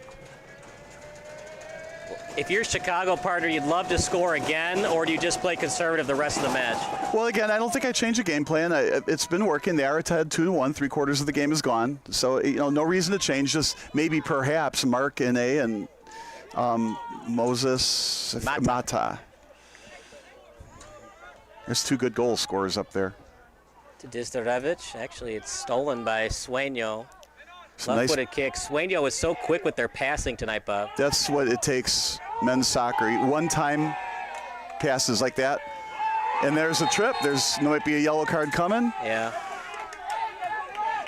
If you're Chicago, partner, you'd love to score again, or do you just play conservative the rest of the match? Well, again, I don't think I changed the game plan. It's been working. They are ahead 2-1. 3/4 of the game is gone. So, you know, no reason to change. Just maybe perhaps Mark Ine and Moses Mata. There's 2 good goal scorers up there. To Dizdarevich. Actually, it's stolen by Sueno. Left-footed kick. Sueno is so quick with their passing tonight, Bob. That's what it takes, men's soccer. One-time passes like that, and there's a trip. There's might be a yellow card coming. Yeah.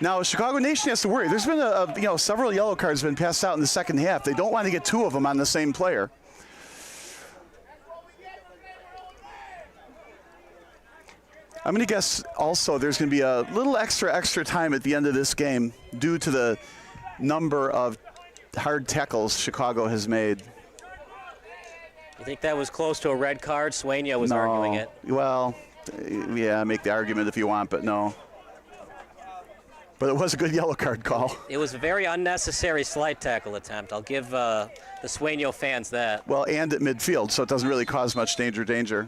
Now, Chicago Nation has to worry. There's been several yellow cards been passed out in the second half. They don't want to get 2 of them on the same player. I'm going to guess also there's going to be a little extra time at the end of this game due to the number of hard tackles Chicago has made. You think that was close to a red card? Sueno was arguing it. Well, yeah, make the argument if you want, but no. But it was a good yellow card call. It was a very unnecessary slide tackle attempt. I'll give the Sueno fans that. Well, and at midfield, so it doesn't really cause much danger.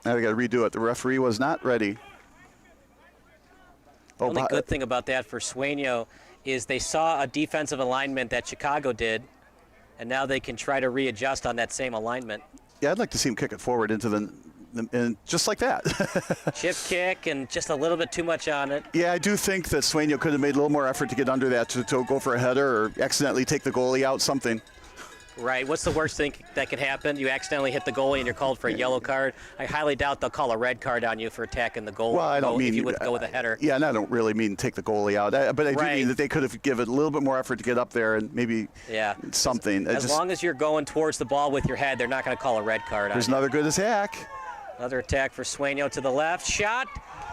Now we got to redo it. The referee was not ready. The only good thing about that for Sueno is they saw a defensive alignment that Chicago did, and now they can try to readjust on that same alignment. Yeah, I'd like to see him kick it forward into and just like that. Chip kick and just a little bit too much on it. Yeah, I do think that Sueno could have made a little more effort to get under that, to go for a header or accidentally take the goalie out, something. Right. What's the worst thing that could happen? You accidentally hit the goalie and you're called for a yellow card. I highly doubt they'll call a red card on you for attacking the goal. Well, I don't mean if you would go with a header. Yeah, and I don't really mean take the goalie out. But I do mean that they could have given a little bit more effort to get up there and maybe something. As long as you're going towards the ball with your head, they're not going to call a red card on you. There's another good attack. Another attack for Sueno to the left. Shot.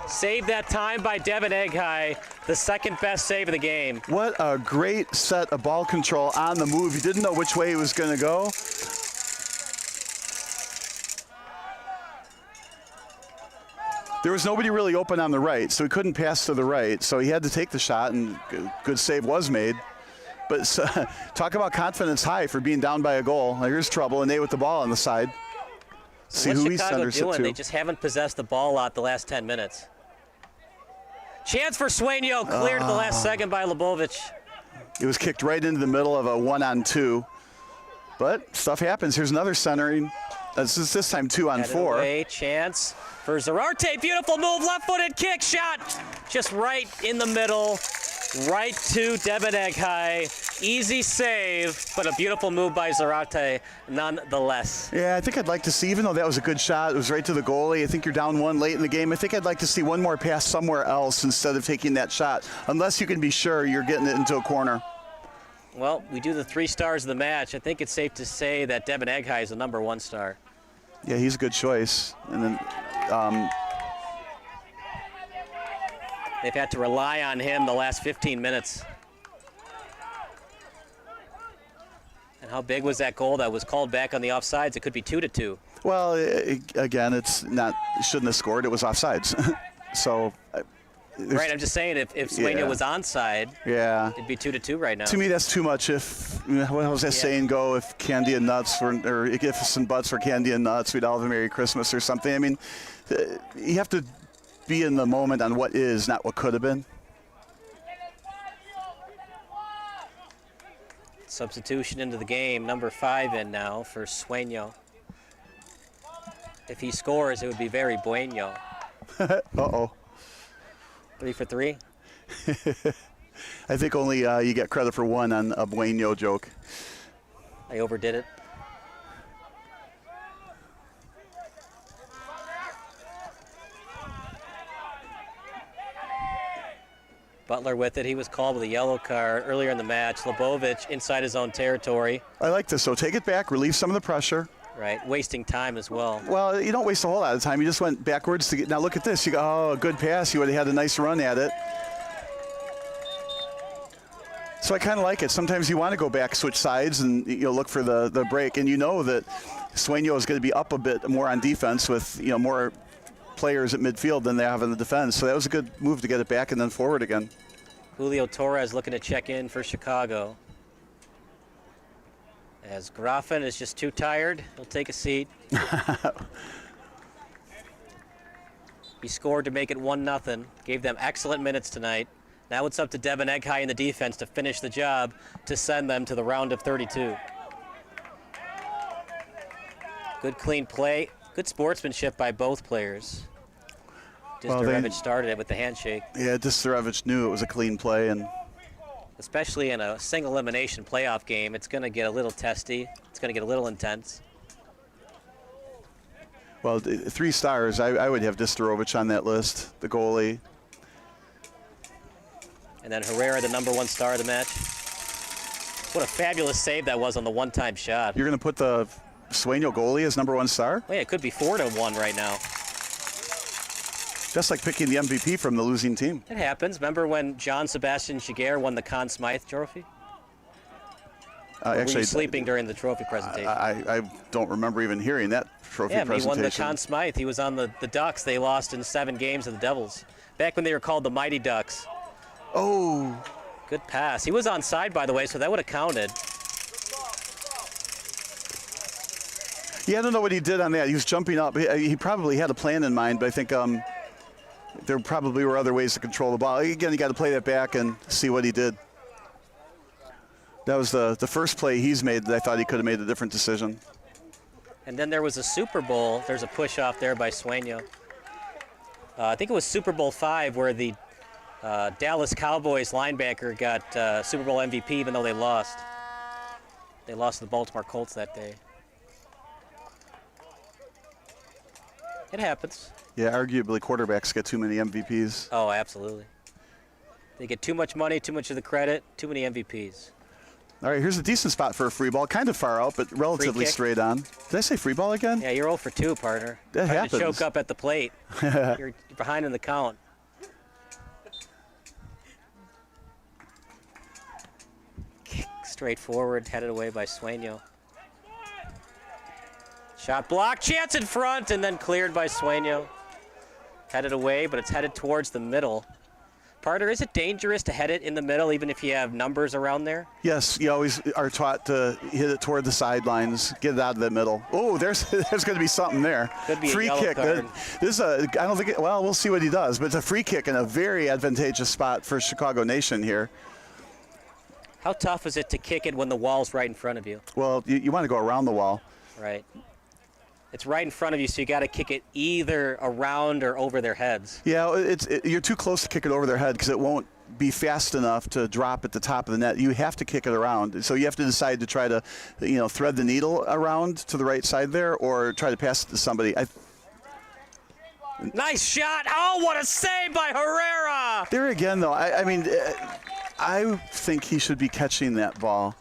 Saved that time by Devin Eghai, the second best save of the game. What a great set of ball control on the move. You didn't know which way he was going to go. There was nobody really open on the right, so he couldn't pass to the right. So he had to take the shot, and good save was made. But talk about confidence high for being down by a goal. Here's trouble, and they with the ball on the side. See What's who he Chicago centers it doing? to. They just haven't possessed the ball a lot the last 10 minutes. Chance for Sueno, cleared at the last second by Lebovic. It was kicked right into the middle of a 1-on-2. But stuff happens. Here's another centering. This time 2-on-4. Away, chance for Zarate. Beautiful move, left-footed kick, shot. Just right in the middle, right to Devin Eghai. Easy save, but a beautiful move by Zarate nonetheless. Yeah, I think I'd like to see, even though that was a good shot, it was right to the goalie. I think you're down one late in the game. I think I'd like to see one more pass somewhere else instead of taking that shot, unless you can be sure you're getting it into a corner. Well, we do the 3 stars of the match. I think it's safe to say that Devin Eghai is the number 1 star. Yeah, he's a good choice. And then they've had to rely on him the last 15 minutes. And how big was that goal that was called back on the offsides? It could be 2-2. Well, again, it's not, shouldn't have scored. It was offsides. So. Right, I'm just saying if Sueno was onside, it'd be 2-2 right now. To me, that's too much. If what was that saying go? If candy and nuts were, or if some butts were candy and nuts, we'd all have a Merry Christmas or something. I mean, you have to be in the moment on what is, not what could have been. Substitution into the game, number 5 in now for Sueno. If he scores, it would be very bueno. Uh-oh. 3 for 3. I think only you get credit for one on a bueno joke. I overdid it. Butler with it. He was called with a yellow card earlier in the match. Lebovic inside his own territory. I like this. So take it back, relieve some of the pressure. Right, wasting time as well. Well, you don't waste a whole lot of time. You just went backwards to get. Now look at this. You go, oh, a good pass. You would have had a nice run at it. So I kind of like it. Sometimes you want to go back, switch sides, and look for the break. And you know that Sueno is going to be up a bit more on defense with more players at midfield than they have in the defense. So that was a good move to get it back and then forward again. Julio Torres looking to check in for Chicago. As Graffin is just too tired, he'll take a seat. He scored to make it 1-0. Gave them excellent minutes tonight. Now it's up to Devin Eghai in the defense to finish the job to send them to the round of 32. Good clean play. Good sportsmanship by both players. Distorevich started it with the handshake. Yeah, Distorevich knew it was a clean play, and especially in a single elimination playoff game, it's going to get a little testy. It's going to get a little intense. Well, 3 stars, I would have Distorevich on that list, the goalie. And then Herrera, the number 1 star of the match. What a fabulous save that was on the one-time shot. You're going to put the Sueno goalie as number 1 star? Well, yeah, it could be 4-1 right now. Just like picking the MVP from the losing team. It happens. Remember when John Sebastian Giguere won the Conn Smythe Trophy? Actually, were you sleeping during the trophy presentation? I don't remember even hearing that trophy presentation. Yeah, he won the Conn Smythe. He was on the Ducks. They lost in 7 games to the Devils. Back when they were called the Mighty Ducks. Oh. Good pass. He was onside, by the way, so that would have counted. Yeah, I don't know what he did on that. He was jumping up. He probably had a plan in mind, but I think there probably were other ways to control the ball. Again, you got to play that back and see what he did. That was the first play he's made that I thought he could have made a different decision. And then there was a Super Bowl. There's a push-off there by Sueno. I think it was Super Bowl 5 where the Dallas Cowboys linebacker got Super Bowl MVP even though they lost. They lost to the Baltimore Colts that day. It happens. Yeah, arguably quarterbacks get too many MVPs. Oh, absolutely. They get too much money, too much of the credit, too many MVPs. All right, here's a decent spot for a free ball. Kind of far out, but relatively straight on. Did I say free ball again? Yeah, you're 0 for 2, partner. That happens. To choke up at the plate. You're behind in the count. Kick straight forward, headed away by Sueno. Shot blocked, chance in front, and then cleared by Sueno. Headed away, but it's headed towards the middle. Partner, is it dangerous to head it in the middle even if you have numbers around there? Yes, you always are taught to hit it toward the sidelines, get it out of the middle. Oh, there's going to be something there. Could be free a yellow kick. card. This is I don't think well, we'll see what he does, but it's a free kick in a very advantageous spot for Chicago Nation here. How tough is it to kick it when the wall's right in front of you? Well, you want to go around the wall. Right. It's right in front of you, so you got to kick it either around or over their heads. Yeah, you're too close to kick it over their head because it won't be fast enough to drop at the top of the net. You have to kick it around. So you have to decide to try to, thread the needle around to the right side there or try to pass it to somebody. Nice shot. Oh, what a save by Herrera. There again, though, I think he should be catching that ball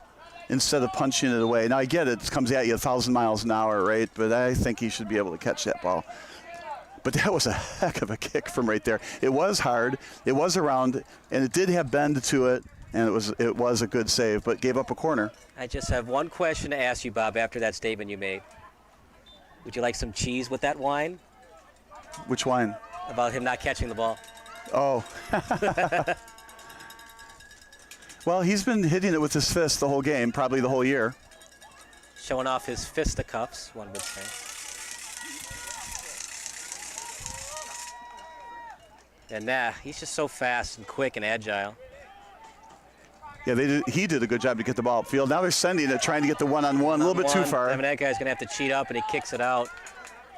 instead of punching it away. Now, I get it comes at you 1,000 miles an hour, right? But I think he should be able to catch that ball. But that was a heck of a kick from right there. It was hard, it was around, and it did have bend to it, and it was a good save, but gave up a corner. I just have one question to ask you, Bob, after that statement you made. Would you like some cheese with that wine? Which wine? About him not catching the ball. Oh. Well, he's been hitting it with his fist the whole game, probably the whole year. Showing off his fisticuffs, one would say. And he's just so fast and quick and agile. Yeah, he did a good job to get the ball upfield. Now they're sending it, trying to get the one-on-one, a little bit too far. I mean, that guy's going to have to cheat up, and he kicks it out.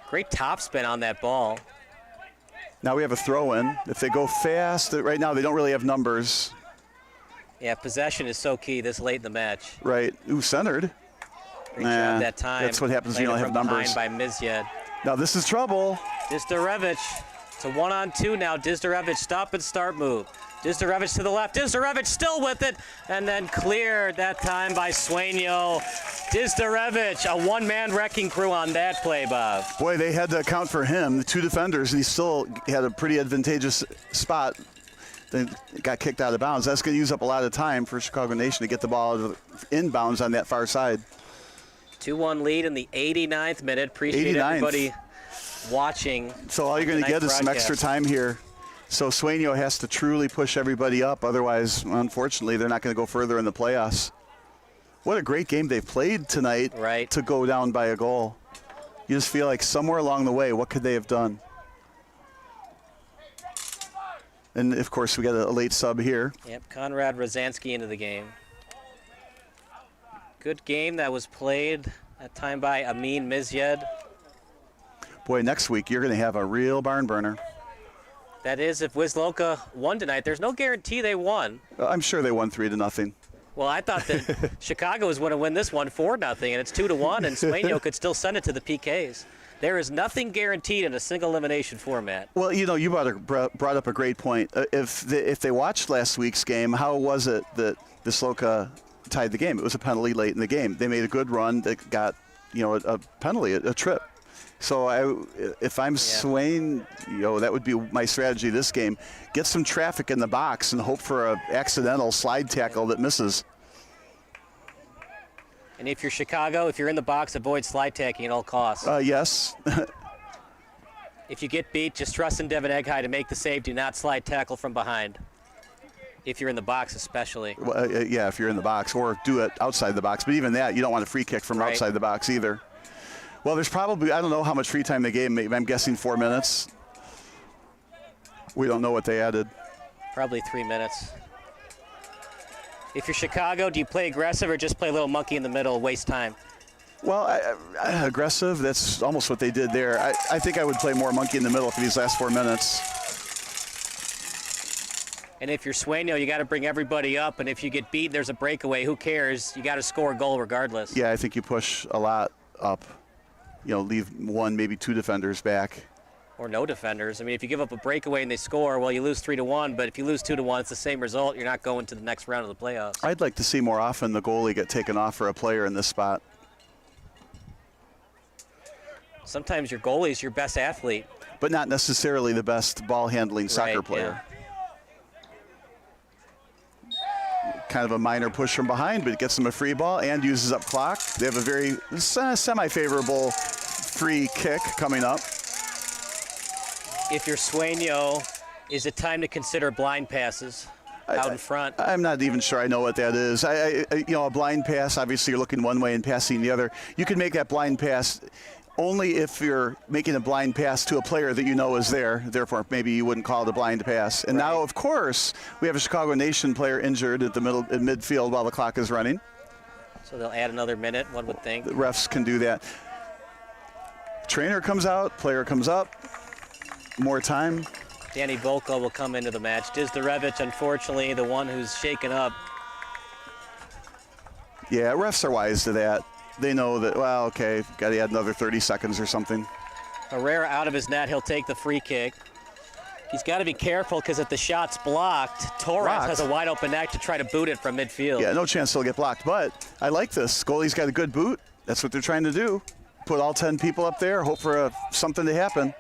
Great topspin on that ball. Now we have a throw-in. If they go fast, right now they don't really have numbers. Yeah, possession is so key this late in the match. Right. Ooh, centered. Great job that time. That's what happens when you don't have numbers. By Mizyed. Now this is trouble. Dizdarevich. It's a 1-on-2 now. Dizdarevich, stop and start move. Dizdarevich to the left. Dizdarevich still with it. And then cleared that time by Sueno. Dizdarevich, a one-man wrecking crew on that play, Bob. Boy, they had to account for him, the two defenders, and he still had a pretty advantageous spot. They got kicked out of bounds. That's going to use up a lot of time for Chicago Nation to get the ball inbounds on that far side. 2-1 lead in the 89th minute. Appreciate 89th. Everybody watching. So all you're going to get is some extra time here. So Sueno has to truly push everybody up. Otherwise, unfortunately, they're not going to go further in the playoffs. What a great game they've played tonight to go down by a goal. You just feel like somewhere along the way, what could they have done? And, of course, we got a late sub here. Yep, Konrad Rozansky into the game. Good game that was played that time by Amin Mizyed. Boy, next week you're going to have a real barn burner. That is, if Wisloka won tonight, there's no guarantee they won. I'm sure they won 3-0. Well, I thought that Chicago was going to win this one 4-0, and it's 2-1, and Sueno could still send it to the PKs. There is nothing guaranteed in a single elimination format. Well, you brought up a great point. If they watched last week's game, how was it that Wisloka tied the game? It was a penalty late in the game. They made a good run that got a penalty, a trip. So if I'm Swain, that would be my strategy this game. Get some traffic in the box and hope for an accidental slide tackle that misses. And if you're Chicago, if you're in the box, avoid slide tackling at all costs. Yes. If you get beat, just trust in Devin Eghai to make the save. Do not slide tackle from behind. If you're in the box especially. Well, yeah, if you're in the box, or do it outside the box. But even that, you don't want a free kick from outside the box either. Well, there's probably, I don't know how much free time they gave. Maybe I'm guessing 4 minutes. We don't know what they added. Probably 3 minutes. If you're Chicago, do you play aggressive or just play a little monkey in the middle, waste time? Well, aggressive, that's almost what they did there. I think I would play more monkey in the middle for these last 4 minutes. And if you're Sueno, you got to bring everybody up. And if you get beat, there's a breakaway. Who cares? You got to score a goal regardless. Yeah, I think you push a lot up. Leave 1, maybe 2 defenders back. Or no defenders. I mean, if you give up a breakaway and they score, well, you lose 3-1. But if you lose 2-1, it's the same result. You're not going to the next round of the playoffs. I'd like to see more often the goalie get taken off for a player in this spot. Sometimes your goalie is your best athlete. But not necessarily the best ball-handling soccer player. Yeah. Kind of a minor push from behind, but it gets them a free ball and uses up clock. They have a very semi-favorable free kick coming up. If you're Sueno, is it time to consider blind passes out in front? I'm not even sure I know what that is. A blind pass, obviously you're looking one way and passing the other. You can make that blind pass only if you're making a blind pass to a player that you know is there. Therefore, maybe you wouldn't call it a blind pass. And now, of course, we have a Chicago Nation player injured at midfield while the clock is running. So they'll add another minute, one would think. The refs can do that. Trainer comes out, player comes up. More time. Danny Volko will come into the match. Dizdarevich, unfortunately, the one who's shaken up. Yeah, refs are wise to that. They know that, well, okay, got to add another 30 seconds or something. Herrera out of his net. He'll take the free kick. He's got to be careful because if the shot's blocked, Torres has a wide open net to try to boot it from midfield. Yeah, no chance he'll get blocked, but I like this. Goalie's got a good boot. That's what they're trying to do. Put all 10 people up there, hope for something to happen.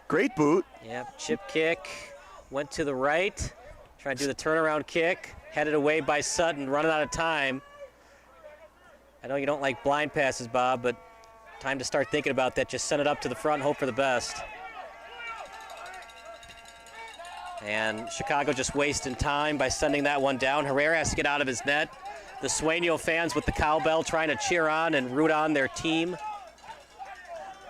Great boot. Yep, chip kick. Went to the right. Trying to do the turnaround kick. Headed away by Sutton, running out of time. I know you don't like blind passes, Bob, but time to start thinking about that. Just send it up to the front and hope for the best. And Chicago just wasting time by sending that one down. Herrera has to get out of his net. The Sueno fans with the cowbell trying to cheer on and root on their team.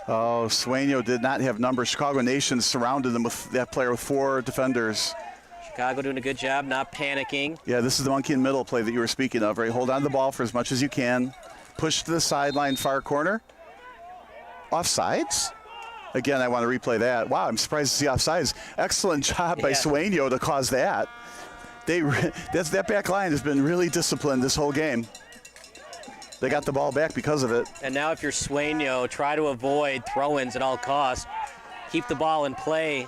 Oh, Sueno did not have numbers. Chicago Nation surrounded them with that player with 4 defenders. Chicago doing a good job, not panicking. Yeah, this is the monkey in middle play that you were speaking of, right? Hold on to the ball for as much as you can. Push to the sideline, far corner. Offsides? Again, I want to replay that. Wow, I'm surprised to see offsides. Excellent job by Sueno to cause that. That back line has been really disciplined this whole game. They got the ball back because of it. And now if you're Sueno, try to avoid throw-ins at all costs. Keep the ball in play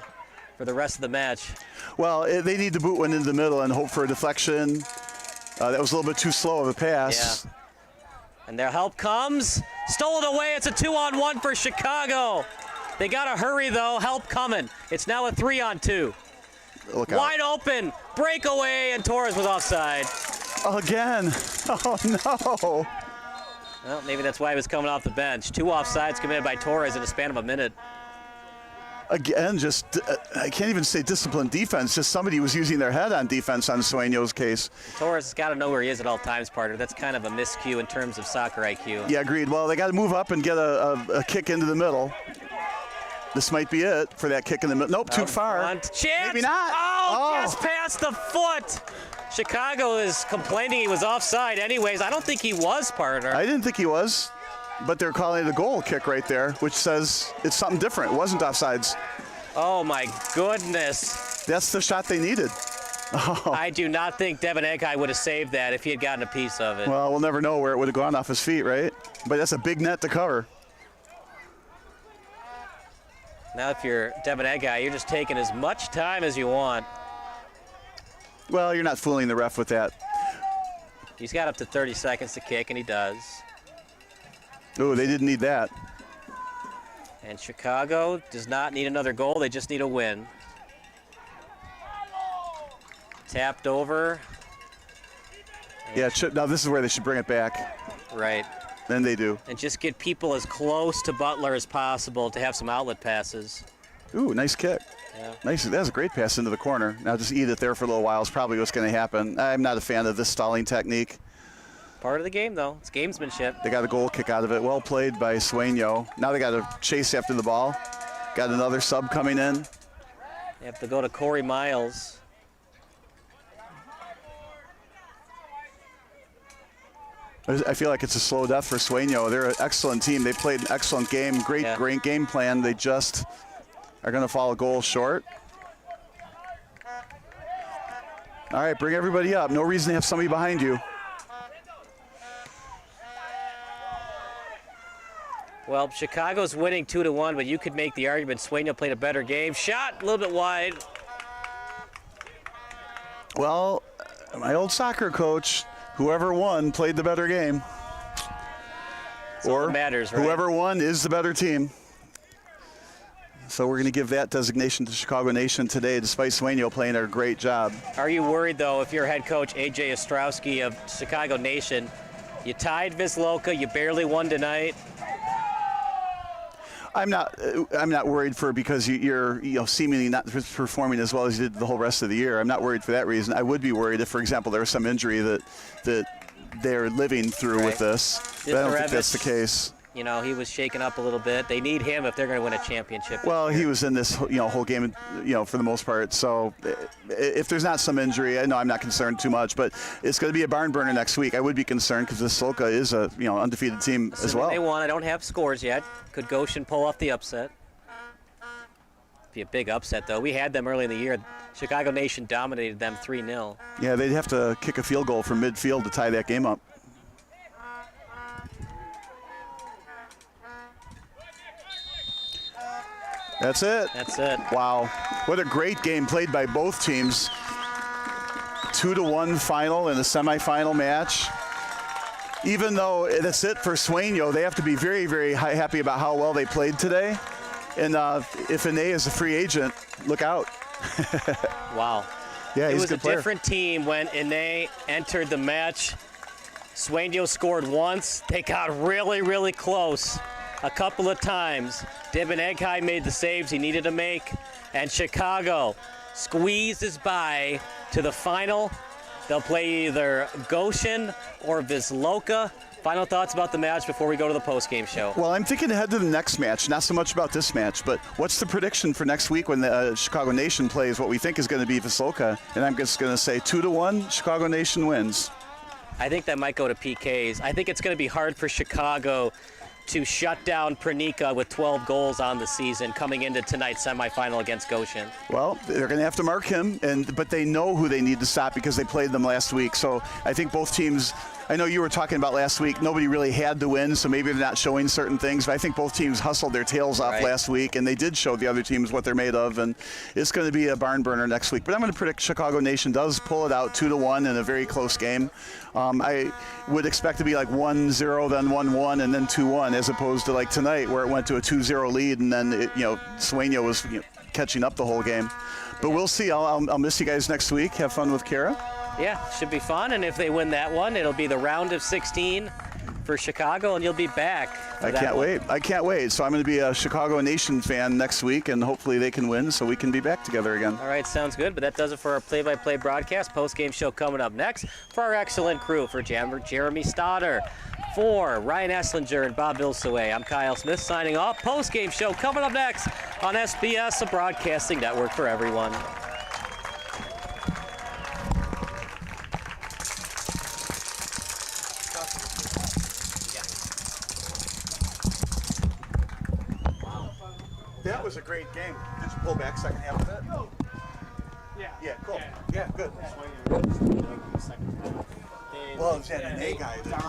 for the rest of the match. Well, they need to boot one into the middle and hope for a deflection. That was a little bit too slow of a pass. Yeah. And their help comes. Stolen away. It's a 2-on-1 for Chicago. They got to hurry, though. Help coming. It's now a 3-on-2. Look out. Wide open. Breakaway, and Torres was offside. Again. Oh, no. Well, maybe that's why he was coming off the bench. 2 offsides committed by Torres in a span of a minute. Again, just, I can't even say disciplined defense, just somebody was using their head on defense on Sueno's case. Torres has got to know where he is at all times, partner. That's kind of a miscue in terms of soccer IQ. Yeah, agreed. Well, they got to move up and get a kick into the middle. This might be it for that kick in the middle. Nope, too far. Chance. Maybe not. Oh, just past the foot. Chicago is complaining he was offside anyways. I don't think he was, partner. I didn't think he was, but they're calling it a goal kick right there, which says it's something different. It wasn't offsides. Oh, my goodness. That's the shot they needed. Oh. I do not think Devin Eghai would have saved that if he had gotten a piece of it. Well, we'll never know where it would have gone off his feet, right? But that's a big net to cover. Now if you're Devin Eghai, you're just taking as much time as you want. Well, you're not fooling the ref with that. He's got up to 30 seconds to kick, and he does. Oh, they didn't need that. And Chicago does not need another goal. They just need a win. Tapped over. Yeah, now this is where they should bring it back. Right. Then they do. And just get people as close to Butler as possible to have some outlet passes. Ooh, nice kick. Yeah. Nice. That was a great pass into the corner. Now just eat it there for a little while is probably what's going to happen. I'm not a fan of this stalling technique. Part of the game, though. It's gamesmanship. They got a goal kick out of it. Well played by Sueno. Now they got to chase after the ball. Got another sub coming in. They have to go to Corey Miles. I feel like it's a slow death for Sueno. They're an excellent team. They played an excellent game. Great game plan. They just are going to fall a goal short. All right, bring everybody up. No reason to have somebody behind you. Well, Chicago's winning 2-1, but you could make the argument Sueno played a better game. Shot a little bit wide. Well, my old soccer coach, whoever won played the better game. That's all that matters, right? Whoever won is the better team. So we're going to give that designation to Chicago Nation today, despite Sueno playing a great job. Are you worried, though, if you're head coach A.J. Ostrowski of Chicago Nation, you tied Wisloka, you barely won tonight? I'm not worried because you're seemingly not performing as well as you did the whole rest of the year. I'm not worried for that reason. I would be worried if, for example, there was some injury that they're living through with this. But I don't think that's the case. You know, he was shaken up a little bit. They need him if they're going to win a championship. Well, he was in this whole game, for the most part. So if there's not some injury, I know I'm not concerned too much, but it's going to be a barn burner next week. I would be concerned because Wisloka is a undefeated team as well. They won. I don't have scores yet. Could Goshen pull off the upset? Be a big upset, though. We had them early in the year. Chicago Nation dominated them 3-0. Yeah, they'd have to kick a field goal from midfield to tie that game up. That's it. That's it. Wow. What a great game played by both teams. 2-1 final in a semifinal match. Even though that's it for Sueno, they have to be very, very happy about how well they played today. And if Ine is a free agent, look out. Wow. Yeah, it he's was a a good player. different team when Ine entered the match. Sueno scored once. They got really, really close a couple of times. Dibin Egghai made the saves he needed to make, and Chicago squeezes by to the final. They'll play either Goshen or Wisloka. Final thoughts about the match before we go to the post-game show. Well, I'm thinking ahead to the next match, not so much about this match, but what's the prediction for next week when the Chicago Nation plays what we think is going to be Wisloka? And I'm just going to say 2-1, Chicago Nation wins. I think that might go to PKs. I think it's going to be hard for Chicago to shut down Pranica with 12 goals on the season coming into tonight's semifinal against Goshen. Well, they're going to have to mark him, but they know who they need to stop because they played them last week. So I think both teams, I know you were talking about last week, nobody really had to win, so maybe they're not showing certain things, but I think both teams hustled their tails off last week, and they did show the other teams what they're made of, and it's going to be a barn burner next week. But I'm going to predict Chicago Nation does pull it out 2-1 in a very close game. I would expect to be like 1-0, then 1-1, and then 2-1, as opposed to like tonight where it went to a 2-0 lead, and then Sueno was catching up the whole game. But we'll see. I'll miss you guys next week. Have fun with Kara. Yeah, should be fun, and if they win that one, it'll be the round of 16 for Chicago, and you'll be back. I can't wait. I can't wait. So I'm going to be a Chicago Nation fan next week, and hopefully they can win so we can be back together again. All right, sounds good, but that does it for our play-by-play broadcast. Post-game show coming up next for our excellent crew. For Jeremy Stoddard, for Ryan Esslinger and Bob Vilsaway, I'm Kyle Smith signing off. Post-game show coming up next on SBS, a broadcasting network for everyone. That was a great game. Did you pull back second half of it? Yeah. Yeah, cool. Yeah, good. Well, it's an A guy that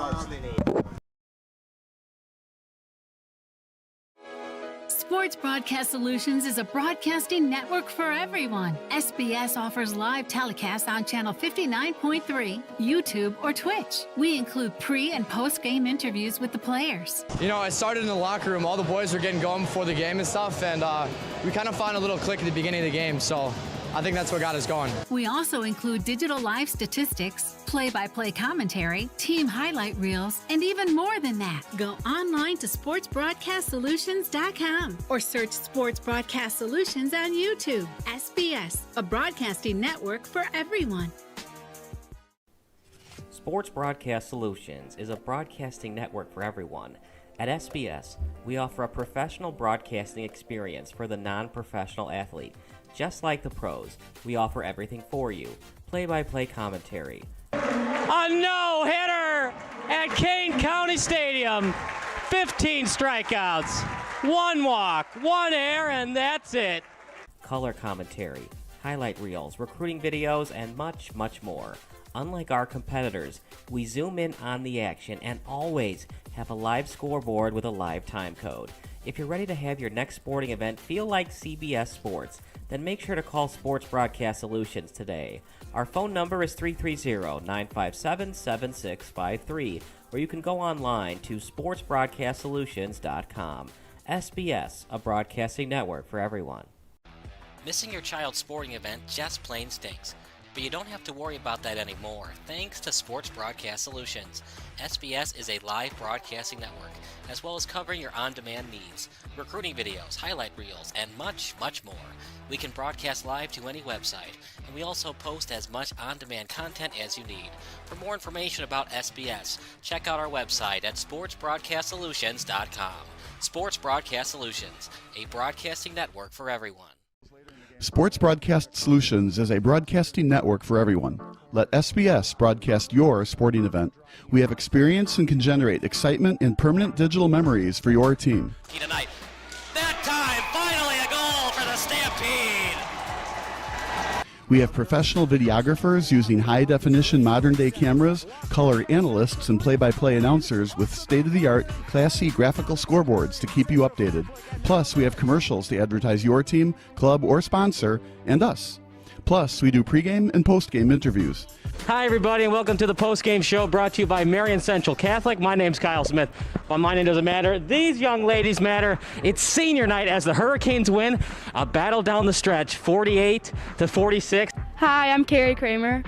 Sports Broadcast Solutions is a broadcasting network for everyone. SBS offers live telecasts on channel 59.3, YouTube, or Twitch. We include pre- and post-game interviews with the players. You know, it started in the locker room. All the boys were getting going before the game and stuff, and we kind of found a little click at the beginning of the game, so I think that's what got us going. We also include digital live statistics, play-by-play commentary, team highlight reels, and even more than that. Go online to sportsbroadcastsolutions.com or search Sports Broadcast Solutions on YouTube. SBS, a broadcasting network for everyone. Sports Broadcast Solutions is a broadcasting network for everyone. At SBS, we offer a professional broadcasting experience for the non-professional athlete. Just like the pros, we offer everything for you. Play-by-play commentary. A no-hitter at Kane County Stadium. 15 strikeouts, 1 walk, 1 error, and that's it. Color commentary, highlight reels, recruiting videos, and much, much more. Unlike our competitors, we zoom in on the action and always have a live scoreboard with a live time code. If you're ready to have your next sporting event feel like CBS Sports, then make sure to call Sports Broadcast Solutions today. Our phone number is 330-957-7653, or you can go online to sportsbroadcastsolutions.com. SBS, a broadcasting network for everyone. Missing your child's sporting event just plain stinks. But you don't have to worry about that anymore, thanks to Sports Broadcast Solutions. SBS is a live broadcasting network, as well as covering your on-demand needs, recruiting videos, highlight reels, and much, much more. We can broadcast live to any website, and we also post as much on-demand content as you need. For more information about SBS, check out our website at sportsbroadcastsolutions.com. Sports Broadcast Solutions, a broadcasting network for everyone. Sports Broadcast Solutions is a broadcasting network for everyone. Let SBS broadcast your sporting event. We have experience and can generate excitement and permanent digital memories for your team. Tonight. That time, finally a goal for the Stampede! We have professional videographers using high-definition modern-day cameras, color analysts, and play-by-play announcers with state-of-the-art, classy graphical scoreboards to keep you updated. Plus, we have commercials to advertise your team, club, or sponsor, and us. Plus, we do pregame and postgame interviews. Hi, everybody, and welcome to the postgame show brought to you by Marion Central Catholic. My name's Kyle Smith, but my name doesn't matter. These young ladies matter. It's senior night as the Hurricanes win a battle down the stretch, 48-46. Hi, I'm Carrie Kramer.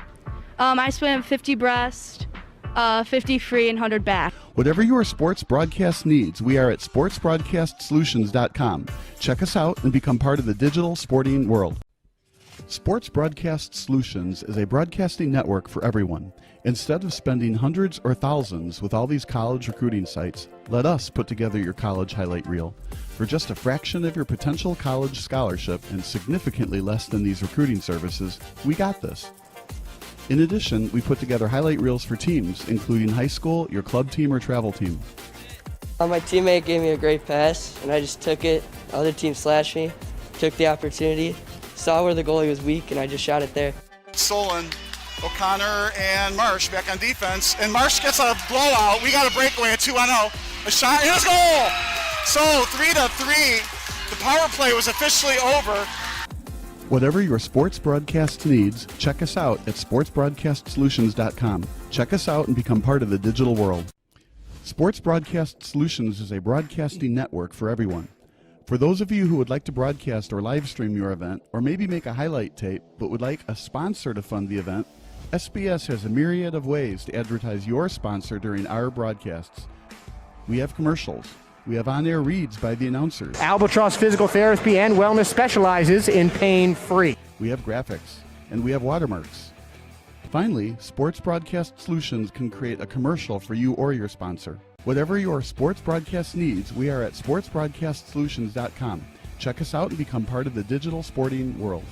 I swim 50 breast, 50 free, and 100 back. Whatever your sports broadcast needs, we are at sportsbroadcastsolutions.com. Check us out and become part of the digital sporting world. Sports Broadcast Solutions is a broadcasting network for everyone. Instead of spending hundreds or thousands with all these college recruiting sites, let us put together your college highlight reel. For just a fraction of your potential college scholarship and significantly less than these recruiting services, we got this. In addition, we put together highlight reels for teams, including high school, your club team, or travel team. My teammate gave me a great pass, and I just took it. The other team slashed me, took the opportunity, saw where the goalie was weak, and I just shot it there. Solon, O'Connor, and Marsh back on defense. And Marsh gets a blowout. We got a breakaway at 2-0. A shot, and a goal! So 3-3. The power play was officially over. Whatever your sports broadcast needs, check us out at sportsbroadcastsolutions.com. Check us out and become part of the digital world. Sports Broadcast Solutions is a broadcasting network for everyone. For those of you who would like to broadcast or live stream your event, or maybe make a highlight tape, but would like a sponsor to fund the event, SBS has a myriad of ways to advertise your sponsor during our broadcasts. We have commercials. We have on-air reads by the announcers. Albatross Physical Therapy and Wellness specializes in pain-free. We have graphics, and we have watermarks. Finally, Sports Broadcast Solutions can create a commercial for you or your sponsor. Whatever your sports broadcast needs, we are at sportsbroadcastsolutions.com. Check us out and become part of the digital sporting world.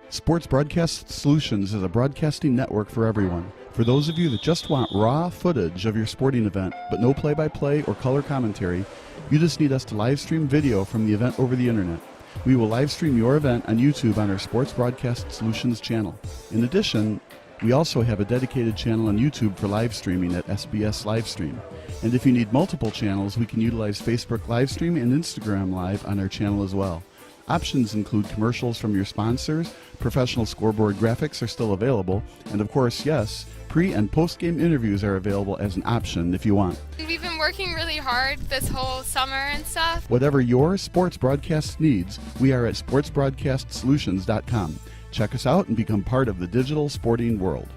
Sports Broadcast Solutions is a broadcasting network for everyone. For those of you that just want raw footage of your sporting event, but no play-by-play or color commentary, you just need us to live stream video from the event over the internet. We will live stream your event on YouTube on our Sports Broadcast Solutions channel. In addition, We also have a dedicated channel on YouTube for live streaming at SBS Livestream. And if you need multiple channels, we can utilize Facebook Livestream and Instagram Live on our channel as well. Options include commercials from your sponsors, professional scoreboard graphics are still available, and of course, yes, pre- and post-game interviews are available as an option if you want. We've been working really hard this whole summer and stuff. Whatever your sports broadcast needs, we are at sportsbroadcastsolutions.com. Check us out and become part of the digital sporting world.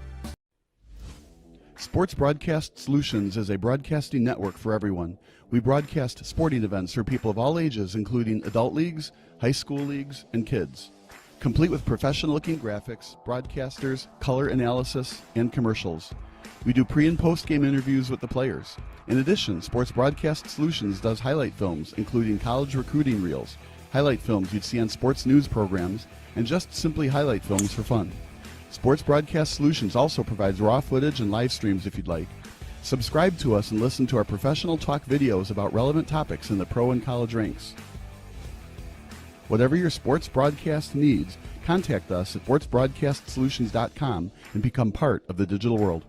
Sports Broadcast Solutions is a broadcasting network for everyone. We broadcast sporting events for people of all ages, including adult leagues, high school leagues, and kids. Complete with professional-looking graphics, broadcasters, color analysis, and commercials. We do pre- and post-game interviews with the players. In addition, Sports Broadcast Solutions does highlight films, including college recruiting reels, highlight films you'd see on sports news programs, and just simply highlight films for fun. Sports Broadcast Solutions also provides raw footage and live streams if you'd like. Subscribe to us and listen to our professional talk videos about relevant topics in the pro and college ranks. Whatever your sports broadcast needs, contact us at sportsbroadcastsolutions.com and become part of the digital world.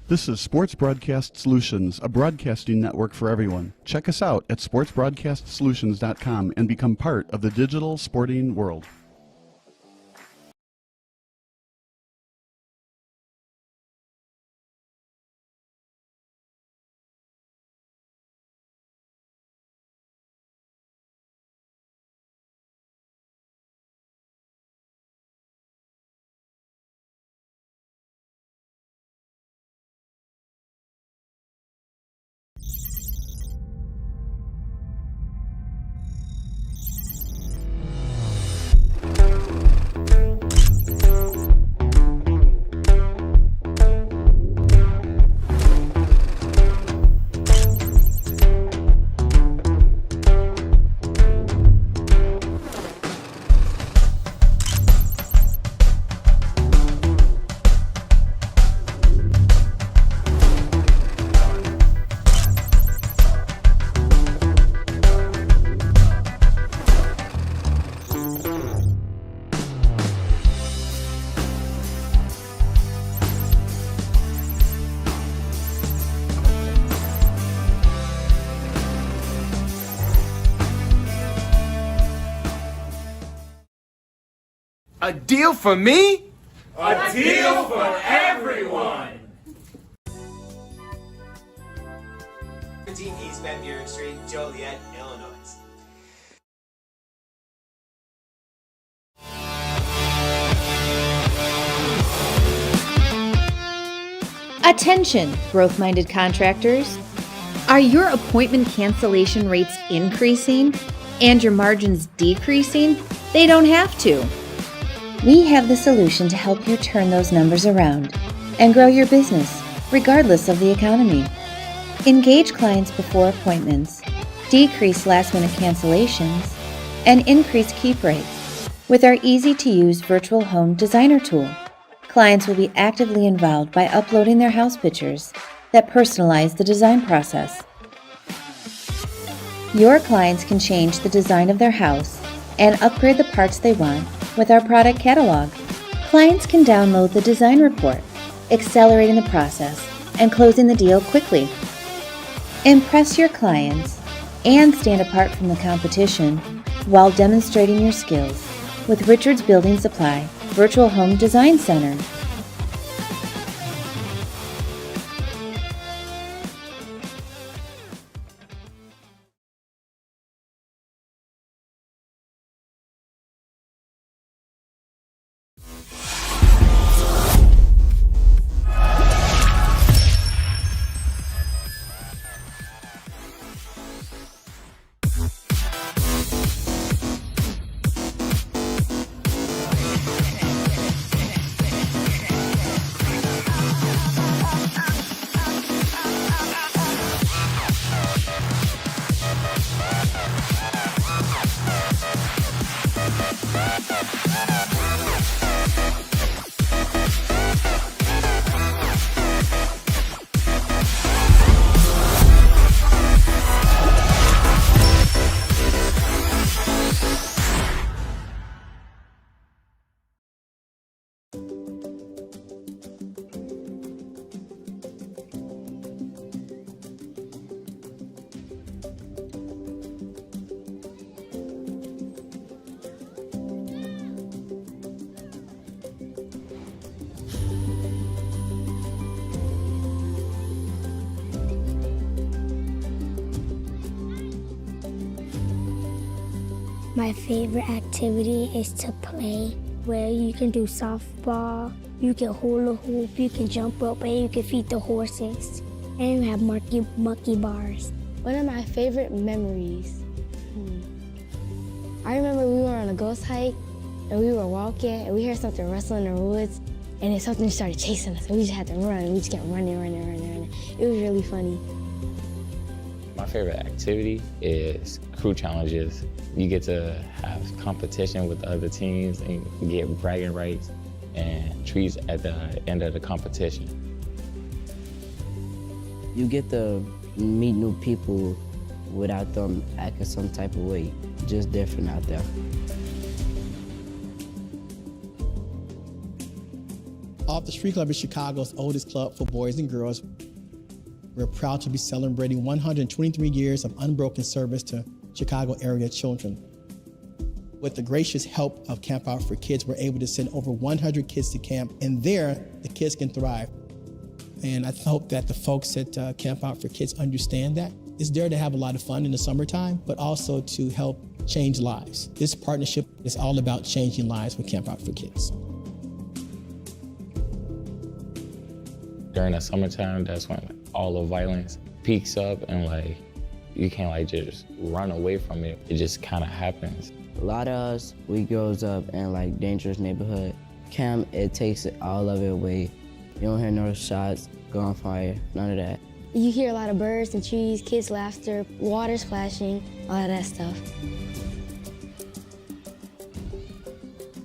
This is Sports Broadcast Solutions, a broadcasting network for everyone. Check us out at sportsbroadcastsolutions.com and become part of the digital sporting world. A deal for me? A deal for everyone! 17 East Van Buren Street, Joliet, Illinois. Attention, growth-minded contractors. Are your appointment cancellation rates increasing and your margins decreasing? They don't have to. We have the solution to help you turn those numbers around and grow your business, regardless of the economy. Engage clients before appointments, decrease last-minute cancellations, and increase keep rates with our easy-to-use virtual home designer tool. Clients will be actively involved by uploading their house pictures that personalize the design process. Your clients can change the design of their house and upgrade the parts they want with our product catalog. Clients can download the design report, accelerating the process and closing the deal quickly. Impress your clients and stand apart from the competition while demonstrating your skills with Richards Building Supply Virtual Home Design Center. My favorite activity is to play, where you can do softball, you can hula hoop, you can jump rope, and you can feed the horses. And you have monkey bars. One of my favorite memories. I remember we were on a ghost hike, and we were walking, and we heard something rustling in the woods, and then something started chasing us, and we just had to run. We just kept running. It was really funny. My favorite activity is crew challenges. You get to have competition with the other teams and you get bragging rights and treats at the end of the competition. You get to meet new people without them acting some type of way, just different out there. Off the Street Club is Chicago's oldest club for boys and girls. We're proud to be celebrating 123 years of unbroken service to Chicago area children. With the gracious help of Camp Out for Kids, we're able to send over 100 kids to camp, and there, the kids can thrive. And I hope that the folks at Camp Out for Kids understand that. It's there to have a lot of fun in the summertime, but also to help change lives. This partnership is all about changing lives with Camp Out for Kids. During the summertime, that's when all the violence peaks up and you can't just run away from it. It just kind of happens. A lot of us, we grows up in dangerous neighborhood. Camp, it takes all of it away. You don't hear no shots, gunfire, none of that. You hear a lot of birds and trees, kids' laughter, water splashing, all of that stuff.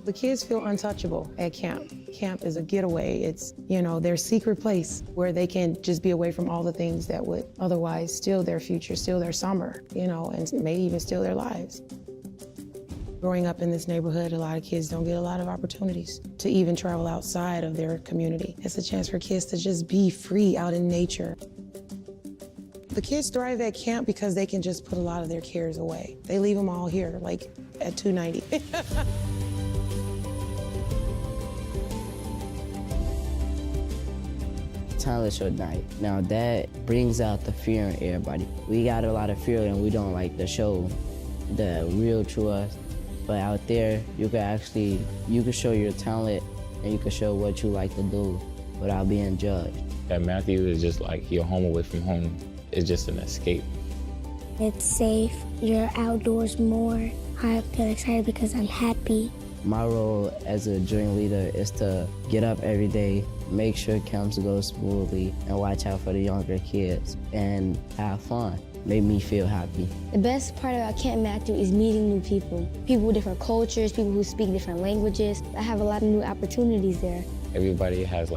The kids feel untouchable at camp. Camp is a getaway. It's, their secret place where they can just be away from all the things that would otherwise steal their future, steal their summer, and maybe even steal their lives. Growing up in this neighborhood, a lot of kids don't get a lot of opportunities to even travel outside of their community. It's a chance for kids to just be free out in nature. The kids thrive at camp because they can just put a lot of their cares away. They leave them all here, at 290. Talent show night. Now that brings out the fear in everybody. We got a lot of fear and we don't like to show the real true us. But out there, you can show your talent and you can show what you like to do without being judged. At Matthew is just your home away from home. It's just an escape. It's safe. You're outdoors more. I feel excited because I'm happy. My role as a dream leader is to get up every day, make sure camps go smoothly, and watch out for the younger kids and have fun. Make me feel happy. The best part about Camp Matthew is meeting new people. People with different cultures, people who speak different languages. I have a lot of new opportunities there. Everybody has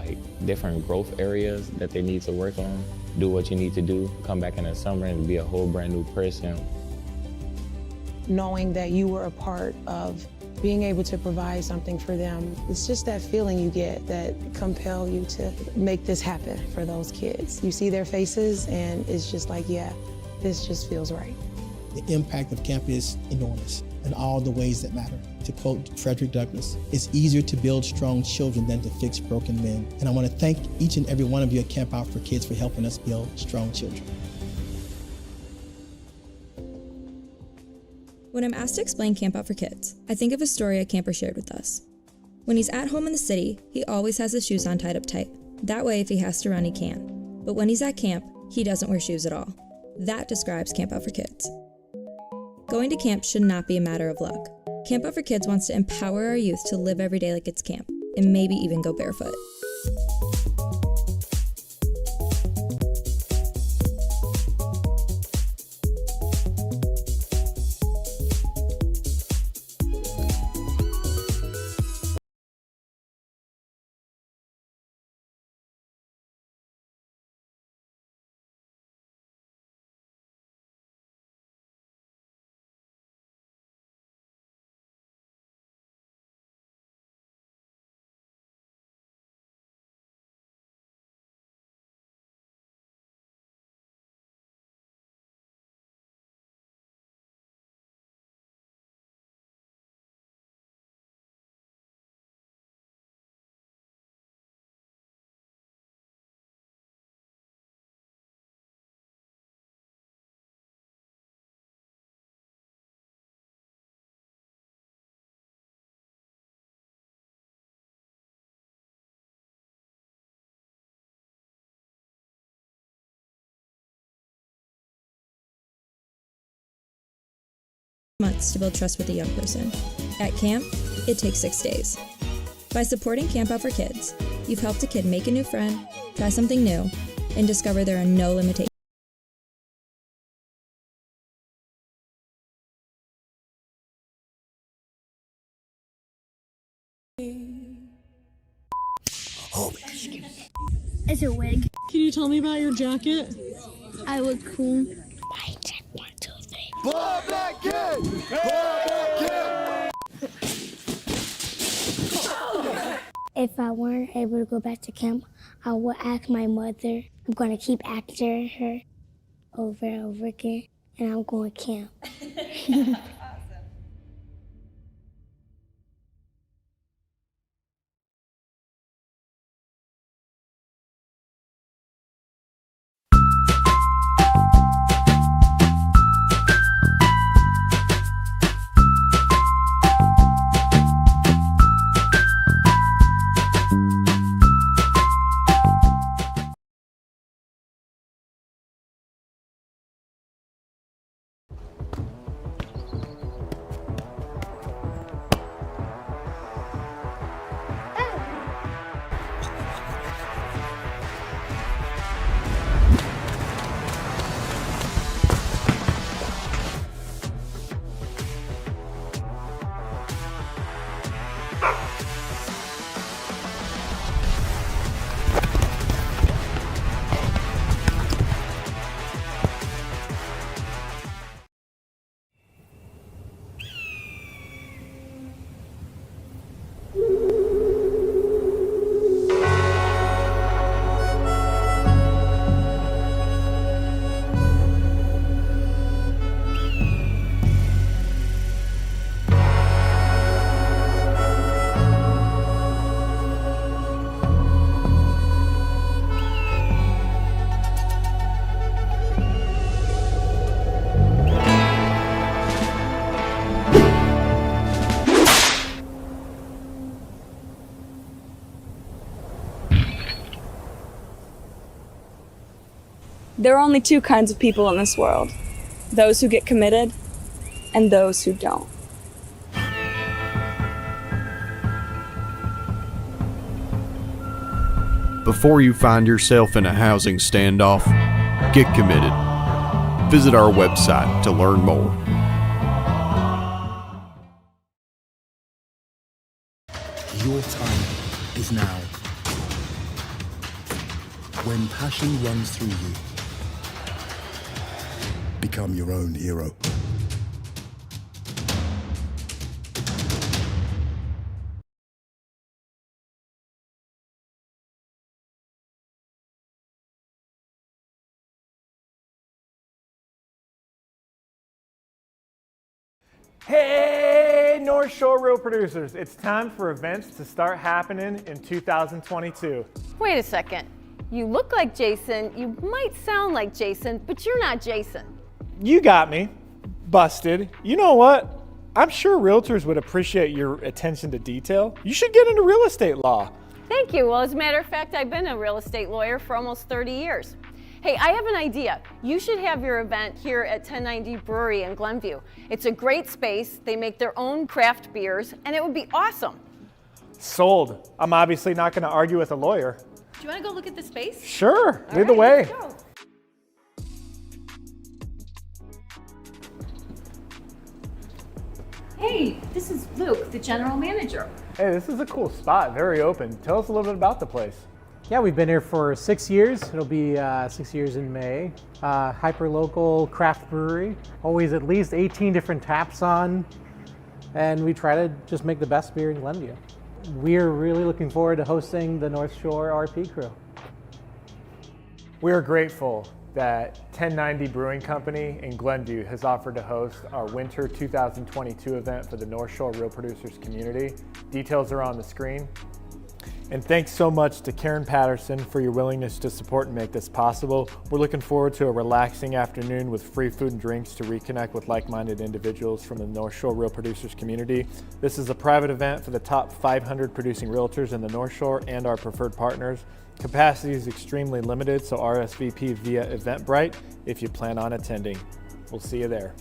different growth areas that they need to work on. Do what you need to do, come back in the summer and be a whole brand new person. Knowing that you were a part of being able to provide something for them, it's just that feeling you get that compel you to make this happen for those kids. You see their faces and it's just yeah, this just feels right. The impact of camp is enormous in all the ways that matter. To quote Frederick Douglass, it's easier to build strong children than to fix broken men. And I want to thank each and every one of you at Camp Out for Kids for helping us build strong children. When I'm asked to explain Camp Out for Kids, I think of a story a camper shared with us. When he's at home in the city, he always has his shoes on tied up tight. That way, if he has to run, he can. But when he's at camp, he doesn't wear shoes at all. That describes Camp Out for Kids. Going to camp should not be a matter of luck. Camp Out for Kids wants to empower our youth to live every day like it's camp, and maybe even go barefoot. months to build trust with a young person. At camp, it takes 6 days. By supporting Camp Out for Kids, you've helped a kid make a new friend, try something new, and discover there are no limitations. It's a wig. Can you tell me about your jacket? I look cool. Blow that kid! Blow that kid! If I weren't able to go back to camp, I would ask my mother. I'm going to keep asking her over and over again, and I'm going to camp. There are only two kinds of people in this world. Those who get committed and those who don't. Before you find yourself in a housing standoff, get committed. Visit our website to learn more. Your time is now. When passion runs through you, become your own hero. Hey, North Shore Real Producers, it's time for events to start happening in 2022. Wait a second. You look like Jason, you might sound like Jason, but you're not Jason. You got me. Busted. You know what? I'm sure realtors would appreciate your attention to detail. You should get into real estate law. Thank you. Well, as a matter of fact, I've been a real estate lawyer for almost 30 years. Hey, I have an idea. You should have your event here at 1090 Brewery in Glenview. It's a great space. They make their own craft beers, and it would be awesome. Sold. I'm obviously not going to argue with a lawyer. Do you want to go look at the space? Sure. Lead the way. Let's go. Hey, this is Luke, the general manager. Hey, this is a cool spot. Very open. Tell us a little bit about the place. Yeah, we've been here for 6 years. It'll be 6 years in May. Hyper-local craft brewery. Always at least 18 different taps on. And we try to just make the best beer in Glenview. We're really looking forward to hosting the North Shore RP crew. We are grateful that 1090 Brewing Company in Glenview has offered to host our Winter 2022 event for the North Shore Real Producers community. Details are on the screen. And thanks so much to Karen Patterson for your willingness to support and make this possible. We're looking forward to a relaxing afternoon with free food and drinks to reconnect with like-minded individuals from the North Shore Real Producers community. This is a private event for the top 500 producing realtors in the North Shore and our preferred partners. Capacity is extremely limited, so RSVP via Eventbrite if you plan on attending. We'll see you there.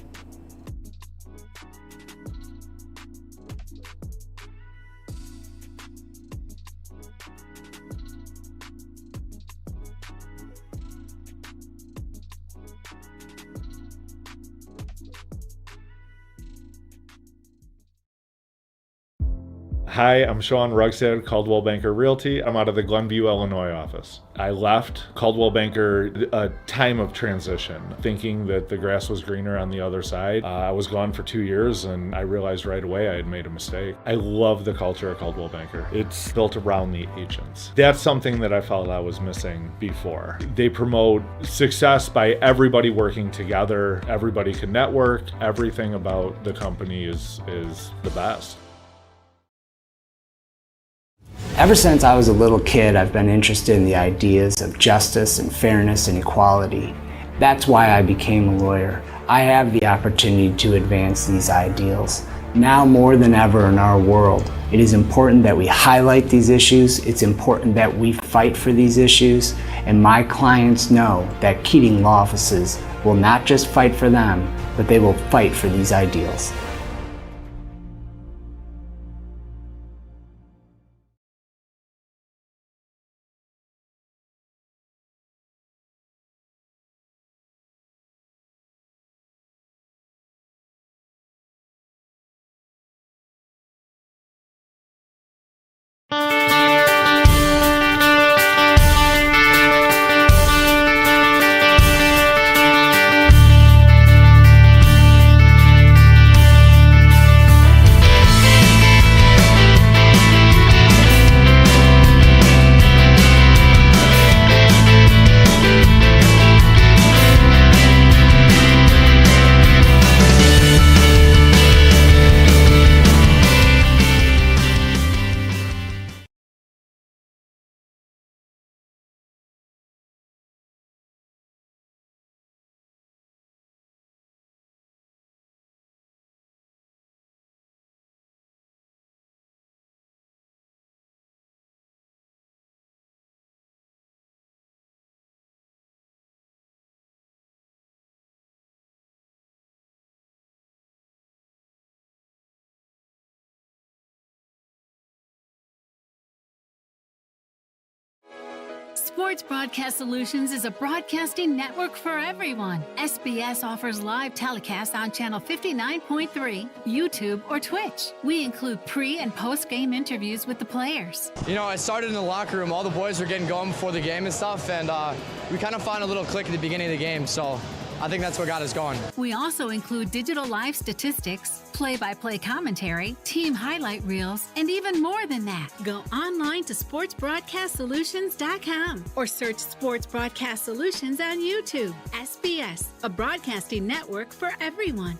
Hi, I'm Sean Rugstead, Caldwell Banker Realty. I'm out of the Glenview, Illinois office. I left Caldwell Banker a time of transition, thinking that the grass was greener on the other side. I was gone for 2 years and I realized right away I had made a mistake. I love the culture of Caldwell Banker. It's built around the agents. That's something that I felt I was missing before. They promote success by everybody working together. Everybody can network. Everything about the company is the best. Ever since I was a little kid, I've been interested in the ideas of justice and fairness and equality. That's why I became a lawyer. I have the opportunity to advance these ideals. Now more than ever in our world, it is important that we highlight these issues. It's important that we fight for these issues. And my clients know that Keating Law Offices will not just fight for them, but they will fight for these ideals. Sports Broadcast Solutions is a broadcasting network for everyone. SBS offers live telecasts on Channel 59.3, YouTube, or Twitch. We include pre- and post-game interviews with the players. You know, I started in the locker room. All the boys were getting going before the game and stuff, and we kind of found a little click at the beginning of the game, so I think that's what got us going. We also include digital live statistics, play-by-play commentary, team highlight reels, and even more than that. Go online to sportsbroadcastsolutions.com or search Sports Broadcast Solutions on YouTube. SBS, a broadcasting network for everyone.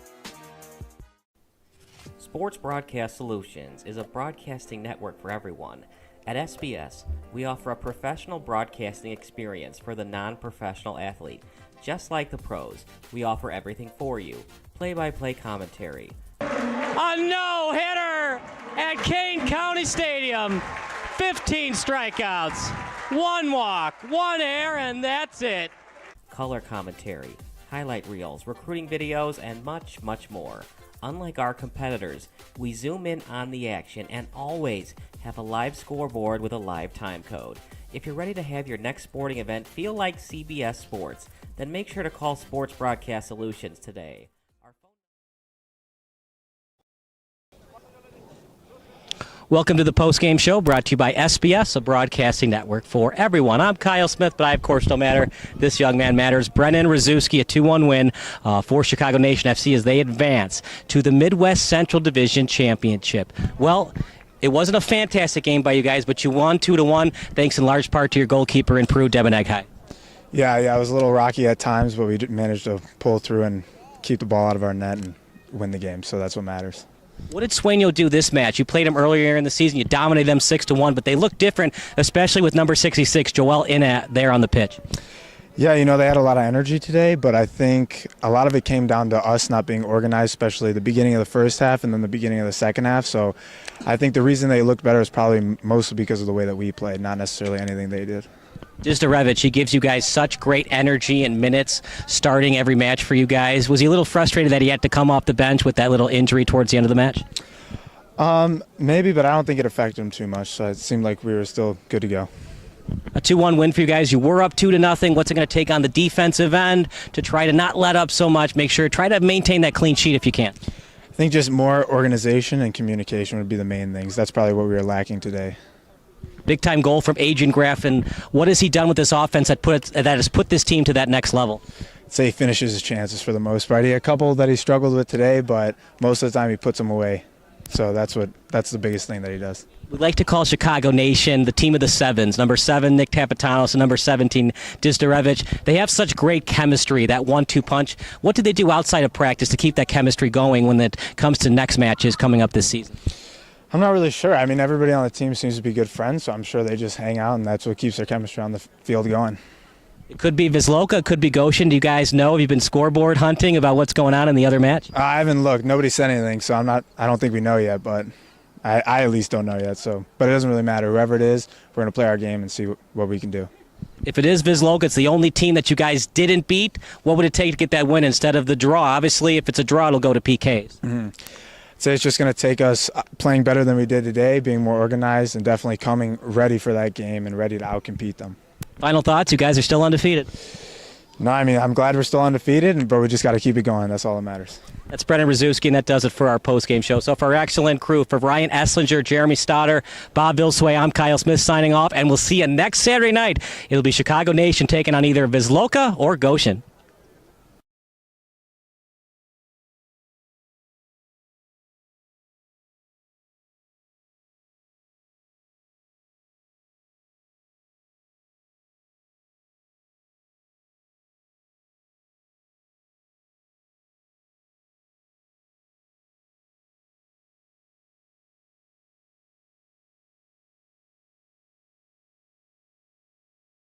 Sports Broadcast Solutions is a broadcasting network for everyone. At SBS, we offer a professional broadcasting experience for the non-professional athlete. Just like the pros, we offer everything for you. Play-by-play commentary. A no-hitter at Kane County Stadium. 15 strikeouts, 1 walk, 1 error, and that's it. Color commentary, highlight reels, recruiting videos, and much, much more. Unlike our competitors, we zoom in on the action and always have a live scoreboard with a live time code. If you're ready to have your next sporting event feel like CBS Sports, then make sure to call Sports Broadcast Solutions today. Welcome to the postgame show brought to you by SBS, a broadcasting network for everyone. I'm Kyle Smith, but I, of course, don't matter. This young man matters. Brennan Rzuski, a 2-1 win for Chicago Nation FC as they advance to the Midwest Central Division Championship. Well, it wasn't a fantastic game by you guys, but you won 2-1, thanks in large part to your goalkeeper in Peru, Devin Eghai. Yeah, it was a little rocky at times, but we managed to pull through and keep the ball out of our net and win the game, so that's what matters. What did Sueno do this match? You played them earlier in the season. You dominated them 6-1, but they look different, especially with number 66, Joel there on the pitch. Yeah, they had a lot of energy today, but I think a lot of it came down to us not being organized, especially the beginning of the first half and then the beginning of the second half. So I think the reason they looked better is probably mostly because of the way that we played, not necessarily anything they did. Dizdarevich, he gives you guys such great energy and minutes starting every match for you guys. Was he a little frustrated that he had to come off the bench with that little injury towards the end of the match? Maybe, but I don't think it affected him too much. So it seemed like we were still good to go. A 2-1 win for you guys. You were up 2-0. What's it going to take on the defensive end to try to not let up so much? Try to maintain that clean sheet if you can. I think just more organization and communication would be the main things. That's probably what we were lacking today. Big time goal from Adrian Graffin. What has he done with this offense that has put this team to that next level? I'd say he finishes his chances for the most part. He had a couple that he struggled with today, but most of the time he puts them away. So that's the biggest thing that he does. We like to call Chicago Nation the team of the sevens. Number 7, Nick Tapatanos, and number 17, Dizdarevich. They have such great chemistry, that 1-2 punch. What do they do outside of practice to keep that chemistry going when it comes to next matches coming up this season? I'm not really sure. I mean, everybody on the team seems to be good friends, so I'm sure they just hang out, and that's what keeps their chemistry on the field going. It could be Wisloka, it could be Goshen. Do you guys know? Have you been scoreboard hunting about what's going on in the other match? I haven't looked. Nobody said anything, so I don't think we know yet, but I at least don't know yet. So, but it doesn't really matter. Whoever it is, we're going to play our game and see what we can do. If it is Wisloka, it's the only team that you guys didn't beat. What would it take to get that win instead of the draw? Obviously, if it's a draw, it'll go to PKs. Mm-hmm. So it's just going to take us playing better than we did today, being more organized, and definitely coming ready for that game and ready to outcompete them. Final thoughts? You guys are still undefeated. No, I mean, I'm glad we're still undefeated, but we just got to keep it going. That's all that matters. That's Brennan Rzuski, and that does it for our post-game show. So for our excellent crew, for Ryan Esslinger, Jeremy Stoddard, Bob Vilsway, I'm Kyle Smith signing off, and we'll see you next Saturday night. It'll be Chicago Nation taking on either Wisloka or Goshen.